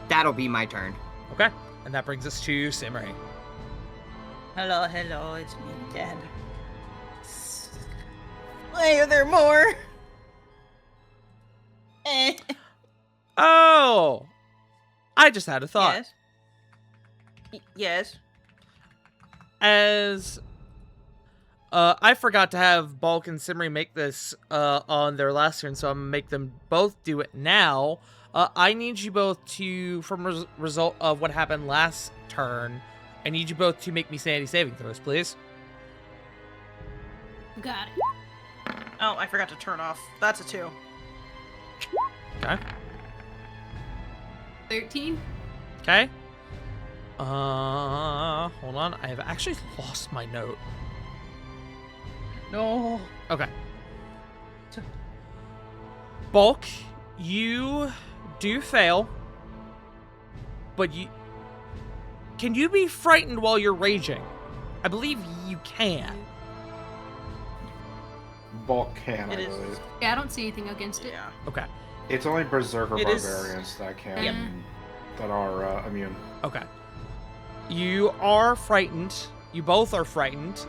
That'll be my turn. Okay. And that brings us to Simmery. Hello, it's me, Dad. Why are there more? Oh! I just had a thought. Yes. Yes. As I forgot to have Bulk and Simmery make this on their last turn, so I'm gonna make them both do it now. I need you both to, from result of what happened last turn, I need you both to make me sanity saving throws, please. Got it. Oh, I forgot to turn off. That's a 2. Okay. 13. Okay. Hold on. I have actually lost my note. No. Okay. Bulk, you do fail, but can you be frightened while you're raging? I believe you can. Bulk can, I It is- believe. Yeah, I don't see anything against it. Yeah. Okay. It's only Berserker It is- Barbarians that can, Yep. that are immune. Okay. You are frightened. You both are frightened.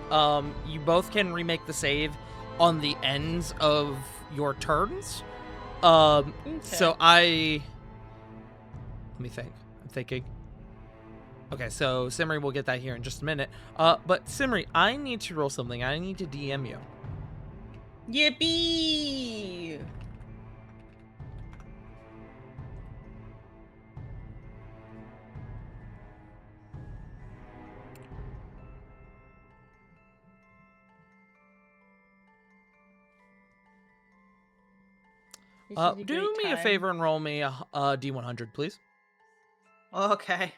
You both can remake the save on the ends of your turns. So let me think. I'm thinking. Okay, so Simmery will get that here in just a minute. But Simmery, I need to roll something. I need to DM you. Yippee! Do me a favor and roll me a D100, please. Okay.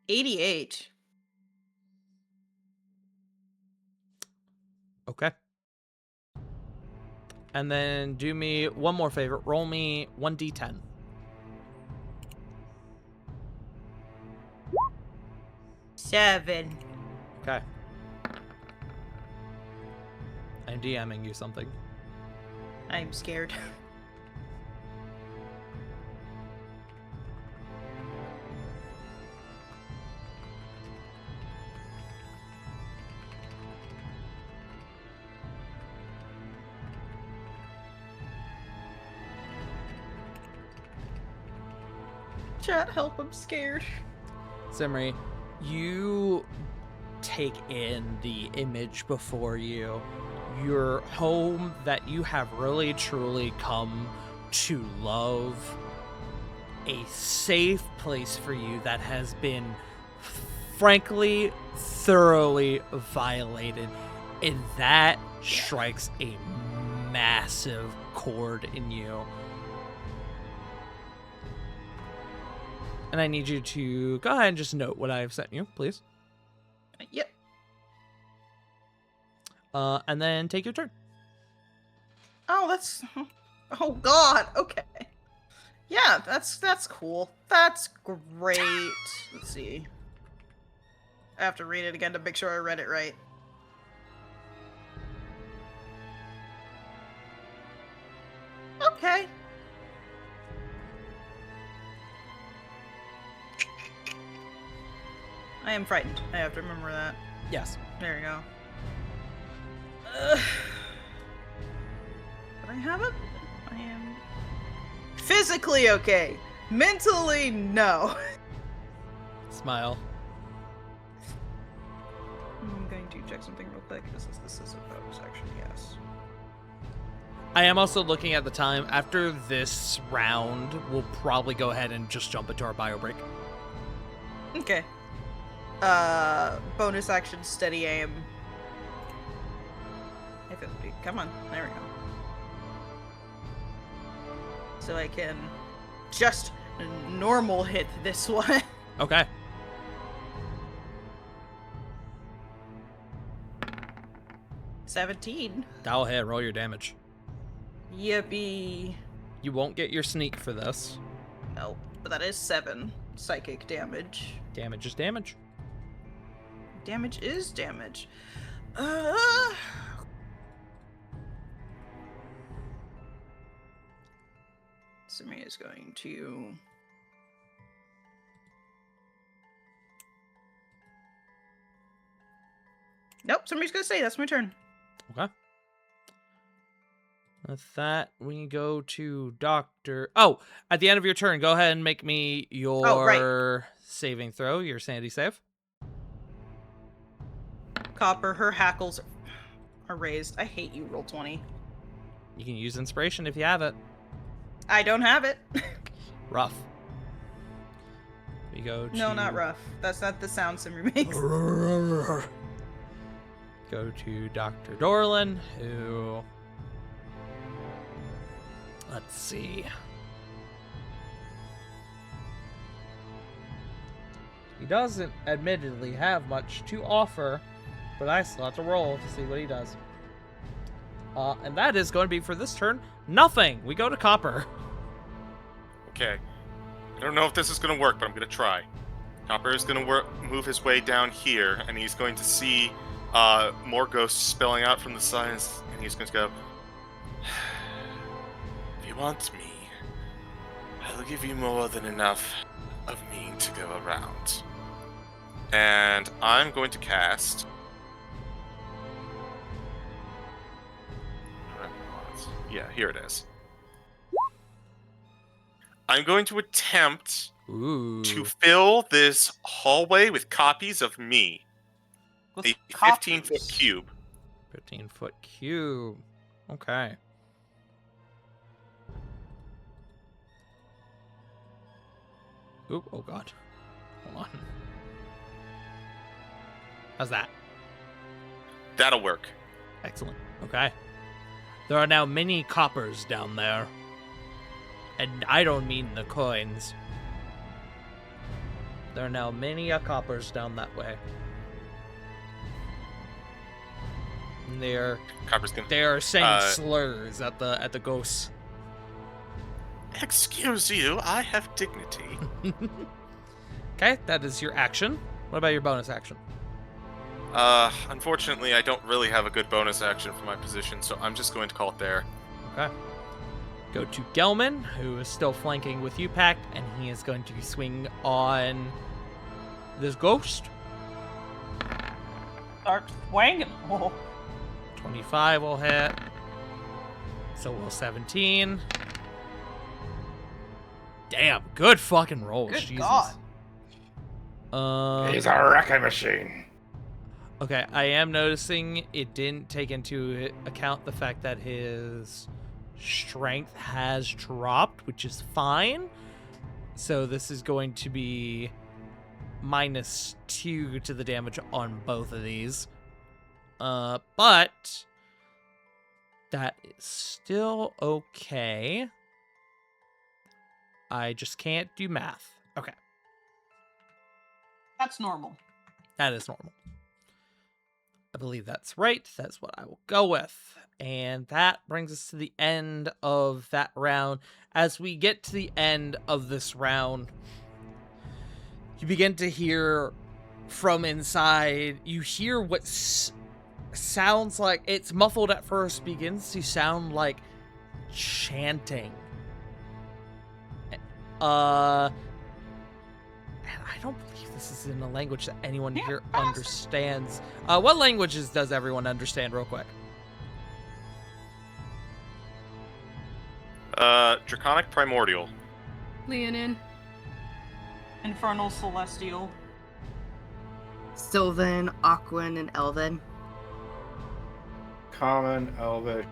88. Okay. And then do me one more favor. Roll me 1d10. Seven. Okay. I'm DMing you something. I'm scared. Chat, help, I'm scared. Simmery, you take in the image before you. Your home that you have really truly come to love. A safe place for you that has been, frankly, thoroughly violated. And that strikes a massive chord in you. And I need you to go ahead and just note what I have sent you, please. Yep. And then take your turn. Oh, that's... Oh, God. Okay. Yeah, that's cool. That's great. Let's see. I have to read it again to make sure I read it right. Okay. I am frightened. I have to remember that. Yes. There we go. But I have it. I am physically okay. Mentally, no. Smile. I'm going to check something real quick. This is a bonus action, yes. I am also looking at the time. After this round, we'll probably go ahead and just jump into our bio break. Okay. Bonus action, steady aim. Come on, there we go. So I can just normal hit this one. Okay. $17. That'll hit. Roll your damage. Yippee. You won't get your sneak for this. No, but that is 7 psychic damage. Damage is damage. Damage is damage. Samir is going to... Nope, somebody's gonna say that's my turn. Okay. With that, we go to Doctor... Oh, at the end of your turn, go ahead and make me your saving throw, your sanity save. Copper, her hackles are raised. I hate you, roll 20. You can use inspiration if you have it. I don't have it. Rough. We go to... No, not rough. That's not the sound Samir makes. Go to Dr. Dorlin, who... Let's see. He doesn't admittedly have much to offer, but I still have to roll to see what he does. And that is going to be, for this turn, nothing. We go to Copper. Okay. I don't know if this is going to work, but I'm going to try. Copper is going to move his way down here, and he's going to see more ghosts spilling out from the sides, and he's going to go, if you want me, I'll give you more than enough of me to go around. And I'm going to cast... Yeah, here it is. I'm going to attempt to fill this hallway with copies of me. With a copies? 15-foot cube. 15-foot cube. Okay. Oop, oh god. Hold on. How's that? That'll work. Excellent. Okay. There are now many coppers down there. And I don't mean the coins. There are now many coppers down that way. And they are saying slurs at the ghosts. Excuse you, I have dignity. Okay, that is your action. What about your bonus action? Unfortunately, I don't really have a good bonus action for my position, so I'm just going to call it there. Okay. Go to Gelman, who is still flanking with you, Pact, and he is going to swing on this ghost. Start swinging. Oh. 25 will hit. So will 17. Damn, good fucking rolls. Good Jesus. God. He's a wrecking machine. Okay, I am noticing it didn't take into account the fact that his strength has dropped, which is fine. So this is going to be -2 to the damage on both of these. But that is still okay. I just can't do math. Okay, That's normal. that is normal. I believe that's right. That's what I will go with. And that brings us to the end of that round. As we get to the end of this round, you begin to hear from inside. You hear what sounds like, it's muffled at first, begins to sound like chanting. And I don't believe this is in a language that anyone here understands. What languages does everyone understand, real quick? Draconic Primordial. Leonin. Infernal Celestial. Sylvan, Aquan, and Elven. Common, Elvish.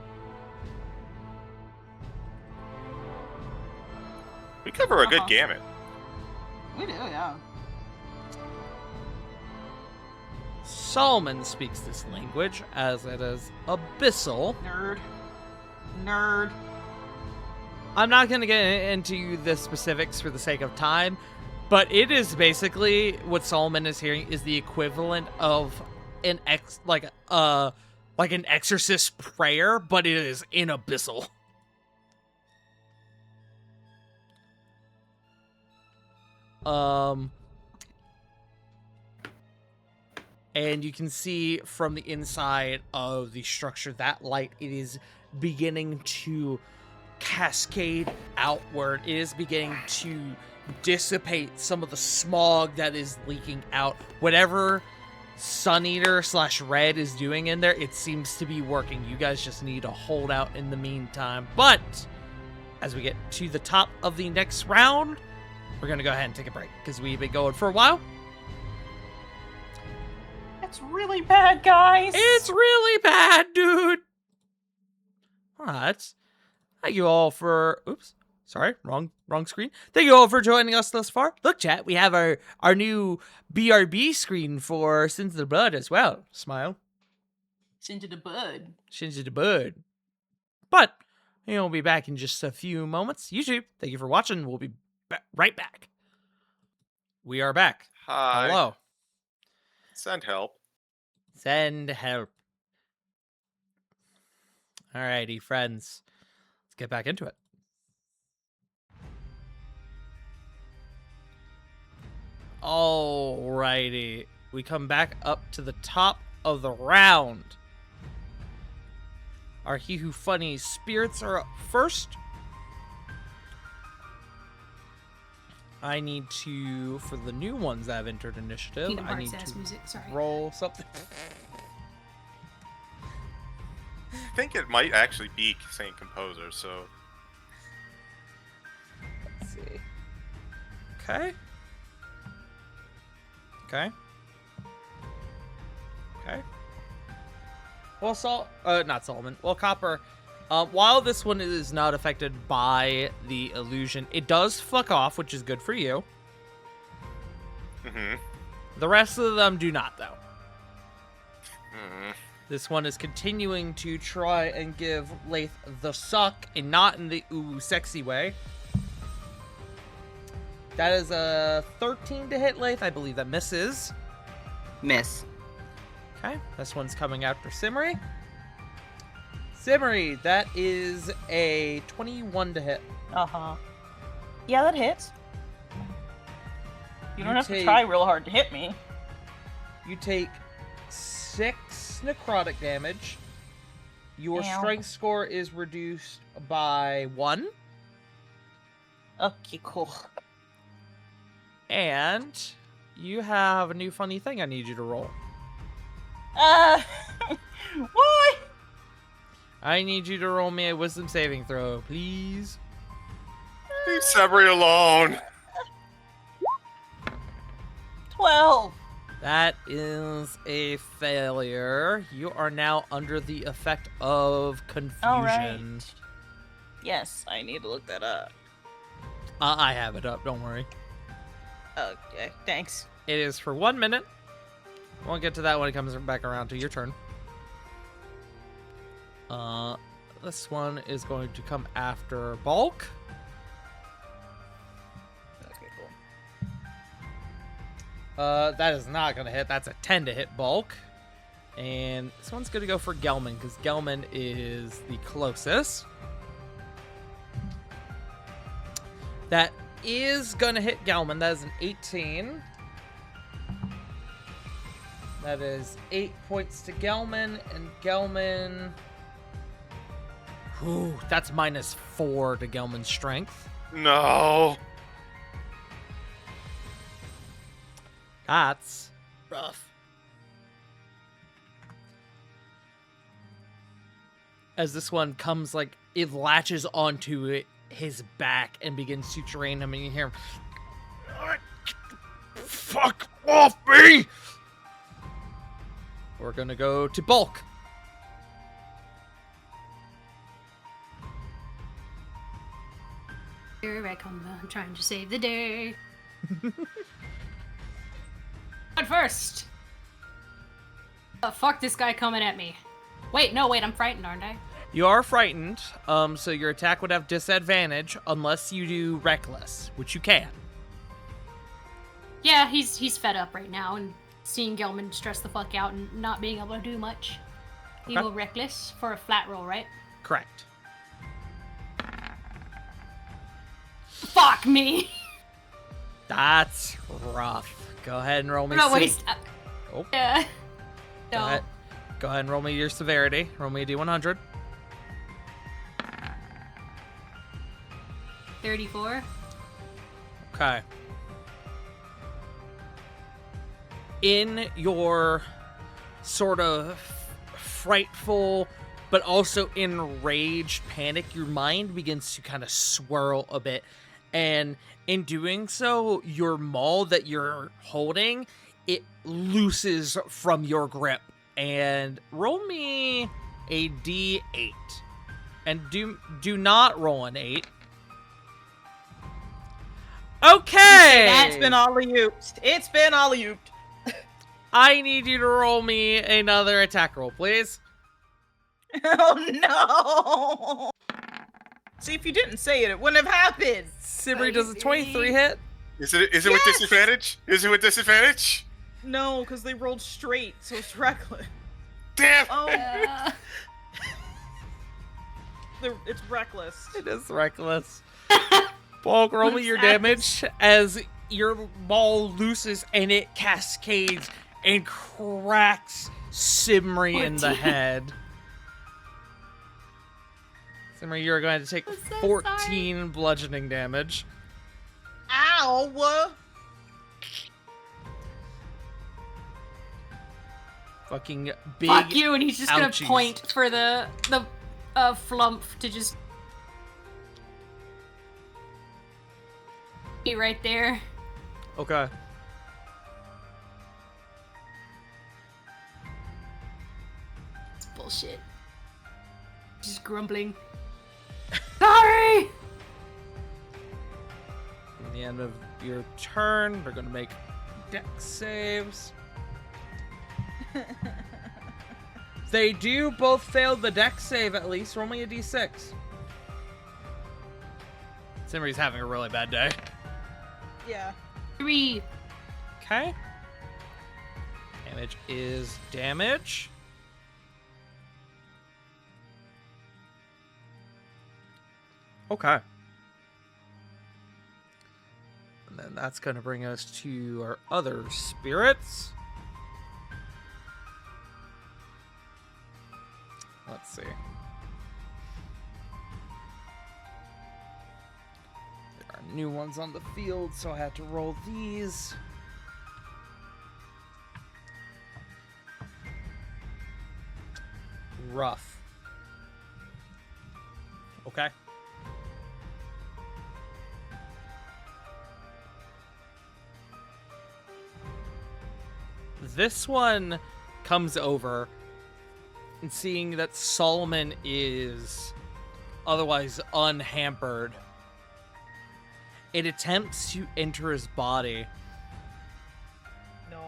We cover a good Uh-huh. gamut. We do, yeah. Solomon speaks this language, as it is Abyssal. Nerd. I'm not going to get into the specifics for the sake of time, but it is basically what Solomon is hearing is the equivalent of an an exorcist prayer, but it is in Abyssal. And you can see from the inside of the structure, that light, it is beginning to cascade outward. It is beginning to dissipate some of the smog that is leaking out. Whatever Suneater / Red is doing in there, it seems to be working. You guys just need to hold out in the meantime. But as we get to the top of the next round, we're going to go ahead and take a break because we've been going for a while. It's really bad, guys. It's really bad, dude. Alright. Thank you all for... Oops. Sorry. Wrong screen. Thank you all for joining us thus far. Look, chat, we have our new BRB screen for Sins of the Blood as well. Smile. Sins of the Bud. Sins of the Blood. But, we'll be back in just a few moments. YouTube, thank you for watching. We'll be right back. We are back. Hi. Hello. Send help. Send help. Alrighty, friends. Let's get back into it. Alrighty. We come back up to the top of the round. Our He Who Funnies spirits are up first. I need to, for the new ones that have entered initiative, Kingdom I Hearts need ass to music, sorry. roll something. I think it might actually be Saint Composer, so... Let's see. Okay. Okay. Okay. Well, not Solomon. Well, Copper, while this one is not affected by the illusion, it does fuck off, which is good for you. Mm-hmm. The rest of them do not, though. Mm. This one is continuing to try and give Lath the suck, and not in the ooh sexy way. That is a 13 to hit Lath. I believe that misses. Miss. Okay, this one's coming after Simmery. Simmery, that is a 21 to hit. Uh-huh. Yeah, that hits. You don't have to take- try real hard to hit me. You take 6 necrotic damage. Your Ow. strength score is reduced by 1. Okay, cool. And you have a new funny thing I need you to roll. What? I need you to roll me a wisdom saving throw, please. Leave Sabri alone. 12. That is a failure. You are now under the effect of confusion. All right. Yes, I need to look that up. I have it up, don't worry. Okay, thanks. It is for 1 minute. We'll get to that when it comes back around to your turn. This one is going to come after Bulk. Okay, cool. That is not going to hit. That's a 10 to hit Bulk. And this one's going to go for Gelman, because Gelman is the closest. That is going to hit Gelman. That is an 18. That is 8 points to Gelman, and Gelman... Ooh, that's -4 to Gelman's strength. No. That's rough. As this one comes, like, it latches onto his back and begins to drain him, and you hear him, "Fuck off me!" We're gonna go to Bulk. Here I come, I'm trying to save the day. But first, fuck this guy coming at me. Wait, I'm frightened, aren't I? You are frightened, so your attack would have disadvantage unless you do Reckless, which you can. Yeah, he's fed up right now, and seeing Gelman stress the fuck out and not being able to do much. He Okay. will Reckless for a flat roll, right? Correct. Fuck me! That's rough. Go ahead and roll me. No, waste. Oh. Yeah. Go No. ahead. Go ahead and roll me your severity. Roll me a D100. 34. Okay. In your sort of frightful but also enraged panic, your mind begins to kind of swirl a bit. And in doing so, your maul that you're holding, it looses from your grip. And roll me a D8. And do not roll an 8. Okay! It's been alley-ooped. It's been alley-ooped. I need you to roll me another attack roll, please. Oh no! See, if you didn't say it, it wouldn't have happened. Simri, does a 23 hit? Is it with Yes! disadvantage? Is it with disadvantage? No, because they rolled straight, so it's reckless. Damn! Oh, Uh, it's reckless. It is reckless. Bulk, roll me your What's that? damage as your ball looses and it cascades and cracks Simri in the 14. head. Simri, you're going to take I'm so 14 bludgeoning damage. Ow! Fucking big. fuck you, and he's just gonna ouchies. point for the flump to just be right there. Okay. It's bullshit. Just grumbling. Sorry! At the end of your turn, they're going to make dex saves. They do both fail the dex save at least. Roll me a d6. Simri's having a really bad day. Yeah. 3. Okay. Damage is damage. Okay. And then that's going to bring us to our other spirits. Let's see. There are new ones on the field, so I had to roll these. Rough. Okay. this one comes over and seeing that Solomon is otherwise unhampered, it attempts to enter his body. No.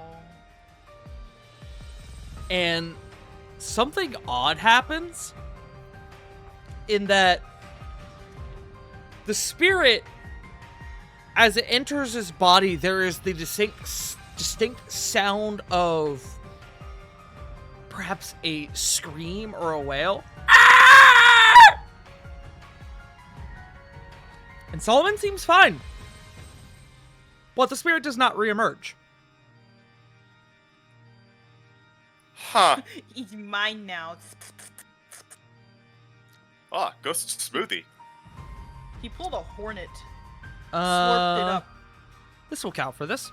And something odd happens in that the spirit, as it enters his body, there is the distinct sound of perhaps a scream or a wail. And Solomon seems fine. But the spirit does not reemerge. Huh. He's mine now. Ah, ghost smoothie. He pulled a hornet. Slurped it up. This will count for this.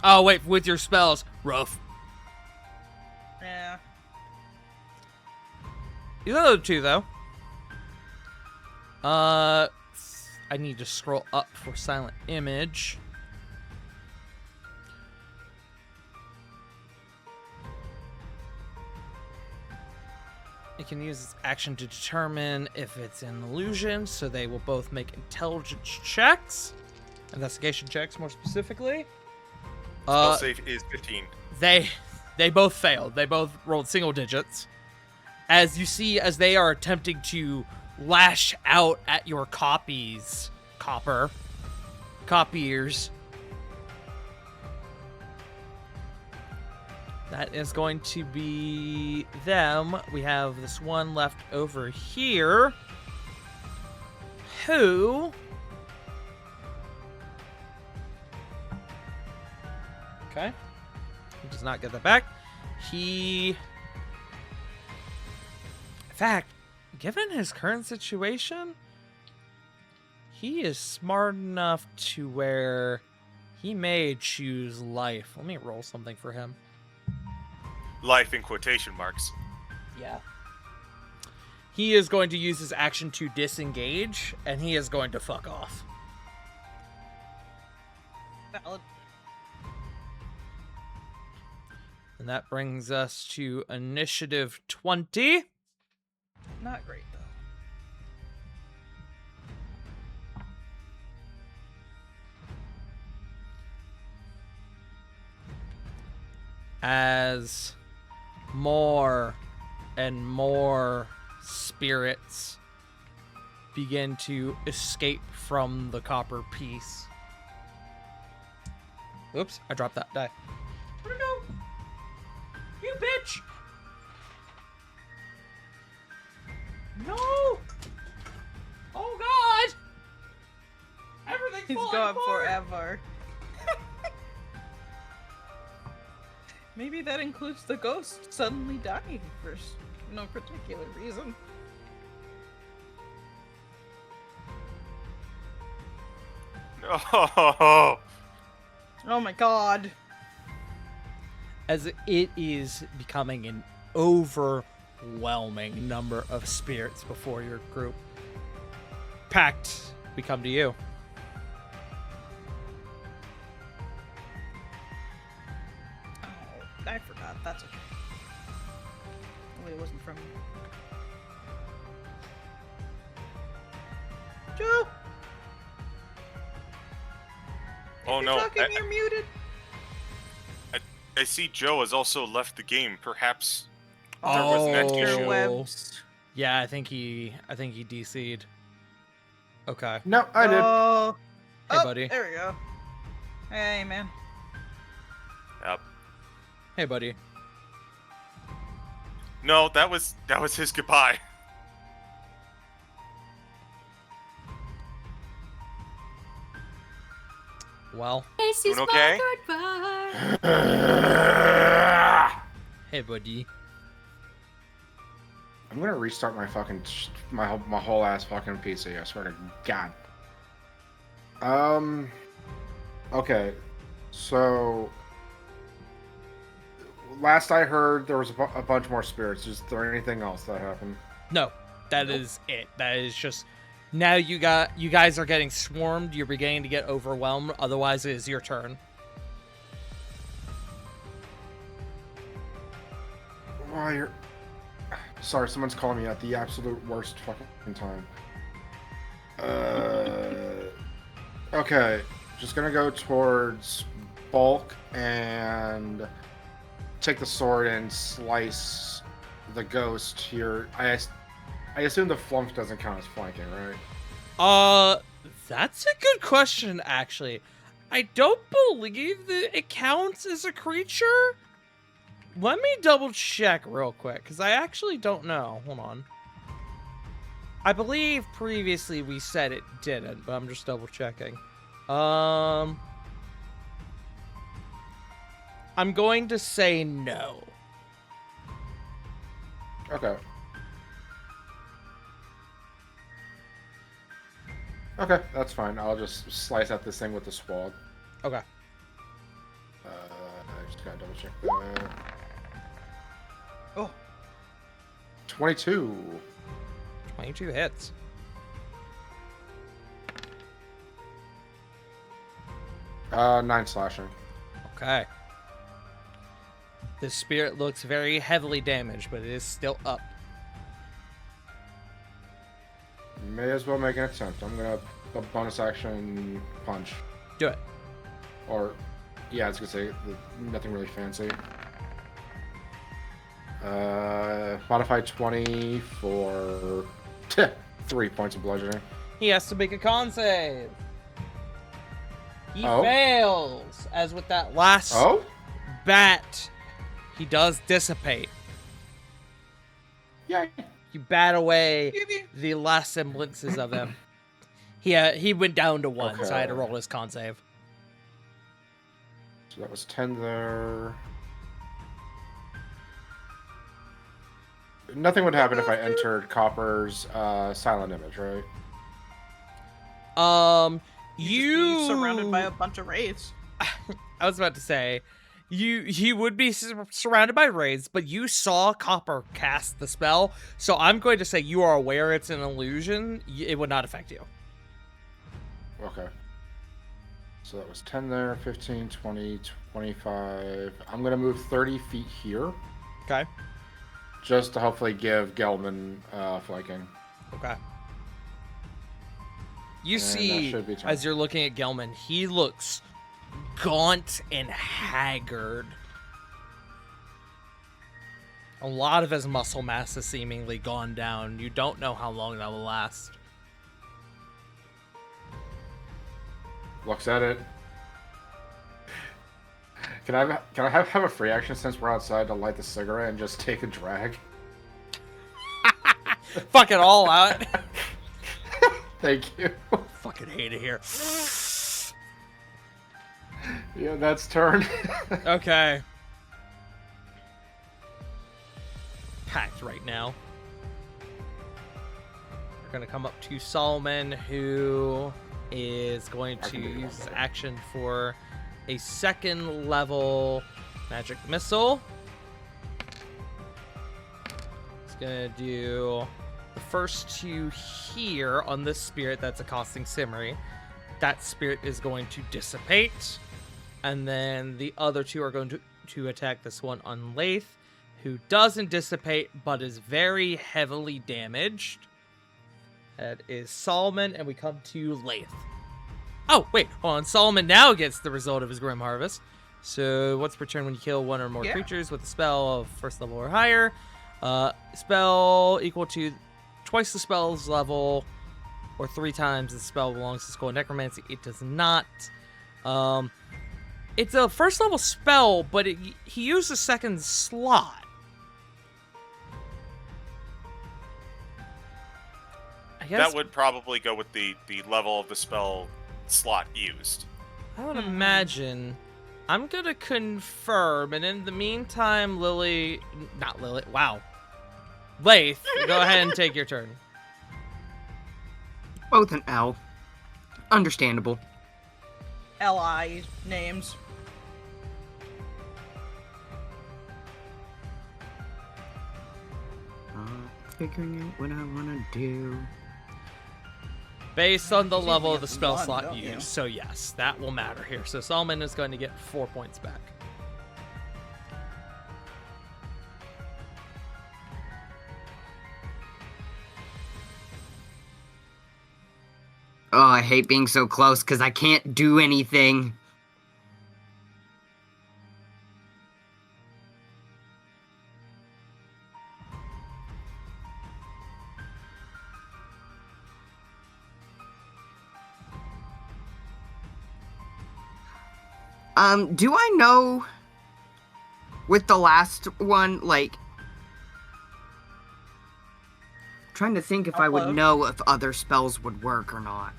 Oh, wait, with your spells. Rough. Yeah. These other two, though. I need to scroll up for silent image. It can use its action to determine if it's an illusion, so they will both make intelligence checks. Investigation checks, more specifically. Spell save is 15. They both failed. They both rolled single digits. As you see, as they are attempting to lash out at your copiers. That is going to be them. We have this one left over here. Who... Okay. He does not get that back. In fact, given his current situation, he is smart enough to where he may choose life. Let me roll something for him. Life in quotation marks. Yeah. He is going to use his action to disengage, and he is going to fuck off. Valid. And that brings us to initiative 20. Not great, though. As more and more spirits begin to escape from the copper piece. Oops, I dropped that die. Where'd it go? You bitch! No! Oh god! Everything's He's falling gone apart! forever. Maybe that includes the ghost suddenly dying for no particular reason. No. Oh my god. As it is becoming an overwhelming number of spirits before your group. Pact, we come to you. Oh, I forgot. That's okay. Wait, it wasn't from me. Joe! Oh If no. you're talking, you're muted. I see Joe has also left the game. Perhaps there was an Oh. issue. Interwebs. Yeah, I think he DC'd. Okay. No, I did. Oh. Hey, Oh, buddy. There we go. Hey, man. Yep. Hey, buddy. No, that was his goodbye. Well, This is Doing okay? my goodbye. hey, buddy. I'm gonna restart my fucking my whole ass fucking PC. I swear to God. Okay, so last I heard, there was a bunch more spirits. Is there anything else that happened? No, that is it. That is just now you guys are getting swarmed. You're beginning to get overwhelmed. Otherwise, it is your turn. Why you're... Sorry, someone's calling me at the absolute worst fucking time. Okay. Just gonna go towards Bulk and take the sword and slice the ghost here. I assume the flump doesn't count as flanking, right? That's a good question, actually. I don't believe that it counts as a creature. Let me double check real quick, because I actually don't know. Hold on. I believe previously we said it didn't, but I'm just double checking. I'm going to say no. Okay. Okay, that's fine. I'll just slice out this thing with the sword. Okay. I just gotta double check that. Oh. 22. 22 hits. Nine slashing. Okay. The spirit looks very heavily damaged, but it is still up. May as well make an attempt. I'm gonna a bonus action punch. Do it. Or, yeah, I was gonna say nothing really fancy. Modified 20 for 3 points of bludgeoning. He has to make a con save. He Oh. fails. As with that last bat, he does dissipate. Yay! You bat away the last semblances of him. He went down to 1, so I had to Okay. roll his con save. So that was 10 there. Nothing would happen if I entered Copper's silent image, right? Be surrounded by a bunch of wraiths. I was about to say, you would be surrounded by wraiths, but you saw Copper cast the spell, so I'm going to say you are aware it's an illusion. It would not affect you. Okay. So that was 10 there, 15, 20, 25. I'm going to move 30 feet here. Okay. Just to hopefully give Gelman flanking. Okay. You And that see, should be turn. as you're looking at Gelman, he looks gaunt and haggard. A lot of his muscle mass has seemingly gone down. You don't know how long that will last. Looks at it. Can I have a free action since we're outside to light the cigarette and just take a drag? Fuck it all out. Thank you. Fucking hate it here. Yeah, that's turn. Okay. Packed right now. We're gonna come up to Solomon, who is going to use his action for a 2nd level magic missile. He's gonna do the first 2 here on this spirit that's accosting Simri. That spirit is going to dissipate. And then the other 2 are going to attack this one on Lath, who doesn't dissipate but is very heavily damaged. That is Solomon, and we come to Lath. Oh, wait, hold on. Solomon now gets the result of his Grim Harvest. So, once per turn when you kill 1 or more creatures with a spell of 1st level or higher, spell equal to twice the spell's level or 3 times the spell belongs to School of Necromancy. It does not. It's a 1st level spell, but he used a 2nd slot. I guess That would probably go with the level of the spell slot used. I would imagine. I'm gonna confirm, and in the meantime, Lath, go ahead and take your turn. Both an L. Understandable. LI names. Figuring out what I want to do. Based on the You level usually of the have spell 1, slot don't you? used, so yes, that will matter here. So Solomon is going to get 4 points back. Oh, I hate being so close because I can't do anything. Do I know with the last one, like, I'm trying to think if I would know if other spells would work or not.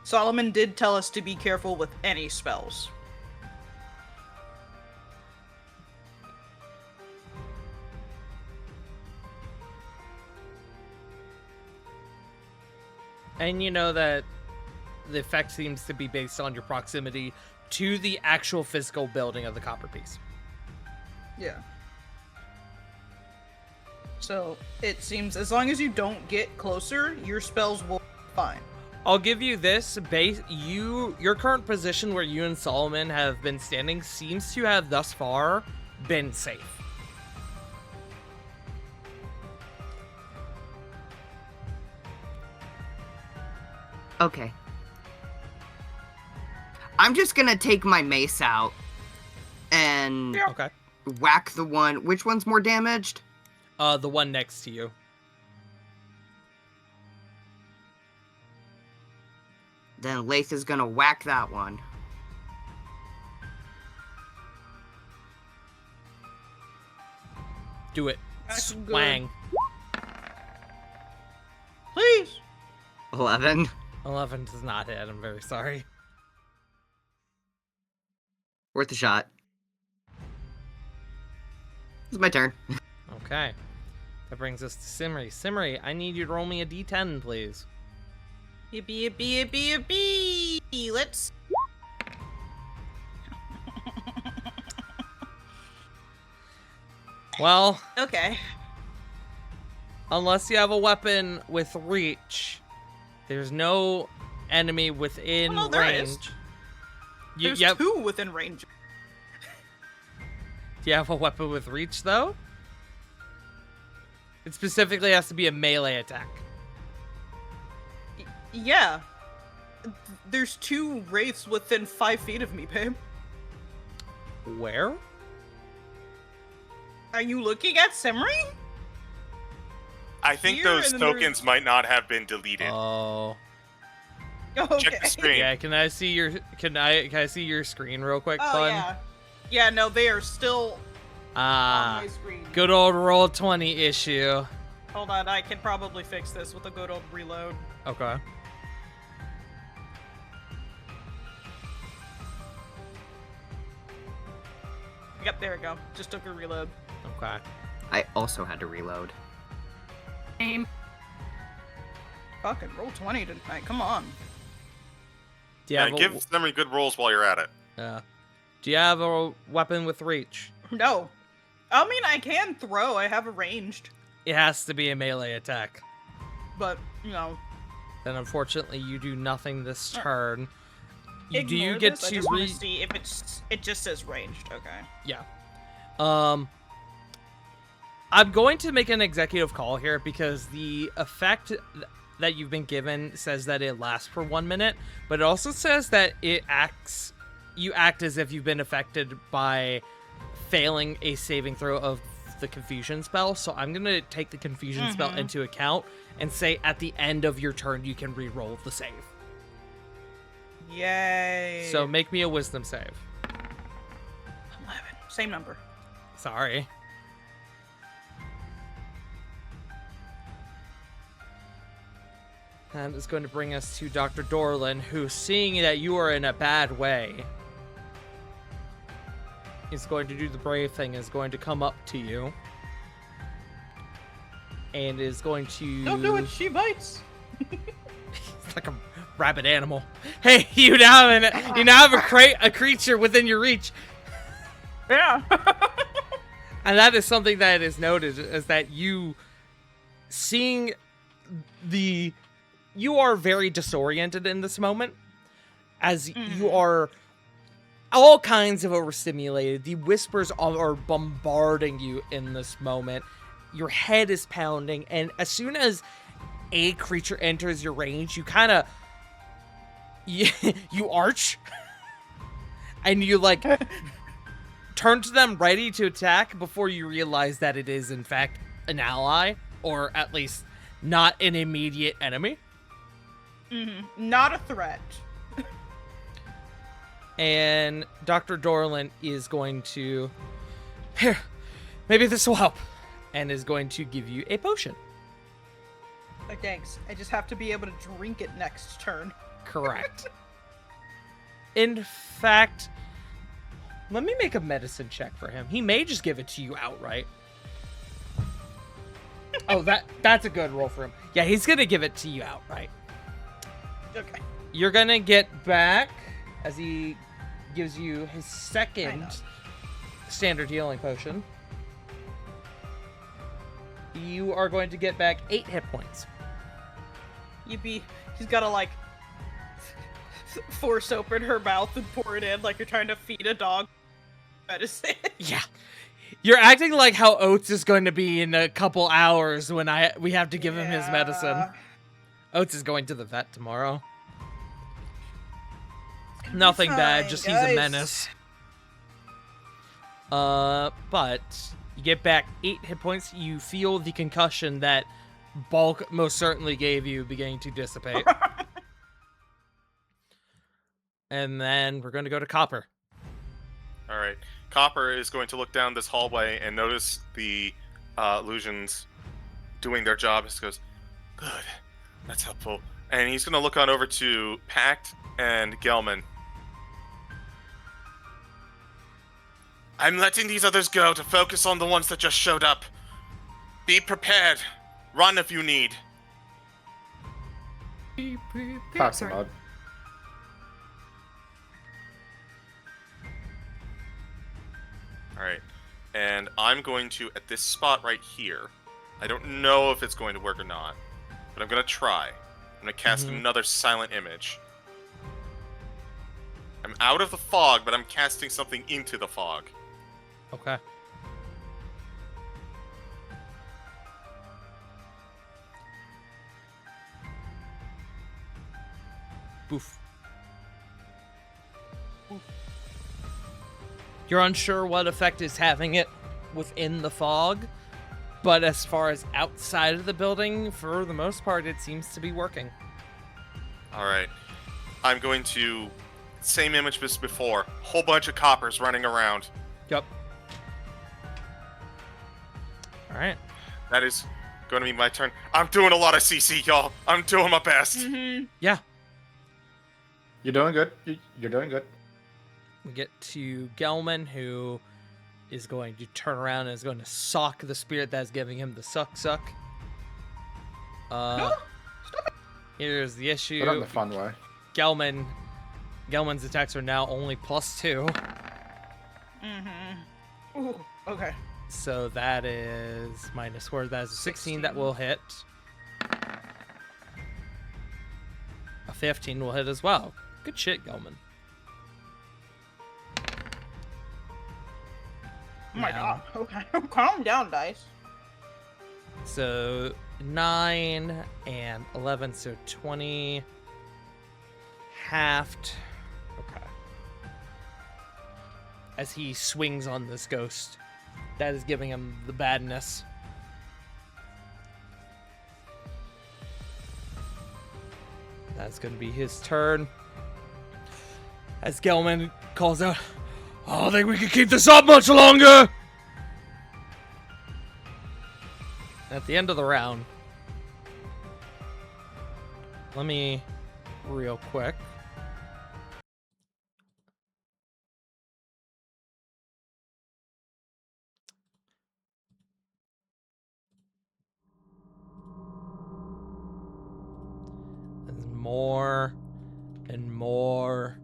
Solomon did tell us to be careful with any spells. And you know that the effect seems to be based on your proximity to the actual physical building of the copper piece. Yeah. So, it seems as long as you don't get closer, your spells will be fine. I'll give you this base. Your current position where you and Solomon have been standing seems to have thus far been safe. Okay. I'm just gonna take my mace out and Okay. whack the one. Which one's more damaged? The one next to you. Then Lath is gonna whack that one. Do it. That's good. Swang. Please! 11. 11 does not hit. I'm very sorry. Worth a shot. It's my turn. Okay. That brings us to Simri. Simri, I need you to roll me a d10, please. Yippee. Let's... Well, Okay. unless you have a weapon with reach, there's no enemy within Oh, no, there range. is. You, There's two within range. Do you have a weapon with reach, though? It specifically has to be a melee attack. Yeah. There's two wraiths within 5 feet of me, babe. Where? Are you looking at Simri? I think Here, those and then there's- tokens might not have been deleted. Oh. Okay. Check the screen. Yeah, can I see your screen real quick, Oh, bud? yeah. Yeah, no, they are still on my screen. Good old roll 20 issue. Hold on, I can probably fix this with a good old reload. Okay. Yep, there we go. Just took a reload. Okay. I also had to reload. Same. Fucking roll 20 tonight, come on. Do you Yeah, have give them good rolls while you're at it. Do you have a weapon with reach? No. I mean, I can throw, I have a ranged, It has to be a melee attack. but, you know. Then unfortunately you do nothing this turn. Do Ignore you get this. I to just want to see if it just says ranged, okay. Yeah. I'm going to make an executive call here because the effect that you've been given says that it lasts for 1 minute, but it also says that you act as if you've been affected by failing a saving throw of the confusion spell. So I'm going to take the confusion spell into account and say at the end of your turn you can re-roll the save. Yay. So make me a wisdom save. 11. Same number. Sorry. And it's going to bring us to Dr. Dorlin, who, seeing that you are in a bad way, is going to do the brave thing, is going to come up to you. And is going to... Don't do it, she bites. It's like a rabid animal. Hey, you now have a creature within your reach. Yeah. And that is something that is noted, is that you seeing you are very disoriented in this moment, as you are all kinds of overstimulated. The whispers are bombarding you in this moment. Your head is pounding, and as soon as a creature enters your range, you kind of you arch and you like turn to them ready to attack before you realize that it is in fact an ally, or at least not an immediate enemy. Not a threat. And Dr. Dorlin is going to... Here, maybe this will help. And is going to give you a potion. Thanks. I just have to be able to drink it next turn. Correct. In fact, let me make a medicine check for him. He may just give it to you outright. Oh, that's a good roll for him. Yeah, he's going to give it to you outright. Okay. You're going to get back, as he gives you his second standard healing potion, you are going to get back 8 hit points. He's gotta like force open her mouth and pour it in like you're trying to feed a dog medicine. Yeah. You're acting like how Oates is going to be in a couple hours when we have to give him his medicine. Oates is going to the vet tomorrow. Nothing bad, just guys. he's a menace. But you get back 8 hit points. You feel the concussion that Bulk most certainly gave you beginning to dissipate. And then we're going to go to Copper. All right. Copper is going to look down this hallway and notice the illusions doing their job. He goes, good, that's helpful. And he's going to look on over to Pact and Gelman. I'm letting these others go to focus on the ones that just showed up. Be prepared. Run if you need. Pax Sorry. nod. Alright. And I'm going to, at this spot right here, I don't know if it's going to work or not, but I'm going to try. I'm going to cast another silent image. I'm out of the fog, but I'm casting something into the fog. Okay. Boof. You're unsure what effect is having it within the fog, but as far as outside of the building, for the most part, it seems to be working. Alright. I'm going to... Same image as before. Whole bunch of coppers running around. Yep. Alright. That is going to be my turn. I'm doing a lot of CC, y'all. I'm doing my best. Yeah. You're doing good. You're doing good. We get to Gelman, who is going to turn around and is going to sock the spirit that's giving him the suck. Here's the issue. But in the fun way. Gelman's attacks are now only +2. Ooh, okay. So that is -4. That is a 16 that will hit. A 15 will hit as well. Good shit, Gelman. Oh my god. Okay. Calm down, dice. So 9 and 11, so 20. Halved. Okay. As he swings on this ghost, that is giving him the badness. That's going to be his turn. As Gelman calls out, I don't think we can keep this up much longer! At the end of the round, let me, real quick, as more and more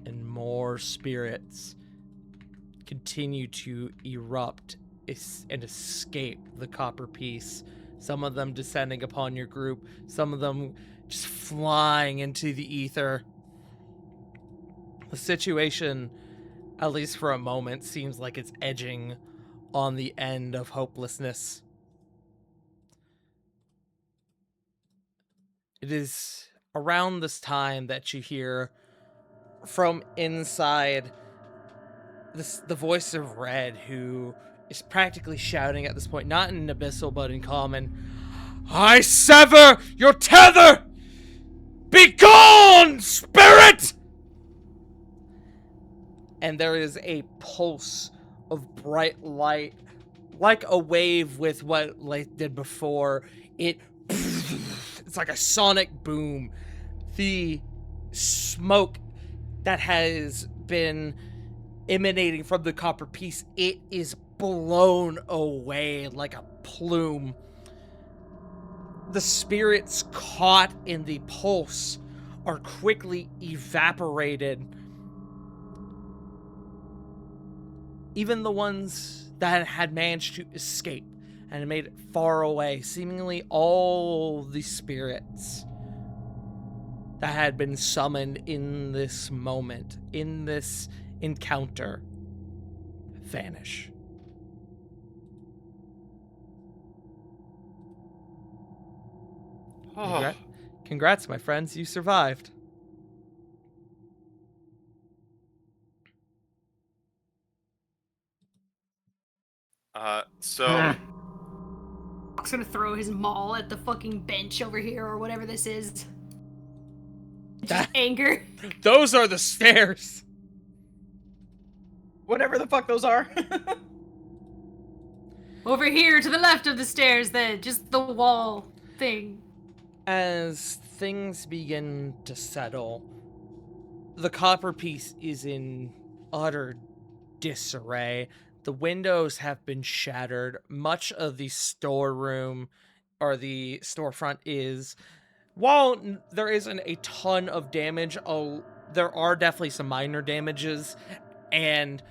and more spirits continue to erupt and escape the copper piece. Some of them descending upon your group, some of them just flying into the ether. The situation, at least for a moment, seems like it's edging on the end of hopelessness. It is around this time that you hear from inside the voice of Red, who is practically shouting at this point, not in abyssal but in common. I sever your tether! Begone, spirit! And there is a pulse of bright light, like a wave with what Lathe did before. It's like a sonic boom. The smoke that has been emanating from the copper piece, it is blown away like a plume. The spirits caught in the pulse are quickly evaporated. Even the ones that had managed to escape and made it far away, seemingly all the spirits that had been summoned in this moment, in this encounter, vanish. Congrats, my friends, you survived. So Brock's gonna throw his maul at the fucking bench over here or whatever this is. Just anger. Those are the stairs. Whatever the fuck those are. Over here to the left of the stairs, then. Just the wall thing. As things begin to settle, the copper piece is in utter disarray. The windows have been shattered. Much of the storeroom or the storefront is, while there isn't a ton of damage, there are definitely some minor damages, and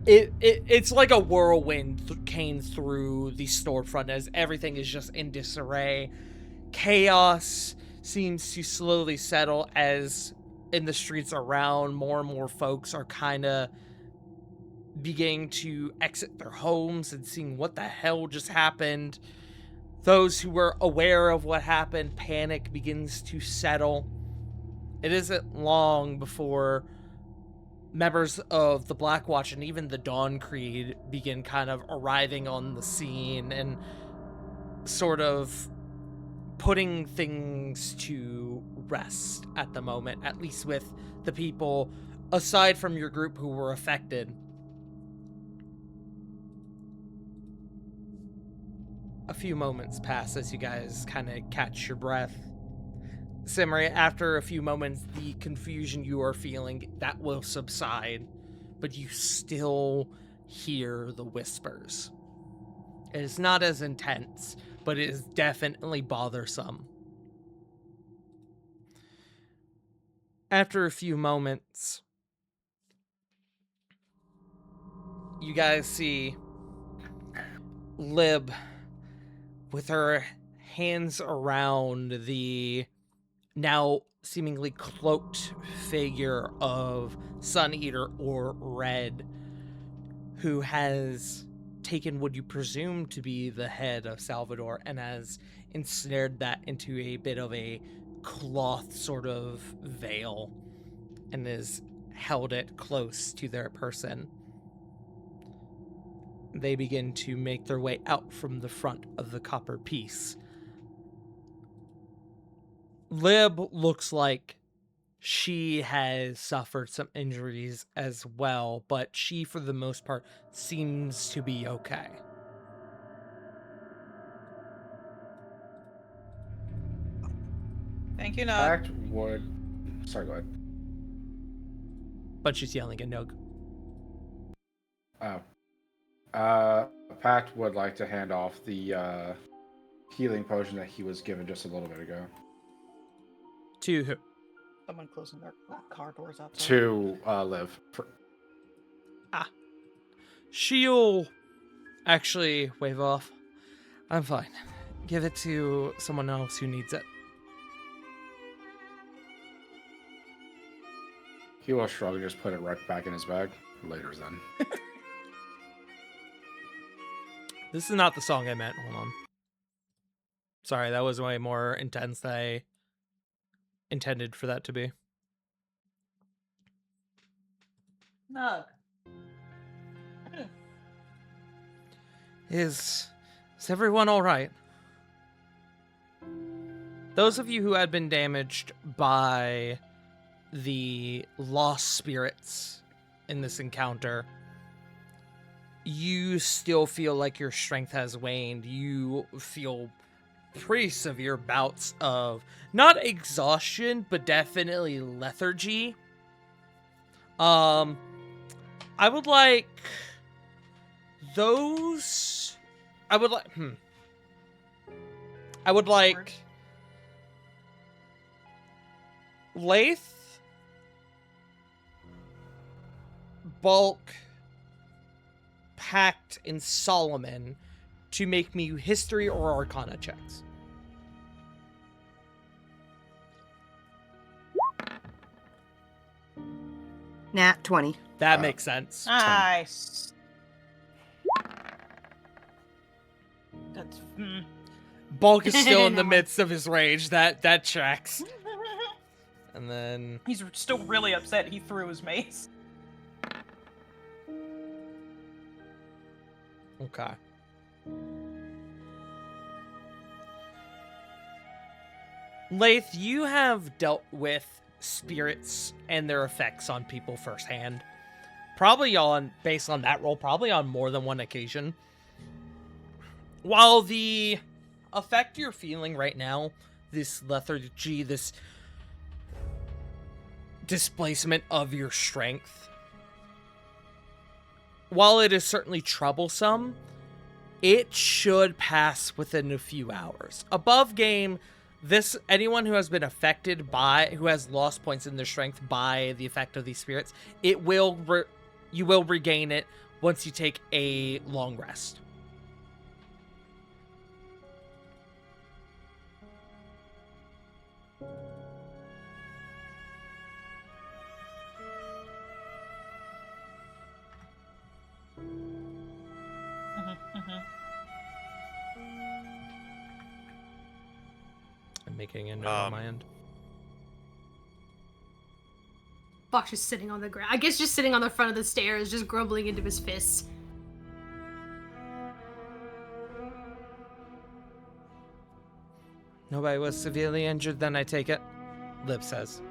it's like a whirlwind came through the storefront as everything is just in disarray. Chaos seems to slowly settle as in the streets around, more and more folks are kind of beginning to exit their homes and seeing what the hell just happened. Those who were aware of what happened, panic begins to settle. It isn't long before members of the Black Watch and even the Dawn Creed begin kind of arriving on the scene and sort of putting things to rest at the moment, at least with the people aside from your group who were affected. A few moments pass as you guys kind of catch your breath. Simri, after a few moments, the confusion you are feeling, that will subside, but you still hear the whispers. It is not as intense, but it is definitely bothersome. After a few moments, you guys see Lib with her hands around the now seemingly cloaked figure of Suneater or Red, who has taken what you presume to be the head of Xalvador and has ensnared that into a bit of a cloth sort of veil and has held it close to their person. They begin to make their way out from the front of the copper piece. Lib looks like she has suffered some injuries as well, but she, for the most part, seems to be okay. Thank you, Nog. Pact would. Sorry, go ahead. But she's yelling at Nog. Oh. Pact would like to hand off the healing potion that he was given just a little bit ago. To who? Someone closing their car doors outside. To Liv. She'll actually wave off. I'm fine. Give it to someone else who needs it. He will shrug and just put it right back in his bag. Later then. This is not the song I meant. Hold on. Sorry, that was way more intense than I intended for that to be. Nug. Is everyone all right? Those of you who had been damaged by the lost spirits in this encounter, you still feel like your strength has waned. You feel pretty severe bouts of not exhaustion, but definitely lethargy. I would like those. I would like Lath, Bulk, Pact, and Solomon to make me history or arcana checks. Nat 20. That makes sense. Nice. That's. Bulk is still in the No. midst of his rage. That checks. And then He's still really upset he threw his mace. okay. Lath, you have dealt with spirits and their effects on people firsthand. Probably based on that role, probably on more than one occasion. While the effect you're feeling right now, this lethargy, this displacement of your strength, while it is certainly troublesome, it should pass within a few hours. Above game, anyone who has been affected by, who has lost points in their strength by the effect of these spirits, you will regain it once you take a long rest. I'm making a note on my end. Fox just sitting on the ground. I guess just sitting on the front of the stairs, just grumbling into his fists. Nobody was severely injured then, I take it? Lib says.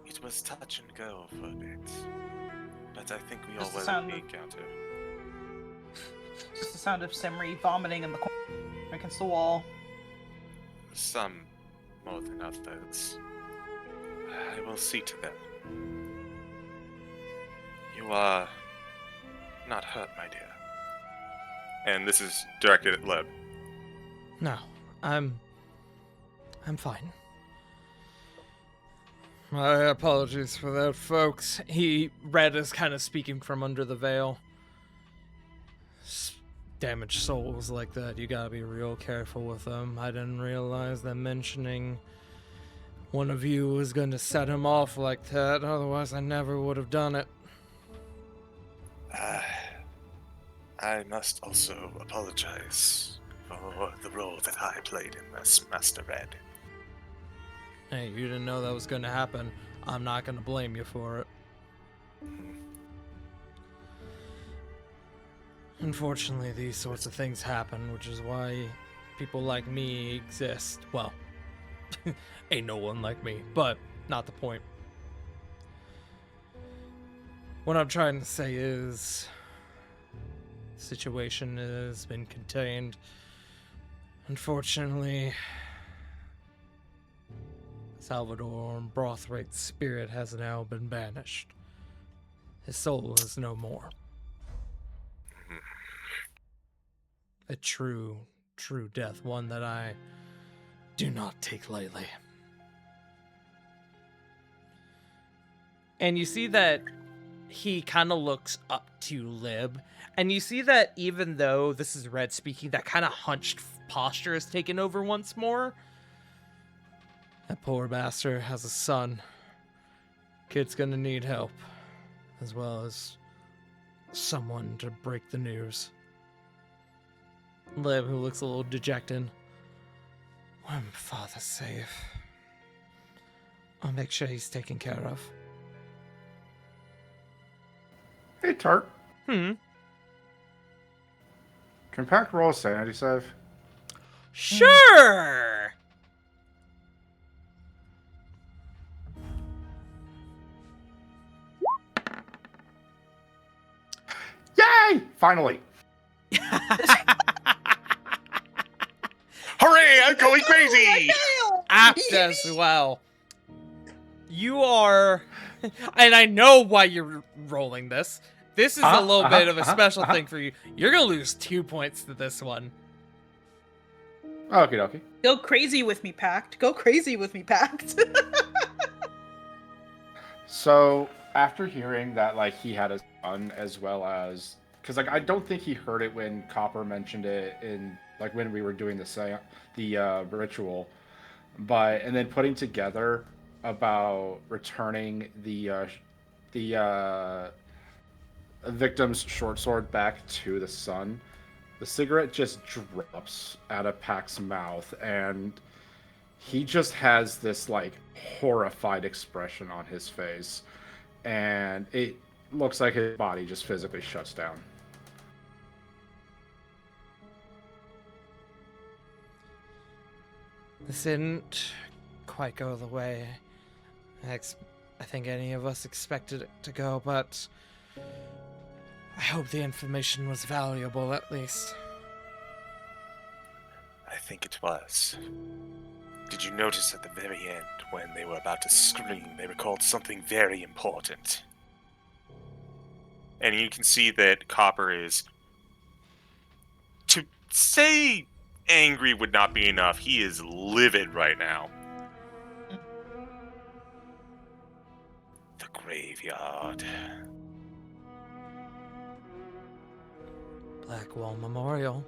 It was touch and go for a bit. But I think we all Just the weathered sound the of- encounter. Just the sound of Semri vomiting in the corner against the wall. Some more than others. I will see to them. You are not hurt, my dear. And this is directed at Leb. No, I'm fine. My apologies for that, folks. Red is kind of speaking from under the veil. Damaged souls like that, you gotta be real careful with them. I didn't realize that mentioning one of you was going to set him off like that, otherwise I never would have done it. I must also apologize for the role that I played in this, Master Red. Hey, you didn't know that was going to happen. I'm not going to blame you for it. Unfortunately, these sorts of things happen, which is why people like me exist. Well, ain't no one like me, but not the point. What I'm trying to say is, the situation has been contained. Unfortunately, Xalvador Brothwraite's spirit has now been banished. His soul is no more. A true death, one that I do not take lightly. And you see that he kind of looks up to Lib, and you see that even though this is Red speaking, that kind of hunched posture is taken over once more. That poor bastard has a son. Kid's gonna need help, as well as someone to break the news. Lib, who looks a little dejected. When Father's safe, I'll make sure he's taken care of. Hey, Tart. Hmm. Can Pack roll a sanity save? Sure! Yay! Finally. Hooray! I'm going crazy. Apt as well. You are, and I know why you're rolling this. This is a little bit of a special thing for you. You're gonna lose 2 points to this one. Okie dokie. Go crazy with me, Pact. Go crazy with me, Pact. So after hearing that, like, he had a son, as well as, because like I don't think he heard it when Copper mentioned it in, like, when we were doing the ritual, but and then putting together about returning the victim's short sword back to the sun, the cigarette just drops out of Pac's mouth, and he just has this, like, horrified expression on his face, and it looks like his body just physically shuts down. This didn't quite go the way I think any of us expected it to go, but I hope the information was valuable, at least. I think it was. Did you notice at the very end, when they were about to scream, they recalled something very important? And you can see that Copper is... To say angry would not be enough. He is livid right now. The graveyard. Blackwall Memorial.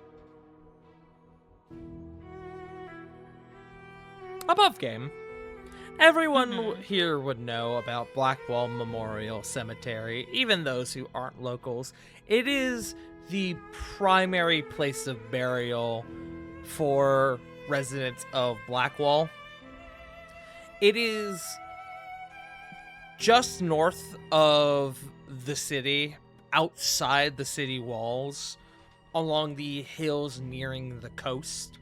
Above game. Everyone here would know about Blackwall Memorial Cemetery, even those who aren't locals. It is the primary place of burial for residents of Blackwall. It is just north of the city, outside the city walls, along the hills nearing the coast.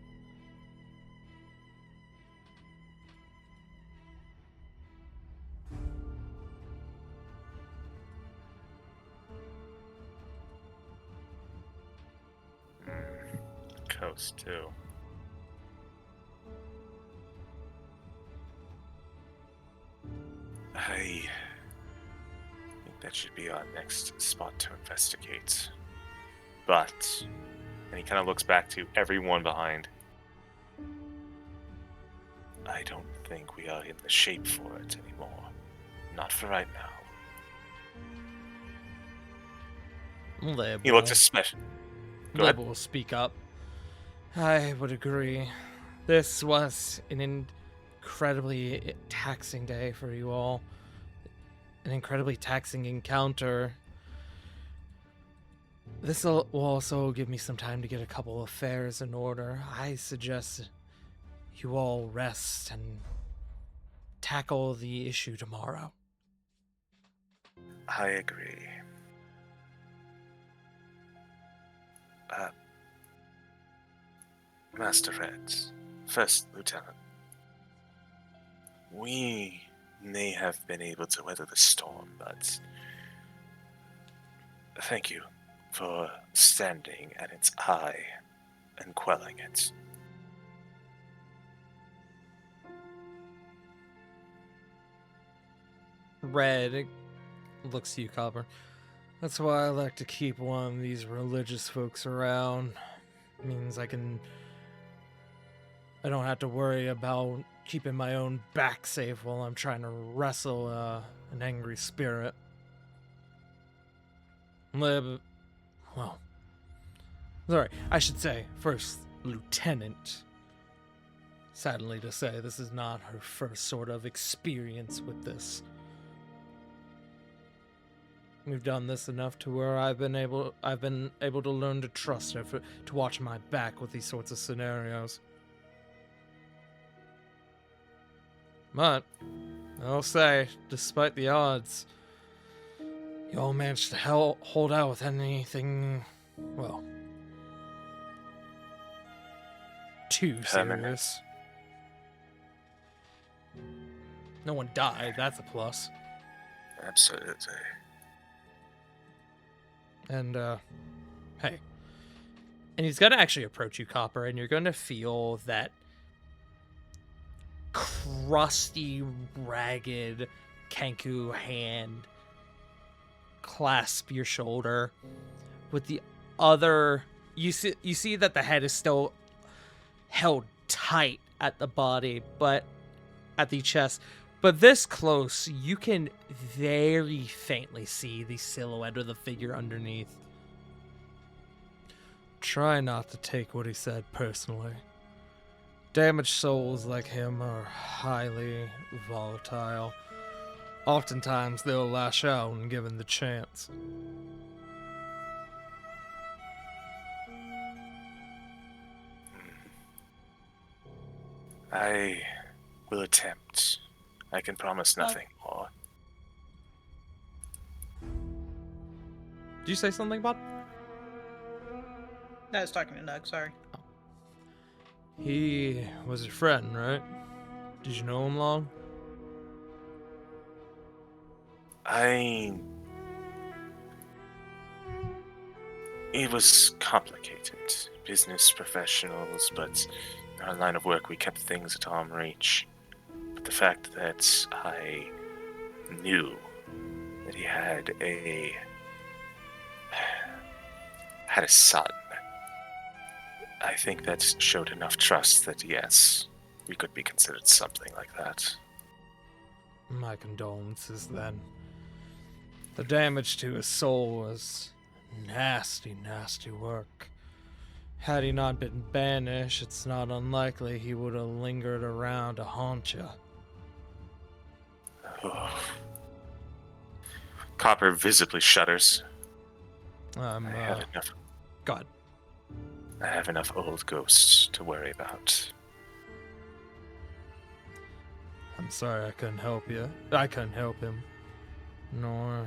Coast, too. I think that should be our next spot to investigate. But, and he kind of looks back to everyone behind. I don't think we are in the shape for it anymore. Not for right now. Lib He looks especially... Go ahead. will speak up. I would agree. This was an incredibly taxing day for you all. An incredibly taxing encounter. This will also give me some time to get a couple of affairs in order. I suggest you all rest and tackle the issue tomorrow. I agree. Master Reds, First Lieutenant, we may have been able to weather the storm, but thank you for standing at its eye and quelling it. Red looks to you, Copper. That's why I like to keep one of these religious folks around. It means I don't have to worry about keeping my own back safe while I'm trying to wrestle an angry spirit. Well, sorry, I should say First Lieutenant. Sadly to say, this is not her first sort of experience with this. We've done this enough to where I've been able to learn to trust her to watch my back with these sorts of scenarios. But I'll say, despite the odds, you all managed to hold out with anything, well, too Permanent. serious. No one died, that's a plus. Absolutely. And, hey. And he's gonna actually approach you, Copper, and you're gonna feel that crusty, ragged Kenku hand clasp your shoulder with the other. You see that the head is still held tight at the body, but at the chest. But this close, you can very faintly see the silhouette of the figure underneath. Try not to take what he said personally. Damaged souls like him are highly volatile. Oftentimes, they'll lash out when given the chance. I will attempt. I can promise nothing more. Did you say something, Bob? I was talking to Nug, sorry. He was your friend, right? Did you know him long? It was complicated. Business professionals, but in our line of work we kept things at arm's reach. But the fact that I knew that he had a son, I think that showed enough trust that yes, we could be considered something like that. My condolences, then. The damage to his soul was nasty, nasty work. Had he not been banished, it's not unlikely he would have lingered around to haunt you. Copper visibly shudders. I have enough. God. I have enough old ghosts to worry about. I'm sorry I couldn't help you. I couldn't help him. Nor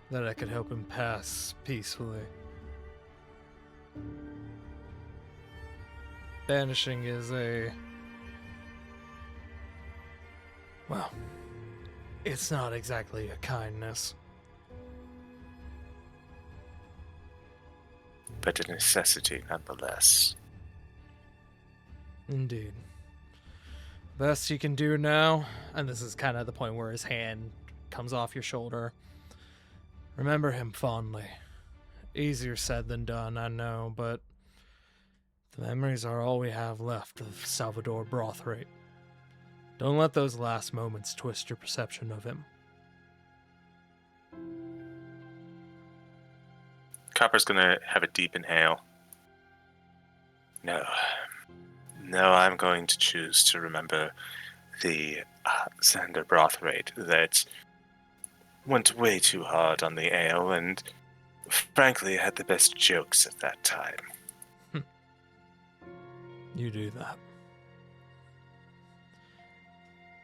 that I could help him pass peacefully. Banishing is well, it's not exactly a kindness. But a necessity nonetheless. Indeed. Best you can do now, and this is kind of the point where his hand comes off your shoulder. Remember him fondly. Easier said than done, I know, but the memories are all we have left of Xalvador Brothwraite. Don't let those last moments twist your perception of him. Copper's gonna have a deep inhale. No, I'm going to choose to remember the Xander Brothwraite that went way too hard on the ale and frankly had the best jokes at that time. You do that.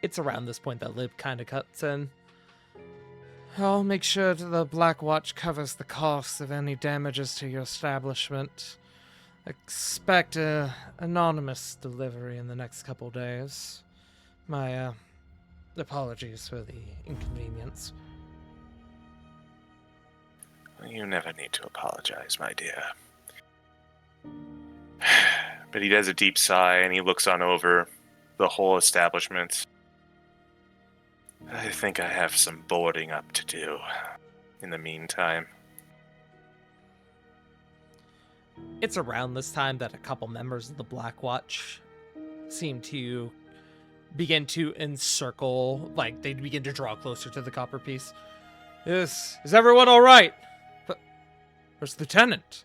It's around this point that Lib kind of cuts in. I'll make sure that the Black Watch covers the costs of any damages to your establishment. Expect a anonymous delivery in the next couple days. My apologies for the inconvenience. You never need to apologize, my dear. But he does a deep sigh and he looks on over the whole establishment. I think I have some boarding up to do in the meantime. It's around this time that a couple members of the Black Watch seem to begin to encircle, like they begin to draw closer to the copper piece. Is everyone all right? But where's the lieutenant?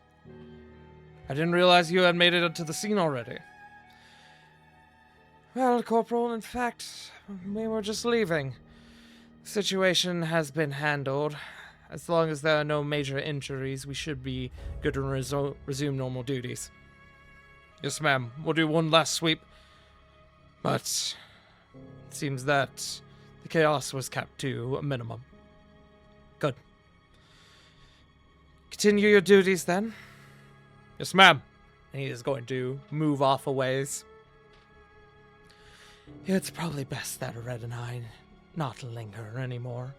I didn't realize you had made it to the scene already. Well, Corporal, in fact, we were just leaving. The situation has been handled. as long as there are no major injuries, we should be good to resume normal duties. Yes, ma'am. We'll do one last sweep. But it seems that the chaos was capped to a minimum. Good. Continue your duties then. Yes, ma'am. And he is going to move off a ways. It's probably best that Red and I not linger anymore.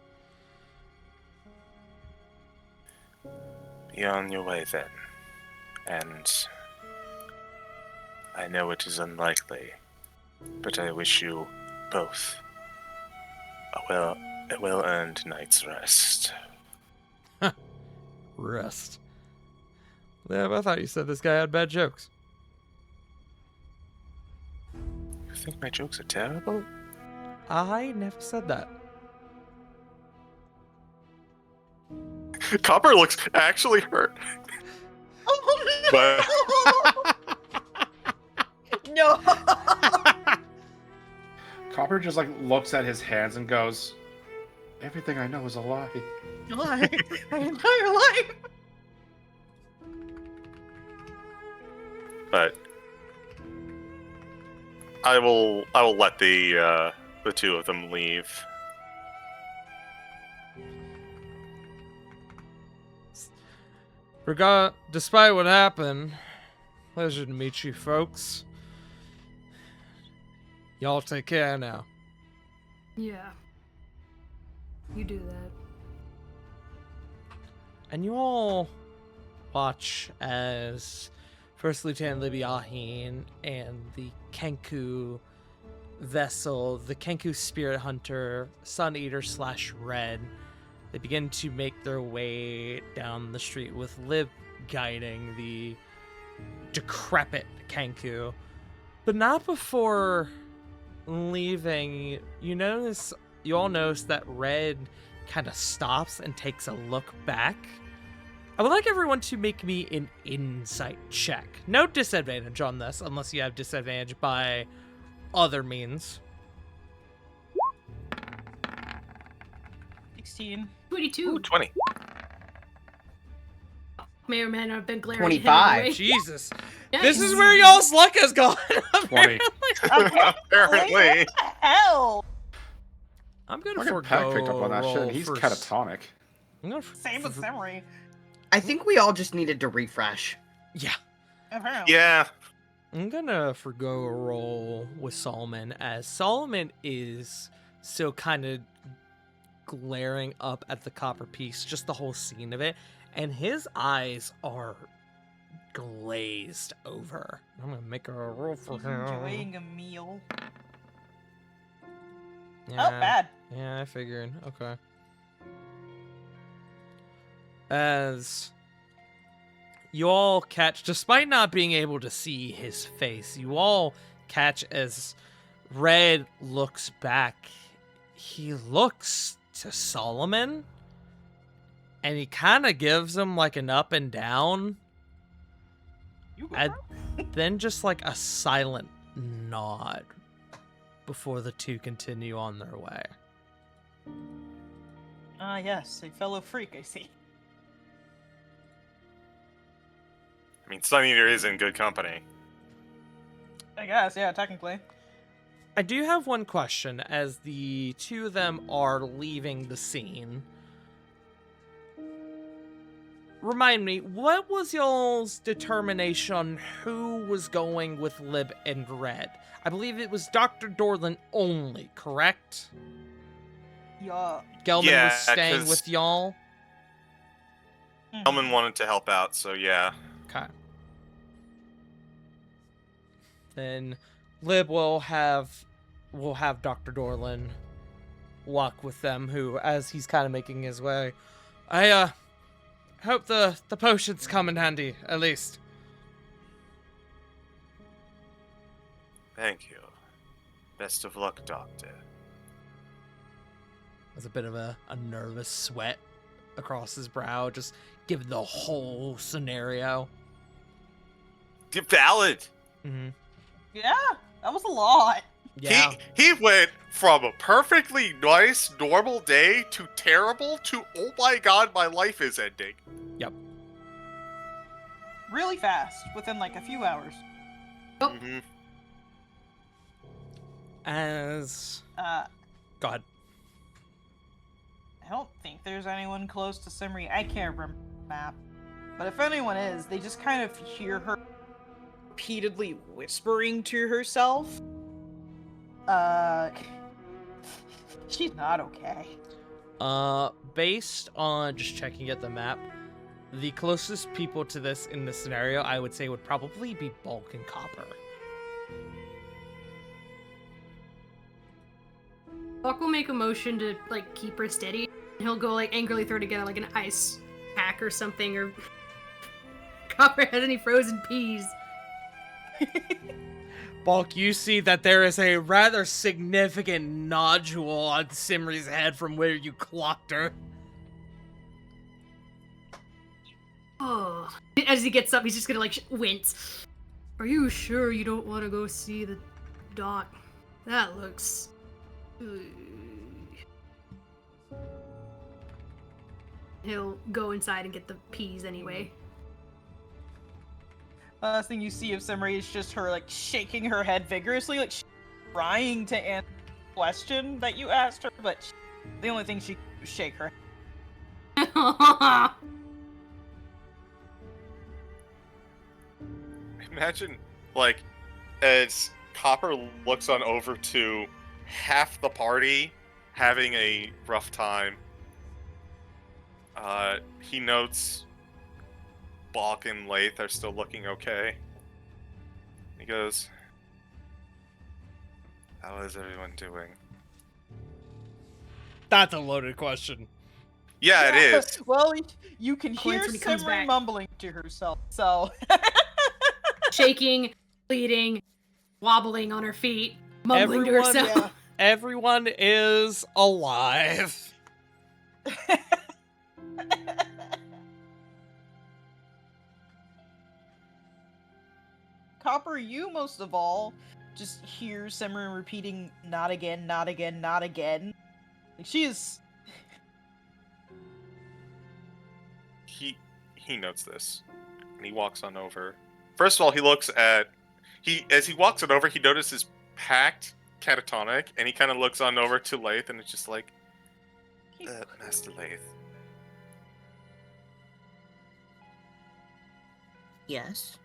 Be on your way then. And I know it is unlikely, but I wish you both a well-earned night's rest. Rest. Liv, I thought you said this guy had bad jokes. You think my jokes are terrible? I never said that. Copper looks actually hurt. Oh, no! Copper just like looks at his hands and goes, "Everything I know is a lie." Lie. My entire life. But I will let the two of them leave. Despite what happened, pleasure to meet you folks. Y'all take care now. Yeah. You do that. And you all watch as First Lieutenant Libiahin and the Kenku vessel, the Kenku Spirit Hunter, Sun Eater / Red, they begin to make their way down the street with Lib guiding the decrepit Kenku. But not before leaving, you all notice that Red kind of stops and takes a look back. I would like everyone to make me an insight check. No disadvantage on this, unless you have disadvantage by other means. 16. 22. Ooh, 20. May or may not have been glaring. 25. Anyway. Jesus. Nice. This is where y'all's luck has gone. 20. Apparently. What the hell? I'm going to Fucking forgo Pat picked up on that shit, roll and he's for- catatonic. I'm gonna Same with Samurai. I think we all just needed to refresh. Yeah. Apparently. Yeah. I'm gonna forgo a roll with Solomon, as Solomon is still kind of glaring up at the copper piece, just the whole scene of it, and his eyes are glazed over. I'm gonna make a roll for He's him. enjoying a meal. Yeah, Oh, bad. Yeah, I figured. Okay. As you all catch, despite not being able to see his face, you all catch as Red looks back. He looks to Solomon, and he kind of gives him like an up and down, You go, and bro. then just like a silent nod before the two continue on their way. Ah, yes, a fellow freak, I see. I mean, Suneater is in good company. I guess, yeah, technically. I do have one question as the two of them are leaving the scene. Remind me, what was y'all's determination on who was going with Lib and Red? I believe it was Dr. Dorlin only, correct? Yeah. Gelman Yeah, was staying 'cause- with y'all? Elman wanted to help out, so yeah. Okay. Then Lib will have Dr. Dorlin walk with them, who, as he's kind of making his way, I hope the potions come in handy, at least. Thank you. Best of luck, Doctor. There's a bit of a nervous sweat across his brow, just given the whole scenario. Valid! Mm-hmm. Yeah, that was a lot. Yeah. He went from a perfectly nice, normal day to terrible to, oh my god, my life is ending. Yep. Really fast, within like a few hours. Oh. Mm-hmm. As Uh, go ahead. I don't think there's anyone close to Simri. I can't remember the map. But if anyone is, they just kind of hear her repeatedly whispering to herself. She's not okay. Based on just checking at the map, the closest people to this in this scenario, I would say, would probably be Bulk and Copper. Buck will make a motion to like keep her steady. He'll go like angrily throw together like an ice pack or something, or Copper has any frozen peas. Bulk, you see that there is a rather significant nodule on Simri's head from where you clocked her. Oh. As he gets up, he's just gonna like wince. Are you sure you don't want to go see the doc? That looks... He'll go inside and get the peas anyway. The last thing you see of Simri is just her like shaking her head vigorously, like trying to answer the question that you asked her, but the only thing she can do is shake her head. Imagine, like, as Copper looks on over to half the party having a rough time, he notes Balk and Lath are still looking okay. He goes, how is everyone doing? That's a loaded question. Yeah, it is. Well, you can Coins hear when he comes Simri back. mumbling to herself, so... Shaking, bleeding, wobbling on her feet, mumbling to herself. yeah. Everyone is alive. Copper, you most of all just hear Simri repeating, not again, not again, not again. Like, she is... He notes this, and he walks on over. First of all, he looks at... As he walks on over, he notices packed catatonic, and he kind of looks on over to Lath, and it's just like, Master Lath, Yes?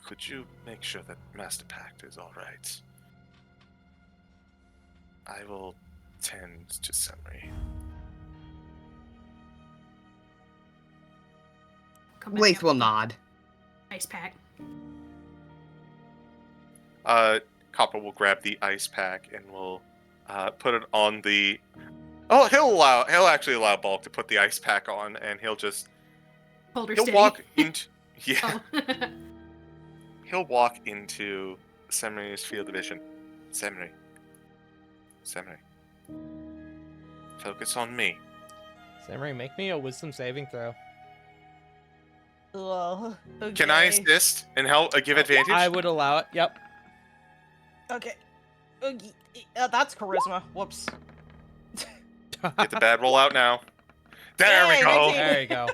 could you make sure that Master Pact is alright? I will tend to Simri. Come back Lath up. will nod. Ice pack. Copper will grab the ice pack and will put it on the... Oh, he'll actually allow Bulk to put the ice pack on, and he'll just... Hold her He'll steady. walk into... Yeah. Oh. He'll walk into Semri's field of vision. Semri. Focus on me. Simri, make me a wisdom saving throw. Ugh, okay. Can I assist and help give advantage? I would allow it. Yep. Okay. That's charisma. Whoops. Get the bad roll out now. There we Hey, go. 19. There you go.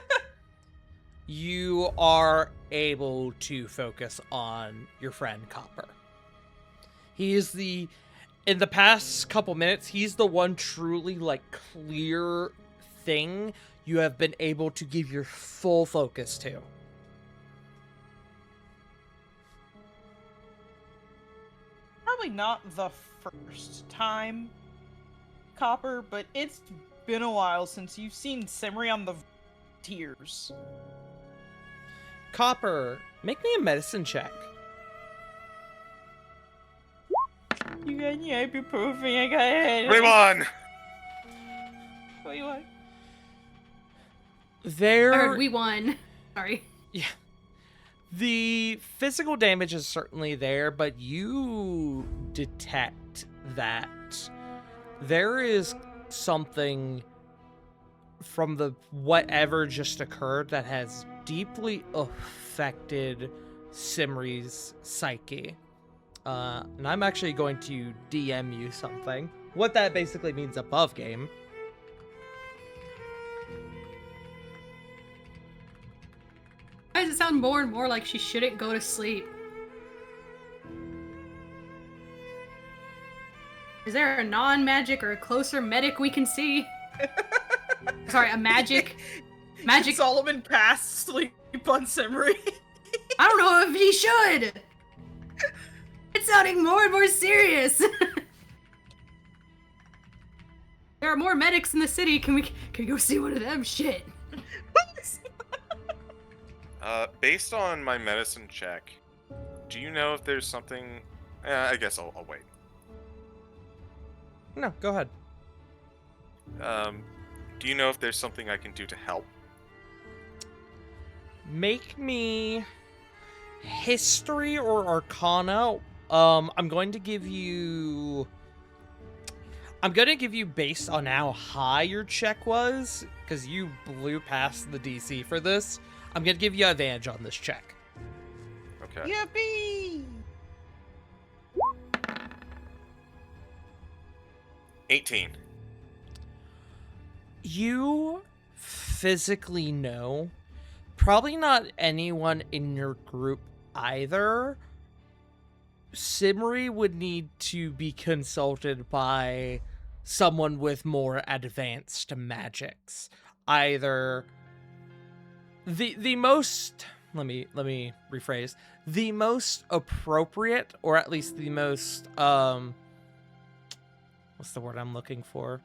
You are able to focus on your friend Copper. He is in the past couple minutes, he's the one truly, like, clear thing you have been able to give your full focus to. Probably not the first time, Copper, but it's been a while since you've seen Simri on the tears. Copper, make me a medicine check. You got any ibuprofen? I got it. Everyone! What do you want? I There, heard we won. Sorry. the physical damage is certainly there, but you detect that there is something from the whatever just occurred that has deeply affected Simri's psyche. and I'm actually going to DM you something. What that basically means above game. Why does it sound more and more like she shouldn't go to sleep? Is there a non-magic or a closer medic we can see? Sorry, a magic. Magic. Solomon casts sleep on Simri. I don't know if he should. It's sounding more and more serious. There are more medics in the city. Can we go see one of them? Shit. Based on my medicine check, do you know if there's something? I guess I'll wait. No, go ahead. Do you know if there's something I can do to help? Make me history or arcana. I'm going to give you based on how high your check was, because you blew past the DC for this. I'm gonna give you advantage on this check. Okay. Yippee! 18. You physically know, probably not anyone in your group either. Simri would need to be consulted by someone with more advanced magics. Either the most, let me rephrase, the most appropriate, or at least the most what's the word I'm looking for?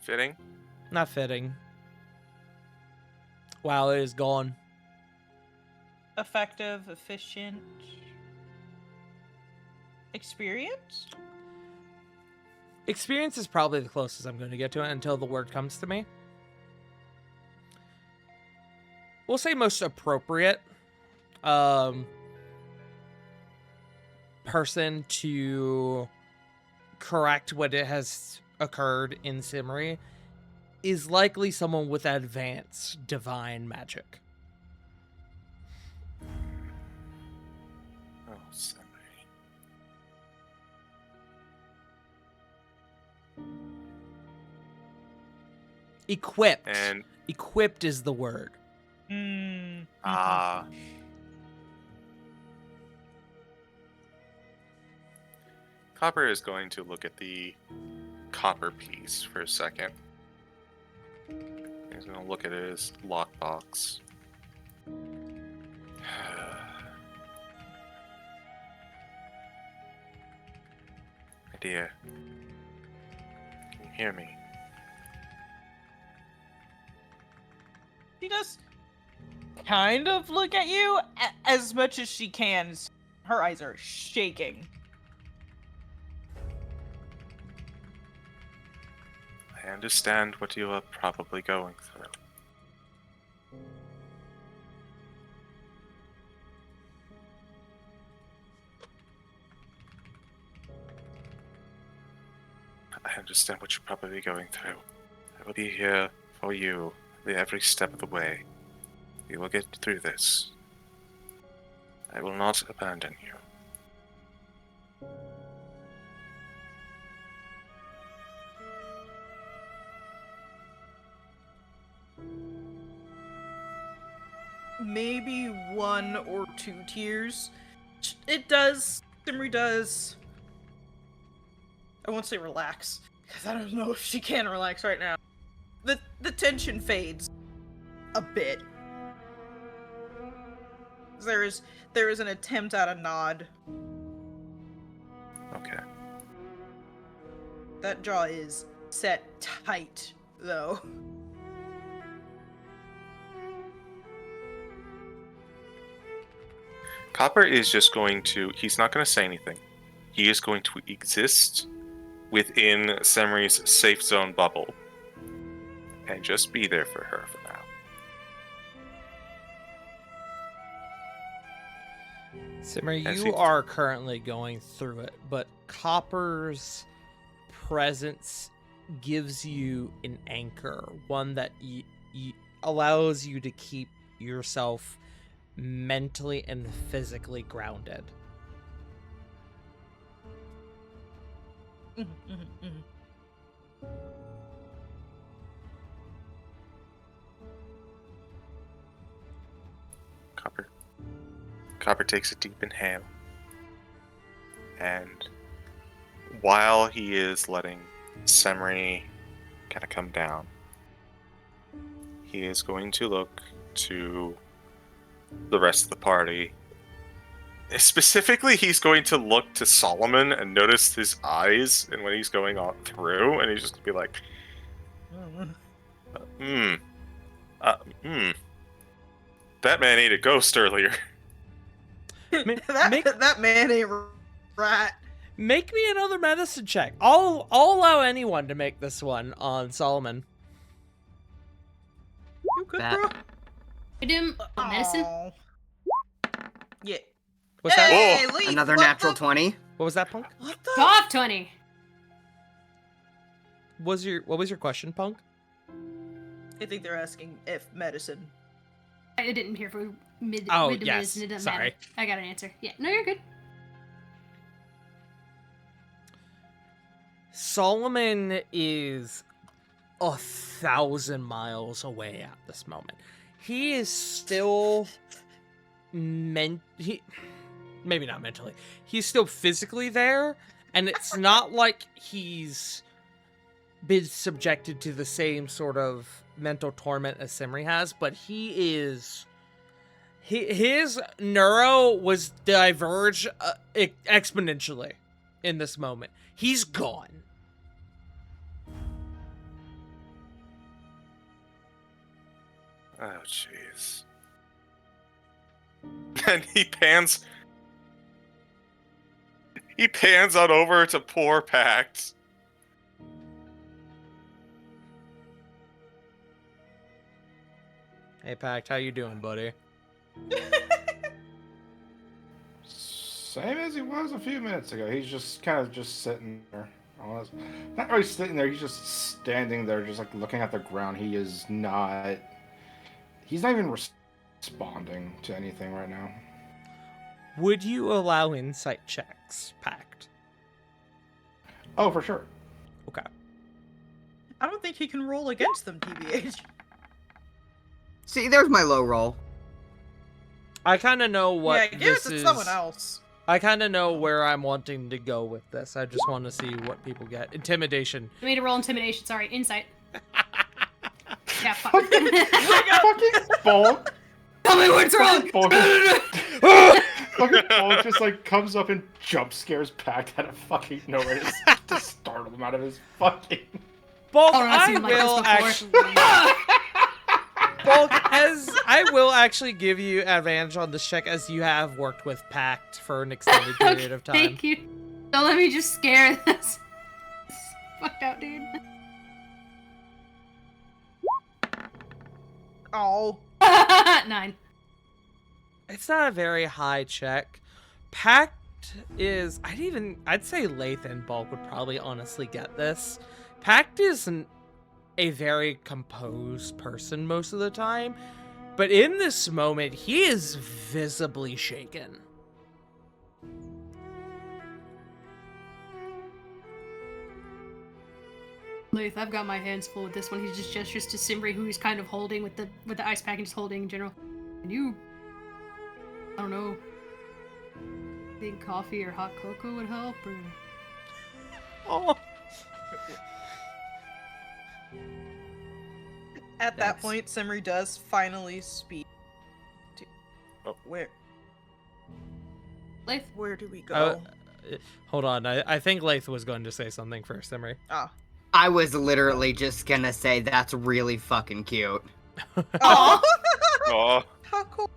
Fitting? Not fitting. Wow, it is gone. Effective, efficient. Experience? Experience is probably the closest I'm going to get to it until the word comes to me. We'll say most appropriate person to correct what it has occurred in Simri is likely someone with advanced divine magic. Oh, sorry. Equipped. And Equipped is the word. Copper is going to look at the copper piece for a second. He's going to look at his lockbox. My dear, can you hear me? She does kind of look at you as much as she can. Her eyes are shaking. I understand what you are probably going through. I understand what you're probably going through. I will be here for you every step of the way. We will get through this. I will not abandon you. Maybe 1 or 2 tears. It does. Simri does. I won't say relax, because I don't know if she can relax right now. The tension fades a bit. There is an attempt at a nod. Okay. That jaw is set tight, though. Copper is just going to... He's not going to say anything. He is going to exist within Semri's safe zone bubble. And just be there for her for now. Simri, As you he- are currently going through it, but Copper's presence gives you an anchor, one that allows you to keep yourself mentally and physically grounded. Mhm, mhm, mhm. Copper takes a deep inhale. And while he is letting Semri kind of come down, he is going to look to the rest of the party. Specifically, he's going to look to Solomon and notice his eyes, and when he's going on through, and he's just going to be like, that man ate a ghost earlier. That man ain't right. Make me another medicine check. I'll allow anyone to make this one on Solomon. You good, Bet. bro? I do medicine. Aw. Yeah. What's that? Hey, Whoa. Leaf, Another what natural the- 20. What was that, Punk? What the? Top 20. What was your question, Punk? I think they're asking if medicine. I didn't hear for mid. Oh, mid yes, medicine. It doesn't sorry. matter. I got an answer. Yeah. No, you're good. Solomon is 1,000 miles away at this moment. He is still maybe not mentally. He's still physically there, and it's not like he's been subjected to the same sort of mental torment as Simri has, but his neuro was diverged exponentially in this moment. He's gone. Oh, jeez. And he pans on over to poor Pact. Hey, Pact, how you doing, buddy? Same as he was a few minutes ago. He's just kind of just sitting there. Not really sitting there. He's just standing there, just like looking at the ground. He's not even responding to anything right now. Would you allow insight checks, Pact? Oh, for sure. Okay. I don't think he can roll against them, TBH. See, there's my low roll. I kind of know what Yeah, give it this to is. someone else. I kind of know where I'm wanting to go with this. I just want to see what people get. Intimidation. I made a roll intimidation. Sorry, insight. Yeah, fuck. Fucking Bulk. Tell me what's wrong. Fucking Bulk just like comes up and jump scares Pact out of fucking nowhere to startle him out of his fucking. Bulk, Oh, I've I seen him like will this actually. before. Bulk, I will actually give you advantage on this check as you have worked with Pact for an extended period of time. Thank you. Don't let me just scare this. Fucked out, dude. Oh. 9. It's not a very high check. Pact is. I'd say Lath and Bulk would probably honestly get this. Pact isn't a very composed person most of the time, but in this moment, he is visibly shaken. Lath, I've got my hands full with this one. He just gestures to Simri, who he's kind of holding with the ice pack and just holding in general. And you, I don't know, think coffee or hot cocoa would help, or Oh, At that Thanks. point, Simri does finally speak. Oh. Where Lath? do we go? hold on. I think Lath was going to say something first, Emery. Ah. I was literally just gonna say that's really fucking cute. Oh. Oh, How cool.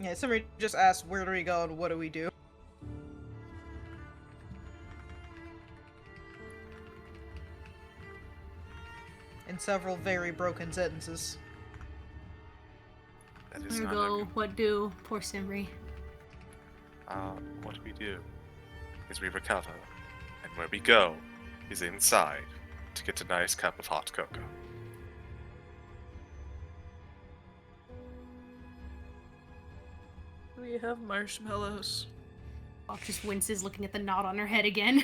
Yeah, Simri just asked, where do we go and what do we do? In several very broken sentences. that is Where not go? a What do? Poor Simri. What we do is we recover, and where we go is inside to get a nice cup of hot cocoa. We have marshmallows. Bob just winces looking at the knot on her head again.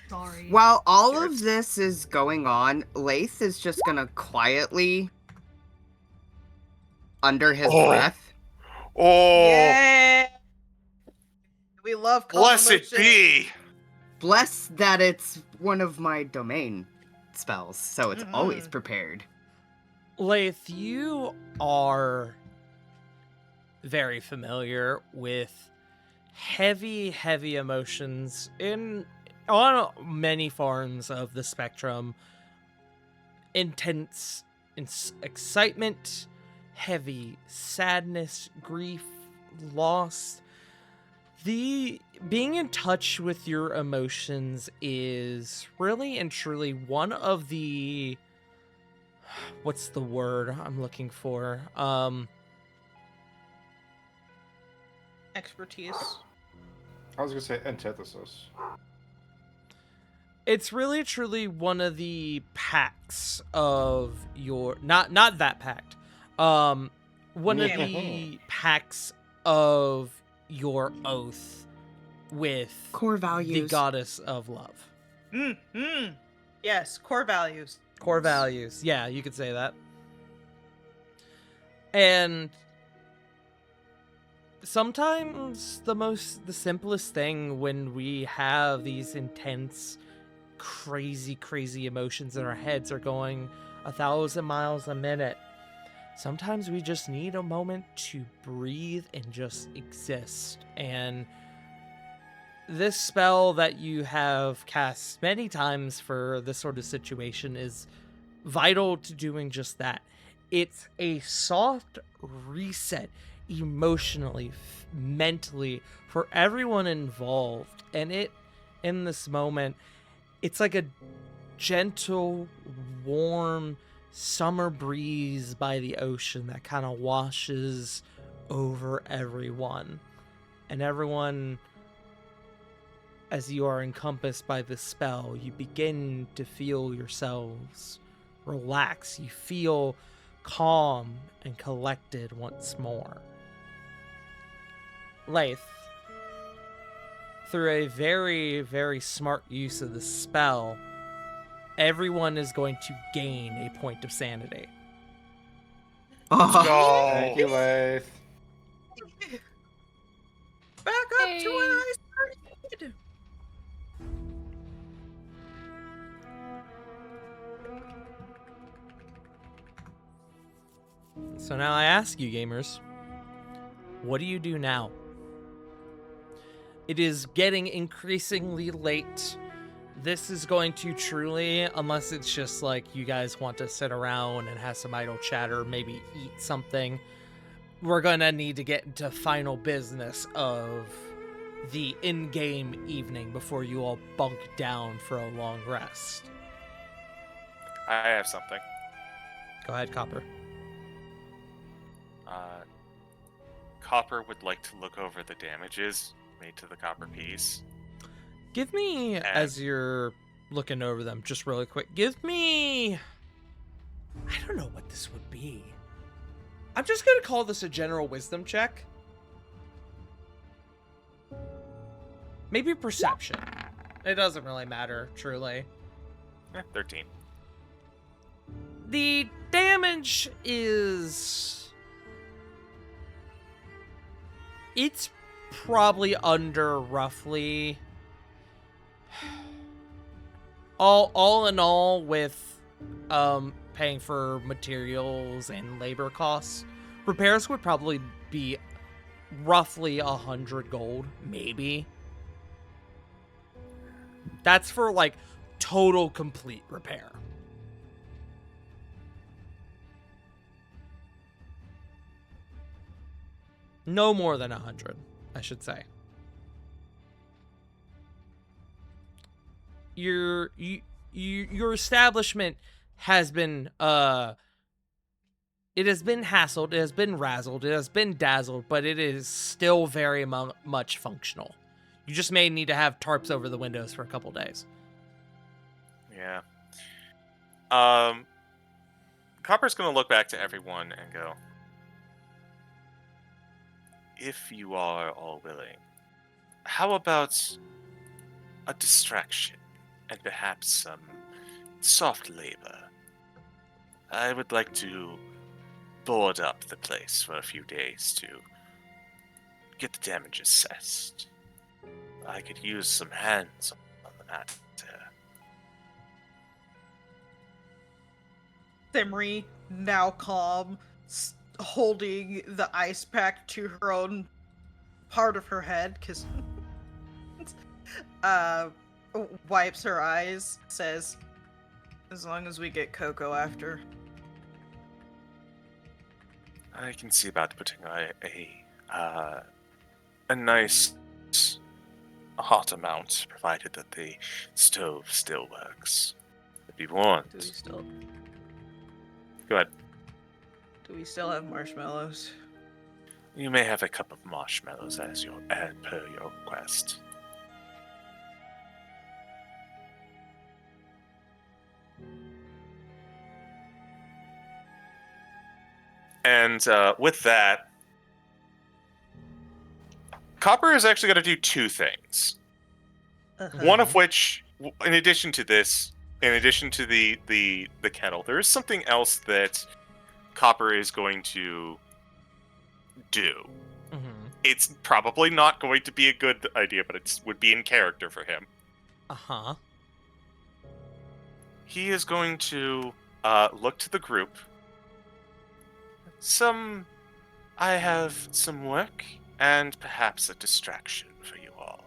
Sorry. While all of this is going on, Lath is just gonna quietly, under his breath, Yeah. We love calm Blessed emotion. be! bless that it's one of my domain spells, so it's always Mhm. prepared. Lath, you are very familiar with heavy, heavy emotions on many forms of the spectrum. Intense excitement, heavy sadness, grief, loss. The being in touch with your emotions is really and truly one of the what's the word I'm looking for? Expertise. I was gonna say antithesis. It's really truly one of the pacts of your not that pact. One of Yeah. the pacts of your oath with Core the values. goddess of love. Mm-hmm. Yes, core values. Core values. Yeah, you could say that. And sometimes the simplest thing when we have these intense, crazy emotions in our heads are going 1,000 miles a minute. Sometimes we just need a moment to breathe and just exist. And this spell that you have cast many times for this sort of situation is vital to doing just that. It's a soft reset emotionally, mentally, for everyone involved. And in this moment, it's like a gentle, warm summer breeze by the ocean that kind of washes over everyone. And everyone, as you are encompassed by this spell, you begin to feel yourselves relax. You feel calm and collected once more. Lath, through a very, very smart use of the spell, everyone is going to gain a point of sanity. Oh, Thank you, Lath. Back up to Hey. where I started. So now I ask you, gamers, what do you do now? It is getting increasingly late. This is going to truly, unless it's just like you guys want to sit around and have some idle chatter, maybe eat something, we're gonna need to get into final business of the in-game evening before you all bunk down for a long rest. I have something. Go ahead, Copper. Copper would like to look over the damages made to the copper piece. Give me, as you're looking over them, just really quick, give me... I don't know what this would be. I'm just going to call this a general wisdom check. Maybe perception. It doesn't really matter, truly. 13. The damage is... It's probably under roughly... All in all, with paying for materials and labor costs, repairs would probably be roughly 100 gold, maybe. That's for like total complete repair. No more than 100, I should say. Your establishment has been it has been hassled, it has been razzled, it has been dazzled, but it is still very much functional. You just may need to have tarps over the windows for a couple days. Yeah. Copper's gonna look back to everyone and go, if you are all willing, how about a distraction and perhaps some soft labor? I would like to board up the place for a few days to get the damage assessed. I could use some hands on the matter. Simri, now calm, holding the ice pack to her own part of her head, because wipes her eyes, says, as long as we get Coco after. I can see about putting a nice hot amount, provided that the stove still works. If you want. Go ahead. Do we still have marshmallows? You may have a cup of marshmallows as per your request. And with that, Copper is actually going to do two things. One of which, in addition to this, in addition to the kettle, there is something else that Copper is going to do. Mm-hmm. It's probably not going to be a good idea, but it would be in character for him. Uh-huh. He is going to look to the group. I have some work and perhaps a distraction for you all.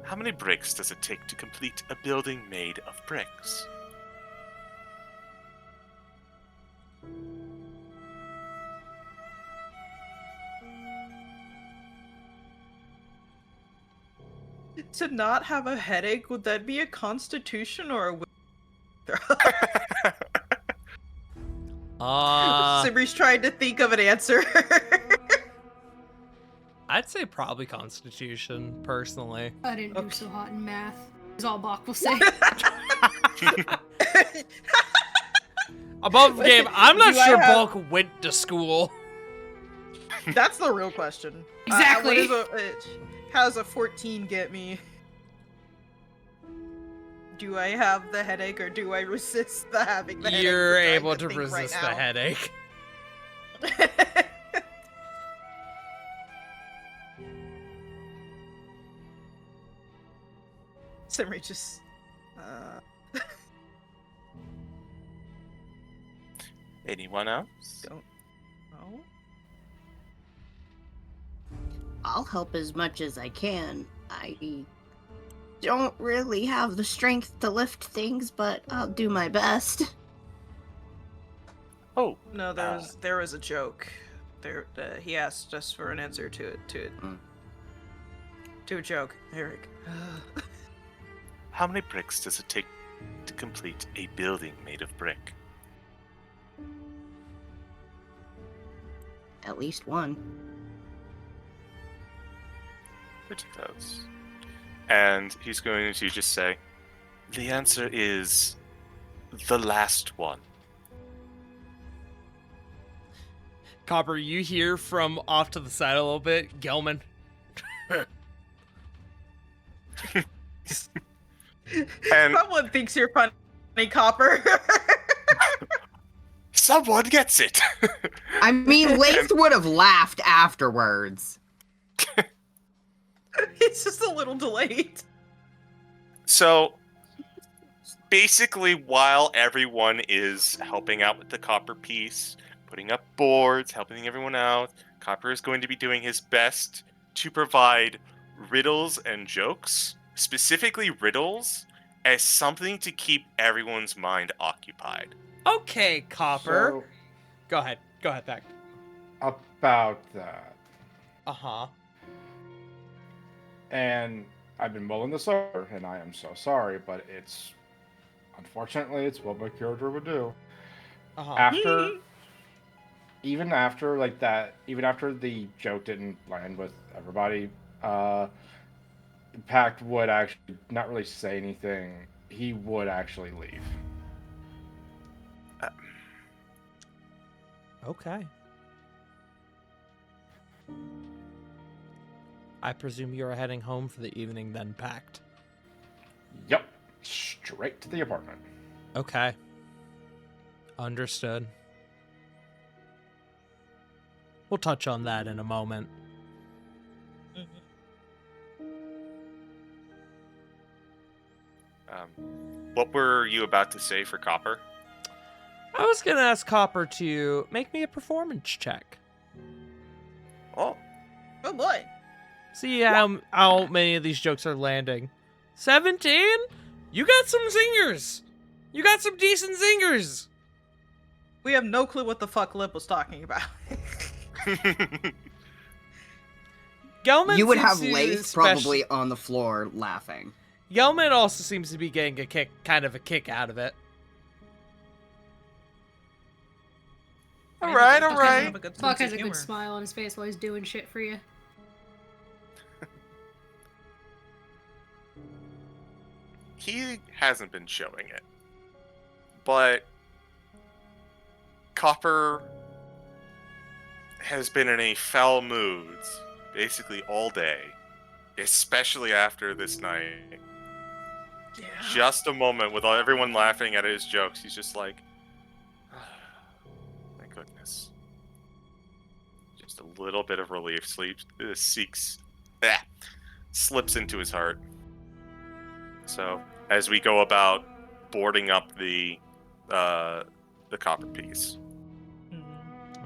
How many bricks does it take to complete a building made of bricks? To not have a headache, would that be a constitution or a will? Simri's trying to think of an answer. I'd say probably Constitution, personally. I didn't do so hot in math, is all Bach will say. Above game, I'm not Do I sure have- Bulk went to school. That's the real question. Exactly. How does a 14 get me? Do I have the headache or do I resist the having the headache? You're for trying able to think right resist the now? headache. Simri just... Anyone else? don't know. I'll help as much as I can. I don't really have the strength to lift things, but I'll do my best. Oh, No, there was a joke. He asked us for an answer to a joke. Eric. how many bricks does it take to complete a building made of brick? At least one. Pretty close. And he's going to just say, the answer is the last one. Copper, you hear from off to the side a little bit, Gelman. And Someone thinks you're funny, Copper. someone gets it. I mean, Lath would have laughed afterwards. It's just a little delayed. So, basically, while everyone is helping out with the copper piece, putting up boards, helping everyone out, Copper is going to be doing his best to provide riddles and jokes, specifically riddles, as something to keep everyone's mind occupied. Okay, Copper. So, Go ahead, Pac. about that. Uh-huh. And I've been mulling this over, and I am so sorry, but unfortunately, it's what my character would do. Uh-huh. Even after the joke didn't land with everybody, Pact would actually not really say anything. He would actually leave. Okay. I presume you're heading home for the evening then, Pact. Yep. Straight to the apartment. Okay. Understood. We'll touch on that in a moment. What were you about to say for Copper? I was gonna ask Copper to make me a performance check. Oh, Oh boy. See how many of these jokes are landing. 17? You got some zingers. You got some decent zingers. We have no clue what the fuck Lip was talking about. Gelman You would seems have to Lace especially- probably on the floor laughing. Gelman also seems to be getting a kick out of it. all right, Just all doesn't right. have a good Fuck sense has of a humor. good smile on his face while he's doing shit for you. He hasn't been showing it, but Copper has been in a foul mood basically all day, especially after this night. Yeah. Just a moment with everyone laughing at his jokes, he's just like, my goodness. Just a little bit of relief slips into his heart. So, as we go about boarding up the copper piece.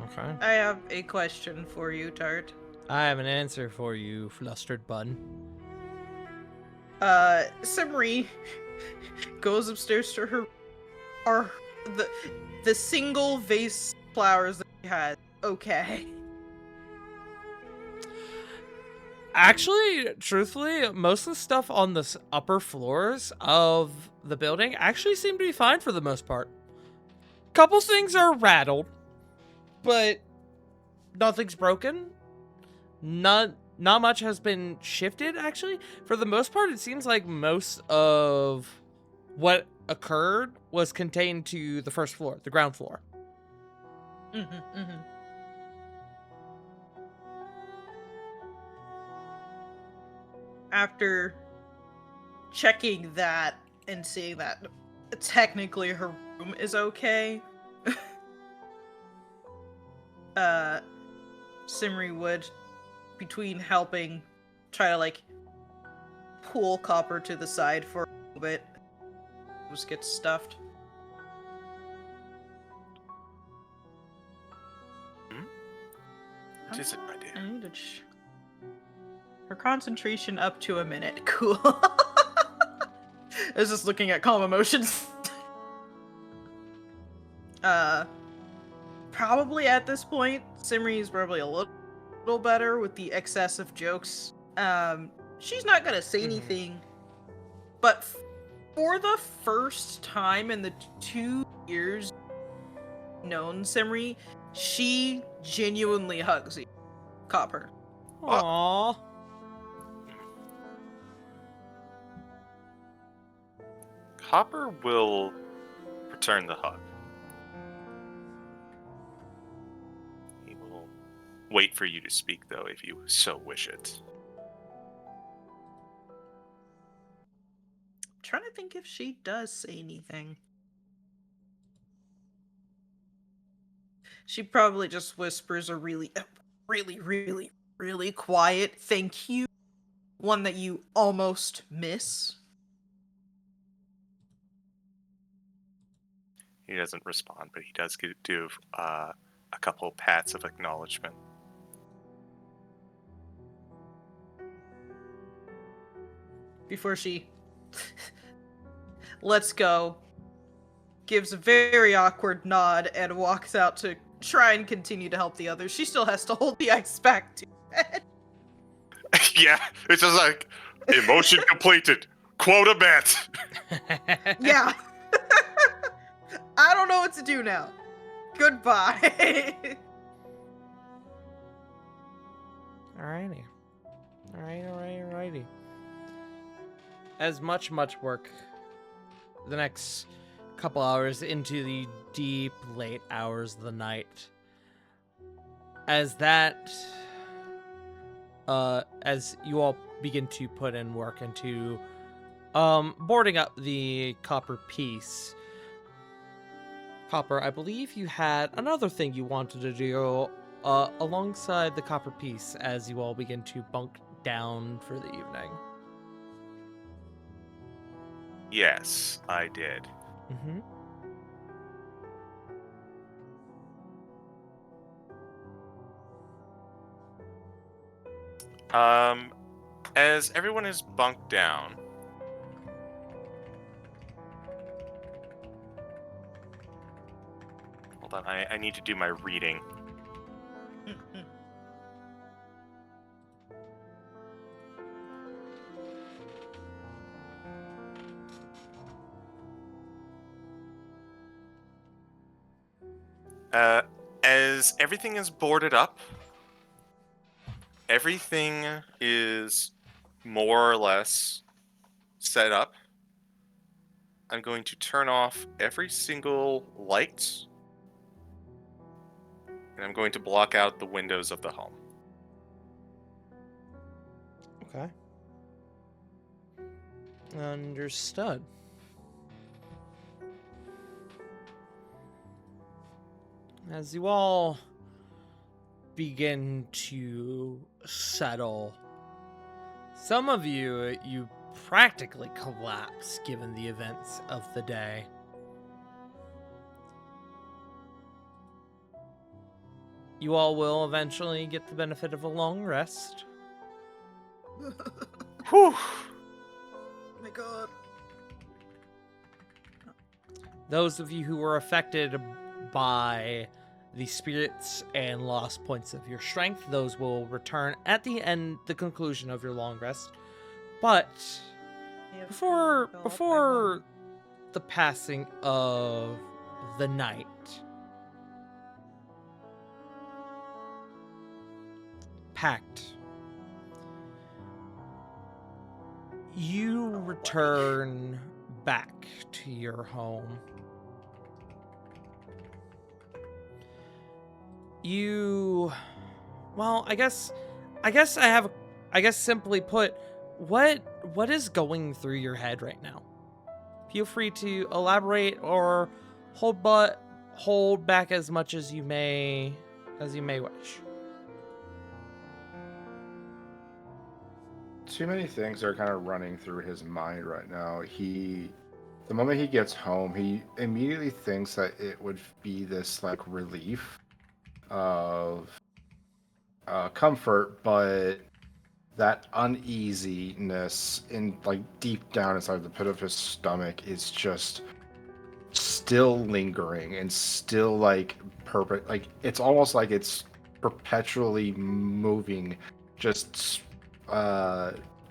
Okay. I have a question for you, Tart. I have an answer for you, flustered bun. Simri goes upstairs to her, or the single vase flowers that she has. Okay. Actually, truthfully, most of the stuff on the upper floors of the building actually seem to be fine for the most part. Couple things are rattled, but nothing's broken. Not much has been shifted, actually. For the most part, it seems like most of what occurred was contained to the first floor, the ground floor. After checking that and seeing that technically her room is okay, Simri would, between helping, try to like pull Copper to the side for a little bit. Just get stuffed. What is it, my dear? I need to her concentration up to a minute. Cool. I was just looking at calm emotions. Probably at this point, Simri is probably a little better with the excessive jokes. She's not gonna say anything, but for the first time in the 2 years known Simri, she genuinely hugs you, Copper. Aww. Copper will return the hug. He will wait for you to speak, though, if you so wish it. Trying to think if she does say anything. She probably just whispers a really quiet thank you. One that you almost miss. He doesn't respond, but he does do a couple pats of acknowledgement. Before she lets go, gives a very awkward nod, and walks out to try and continue to help the others. She still has to hold the ice back to her head. Yeah, it's just like, emotion completed. Quota met. Yeah. I don't know what to do now. Goodbye. Alrighty. Alrighty. As much work the next couple hours into the deep, late hours of the night. As that as you all begin to put in work into boarding up the copper piece. Copper, I believe you had another thing you wanted to do alongside the copper piece as you all begin to bunk down for the evening. Yes, I did. Mm-hmm. As everyone is bunked down, hold on, I need to do my reading. As everything is boarded up, everything is more or less set up. I'm going to turn off every single light, and I'm going to block out the windows of the home. Okay. Understood. As you all begin to settle, some of you practically collapse given the events of the day. You all will eventually get the benefit of a long rest. Whew! My God. Those of you who were affected by the spirits and lost points of your strength, those will return at the conclusion of your long rest. But before the passing of the night, Pact, you return back to your home. Well, I guess simply put, what is going through your head right now? Feel free to elaborate or hold back as much as you may wish. Too many things are kind of running through his mind right now. The moment he gets home, he immediately thinks that it would be this like relief of comfort, but that uneasiness in like deep down inside the pit of his stomach is just still lingering and still like like it's almost like it's perpetually moving, just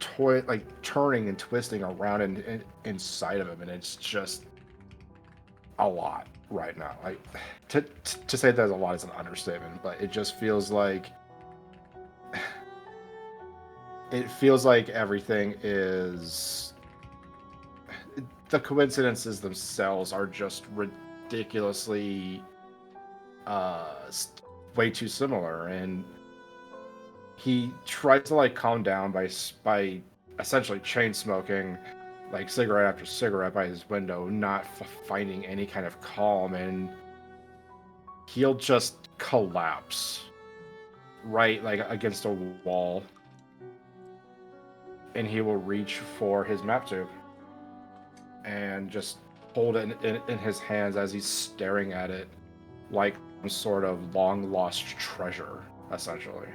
turning and twisting around inside of him, and it's just a lot right now. Like to say there's a lot is an understatement, but it just feels like everything is, the coincidences themselves are just ridiculously way too similar, and he tries to like calm down by essentially chain smoking like cigarette after cigarette by his window, not finding any kind of calm, and he'll just collapse right like against a wall, and he will reach for his map tube and just hold it in his hands as he's staring at it like some sort of long lost treasure, essentially.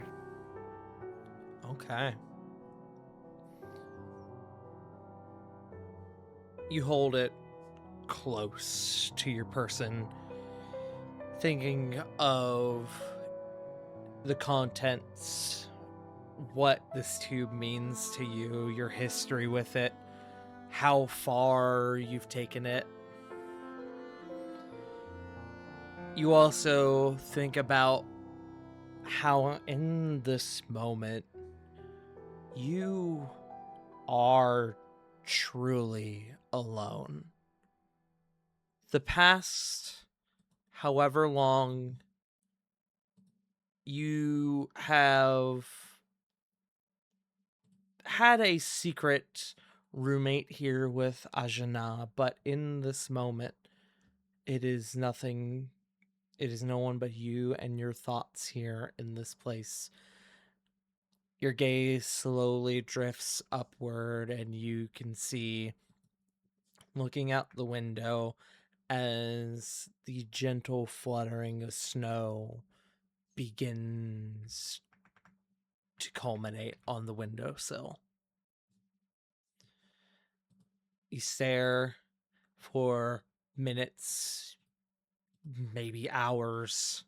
Okay. You hold it close to your person, thinking of the contents, what this tube means to you, your history with it, how far you've taken it. You also think about how in this moment you are truly alone. The past, however long, you have had a secret roommate here with Ajana, but in this moment, it is nothing. It is no one but you and your thoughts here in this place. Your gaze slowly drifts upward, and you can see, looking out the window, as the gentle fluttering of snow begins to culminate on the windowsill. You stare for minutes, maybe hours.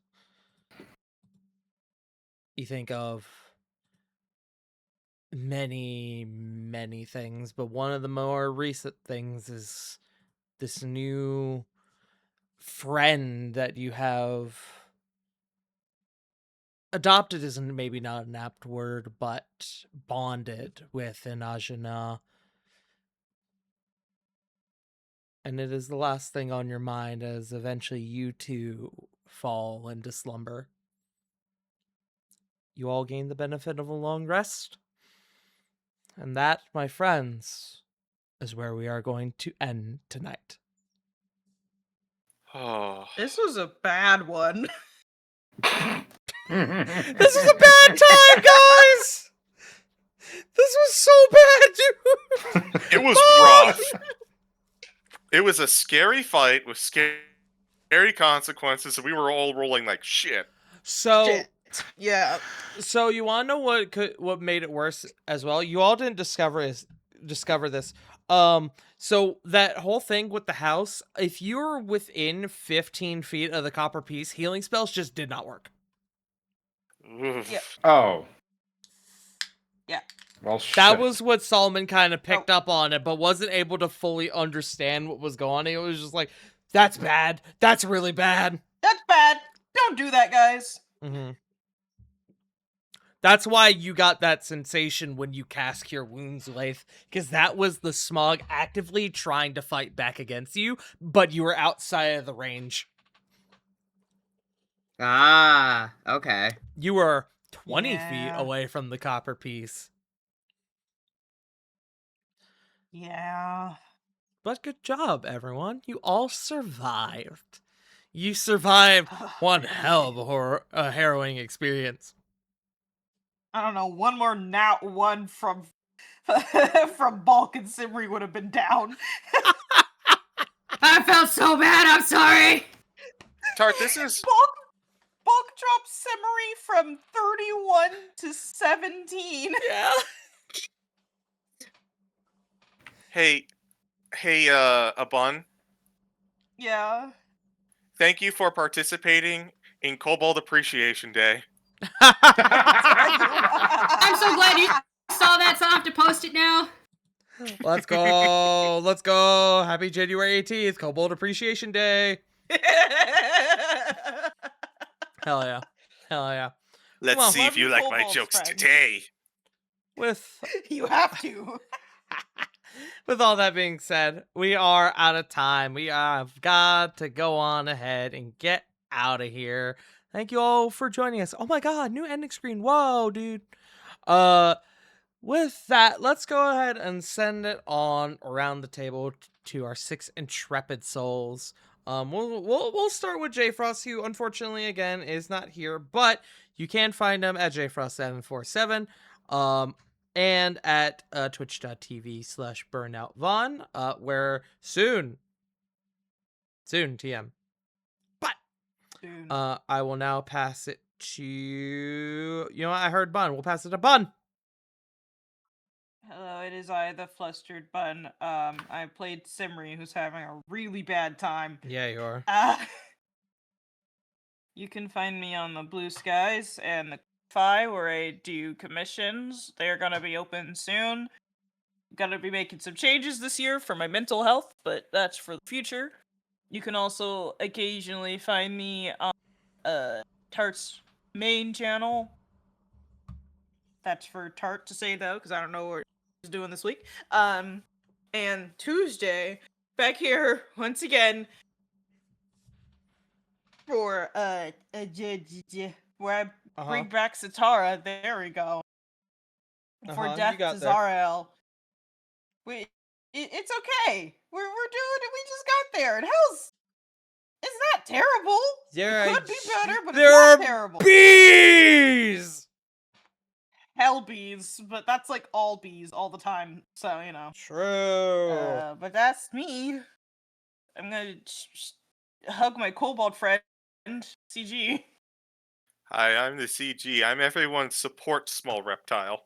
You think of many, many things, but one of the more recent things is this new friend that you have adopted isn't maybe not an apt word, but bonded with in Ajana. And it is the last thing on your mind as eventually you too fall into slumber. You all gain the benefit of a long rest. And that, my friends, is where we are going to end tonight. Oh. This was a bad one. This is a bad time, guys! This was so bad, dude! It was rough. It was a scary fight with scary consequences, and we were all rolling like shit. So, Shit. Yeah. so you want to know what made it worse as well? You all didn't discover this. So that whole thing with the house, if you were within 15 feet of the copper piece, healing spells just did not work. Oof. Yeah. Oh. Yeah. Well, shit. That was what Solomon kind of picked up on it, but wasn't able to fully understand what was going on. It was just like, that's bad. That's really bad. That's bad. Don't do that, guys. Mm-hmm. That's why you got that sensation when you cast Cure Wounds, Laith, because that was the smog actively trying to fight back against you, but you were outside of the range. Ah, okay. You were 20 feet Yeah. away from the copper piece. Yeah. But good job, everyone. You all survived. You survived one hell of a harrowing experience. I don't know. One more nat one from from Bulk and Simri would have been down. I felt so bad. I'm sorry. Tart, this is Bulk dropped Simri from 31 to 17. Yeah. hey, Abun. Yeah. Thank you for participating in Kobold Appreciation Day. I'm so glad you saw that, so I have to post it now. Let's go. Let's go. Happy January 18th, Kobold Appreciation Day. Hell yeah. Hell yeah. Let's Well, see if you love like you, my Kobolds, jokes friend. today. With You have to. with all that being said, we are out of time. We have got to go on ahead and get out of here. Thank you all for joining us. Oh my god, new ending screen. Whoa, dude. With that, let's go ahead and send it on around the table to our 6 intrepid souls. We'll start with JFrost, who unfortunately again is not here, but you can find him at JFrost747, and at twitch.tv/burnoutvon, where soon TM. But Dude. I will now pass it to you know what, I heard Bun. We'll pass it to Bun. Hello, it is I, the flustered bun. I played Simri, who's having a really bad time. Yeah, you are. You can find me on the Blue Skies and the Fi, where I do commissions. They're gonna be open soon. Gonna be making some changes this year for my mental health, but that's for the future. You can also occasionally find me on Tart's main channel. That's for Tart to say though, because I don't know what he's doing this week. And Tuesday, back here once again for where I bring back Satara. There we go. for You death got to there. Zarael. It's okay. We're doing it. We just got there. And hell's it's not terrible. There It could be better, but it's there not are terrible. bees. Hell bees, but that's like all bees all the time. So you know. True. But that's me. I'm gonna hug my kobold friend, CG. Hi, I'm the CG. I'm everyone's support small reptile.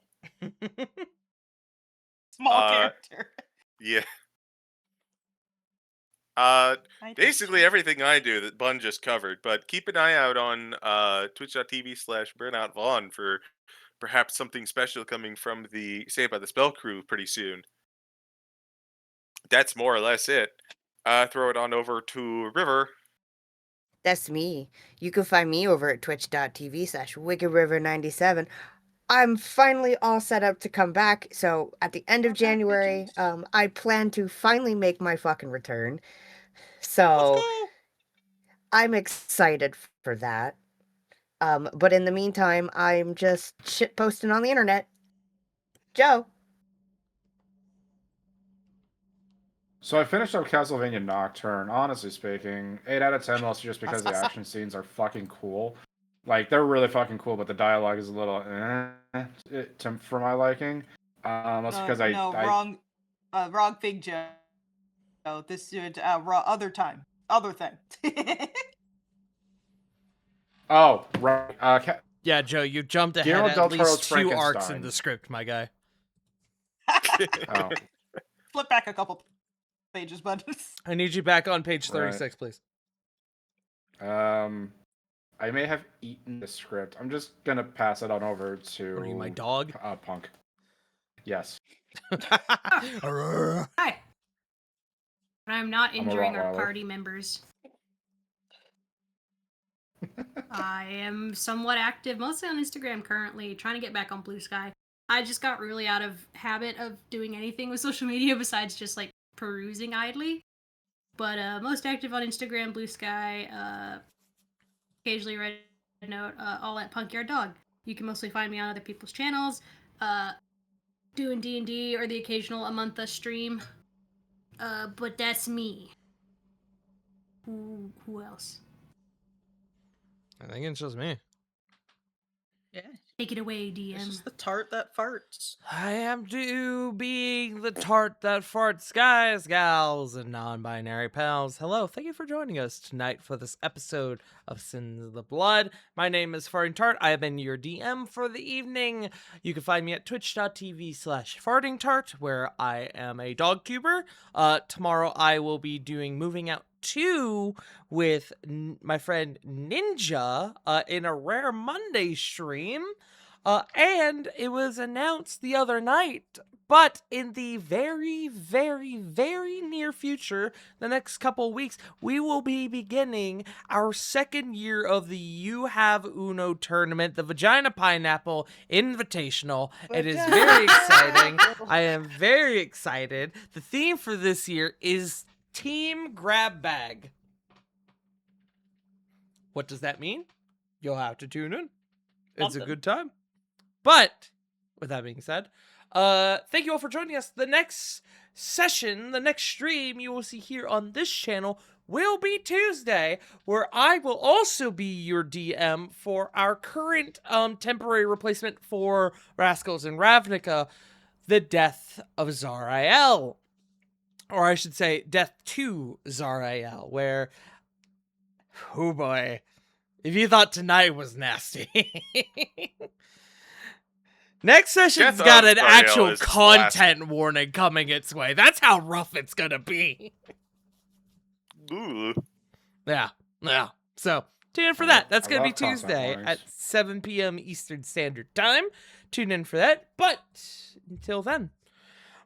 Small character. Yeah. I Basically just- everything I do that Bun just covered, but keep an eye out on twitch.tv/BurnoutVaughn for perhaps something special coming from the Saved by the Spell crew pretty soon. That's more or less it. Throw it on over to River. That's me. You can find me over at twitch.tv/WickedRiver97. I'm finally all set up to come back, so at the end of January, I plan to finally make my fucking return. So I'm excited for that. But in the meantime, I'm just shit posting on the internet. Joe. So I finished up Castlevania Nocturne. Honestly speaking, 8 out of 10, mostly just because the action scenes are fucking cool. Like, they're really fucking cool, but the dialogue is a little for my liking. That's because wrong thing, Joe. This other time, other thing. Oh, right. Yeah, Joe, you jumped ahead Guillermo del at Toro's least 2 arcs in Frankenstein. the script, my guy. Oh, Flip back a couple pages, bud. I need you back on page Right. 36, please. I may have eaten the script. I'm just gonna pass it on over to. Are you my dog? Punk. Yes. Hi. But I'm not I'm a injuring our Rottweiler. party members. I am somewhat active, mostly on Instagram currently, trying to get back on Blue Sky. I just got really out of habit of doing anything with social media besides just like perusing idly. But most active on Instagram, Blue Sky, occasionally Red Note, all at Punkyard Dog. You can mostly find me on other people's channels, doing D&D or the occasional Amantha stream. But that's me. Who else? I think it's just me. Yeah, Take it away, it's DM. just the tart that farts. I am to being the tart that farts, guys, gals, and non-binary pals. Hello, thank you for joining us tonight for this episode of Sins of the Blood. My name is Farting Tart. I have been your DM for the evening. You can find me at twitch.tv/fartingtart, where I am a dog cuber. Tomorrow I will be doing Moving Out 2 with my friend Ninja in a Rare Monday stream. And it was announced the other night, but in the very, very, very near future, the next couple weeks, we will be beginning our second year of the You Have Uno tournament, the Vagina Pineapple Invitational. It is very exciting. I am very excited. The theme for this year is Team Grab Bag. What does that mean? You'll have to tune in. It's a good time. But with that being said, thank you all for joining us. The next session, the next stream you will see here on this channel will be Tuesday, where I will also be your DM for our current temporary replacement for Rascals and Ravnica, the Death of Zarael. Or I should say, Death to Zarael, where, oh boy, if you thought tonight was nasty. Next session's Death got of an Zarael actual is content warning coming its way. That's how rough it's gonna be. Ooh. Yeah. So, tune in for that. That's I gonna be love content Tuesday warnings. at 7 p.m. Eastern Standard Time. Tune in for that. But, until then,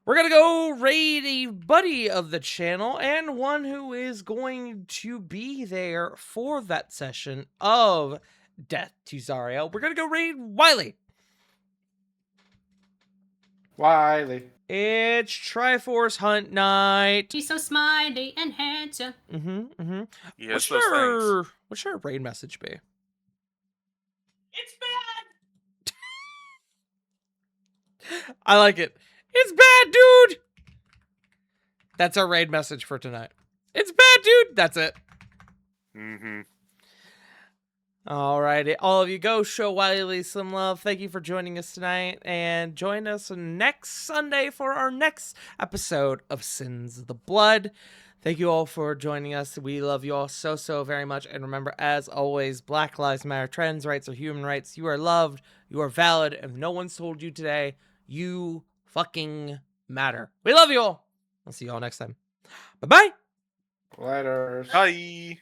we're gonna go raid a buddy of the channel and one who is going to be there for that session of Death to Zarael. We're gonna go raid Wiley. Wiley. It's Triforce Hunt Night. She's so smiley and handsome. Yes, those things. What should our raid message be? It's bad. I like it. It's bad, dude. That's our raid message for tonight. It's bad, dude. That's it. Mm-hmm. Alrighty, all of you go show Wiley some love. Thank you for joining us tonight, and join us next Sunday for our next episode of Sins of the Blood. Thank you all for joining us. We love you all so, so very much. And remember, as always, Black Lives Matter, trans rights are human rights. You are loved, you are valid, and if no one's told you today, you fucking matter. We love you all. I'll see you all next time. Bye-bye. Later. Bye.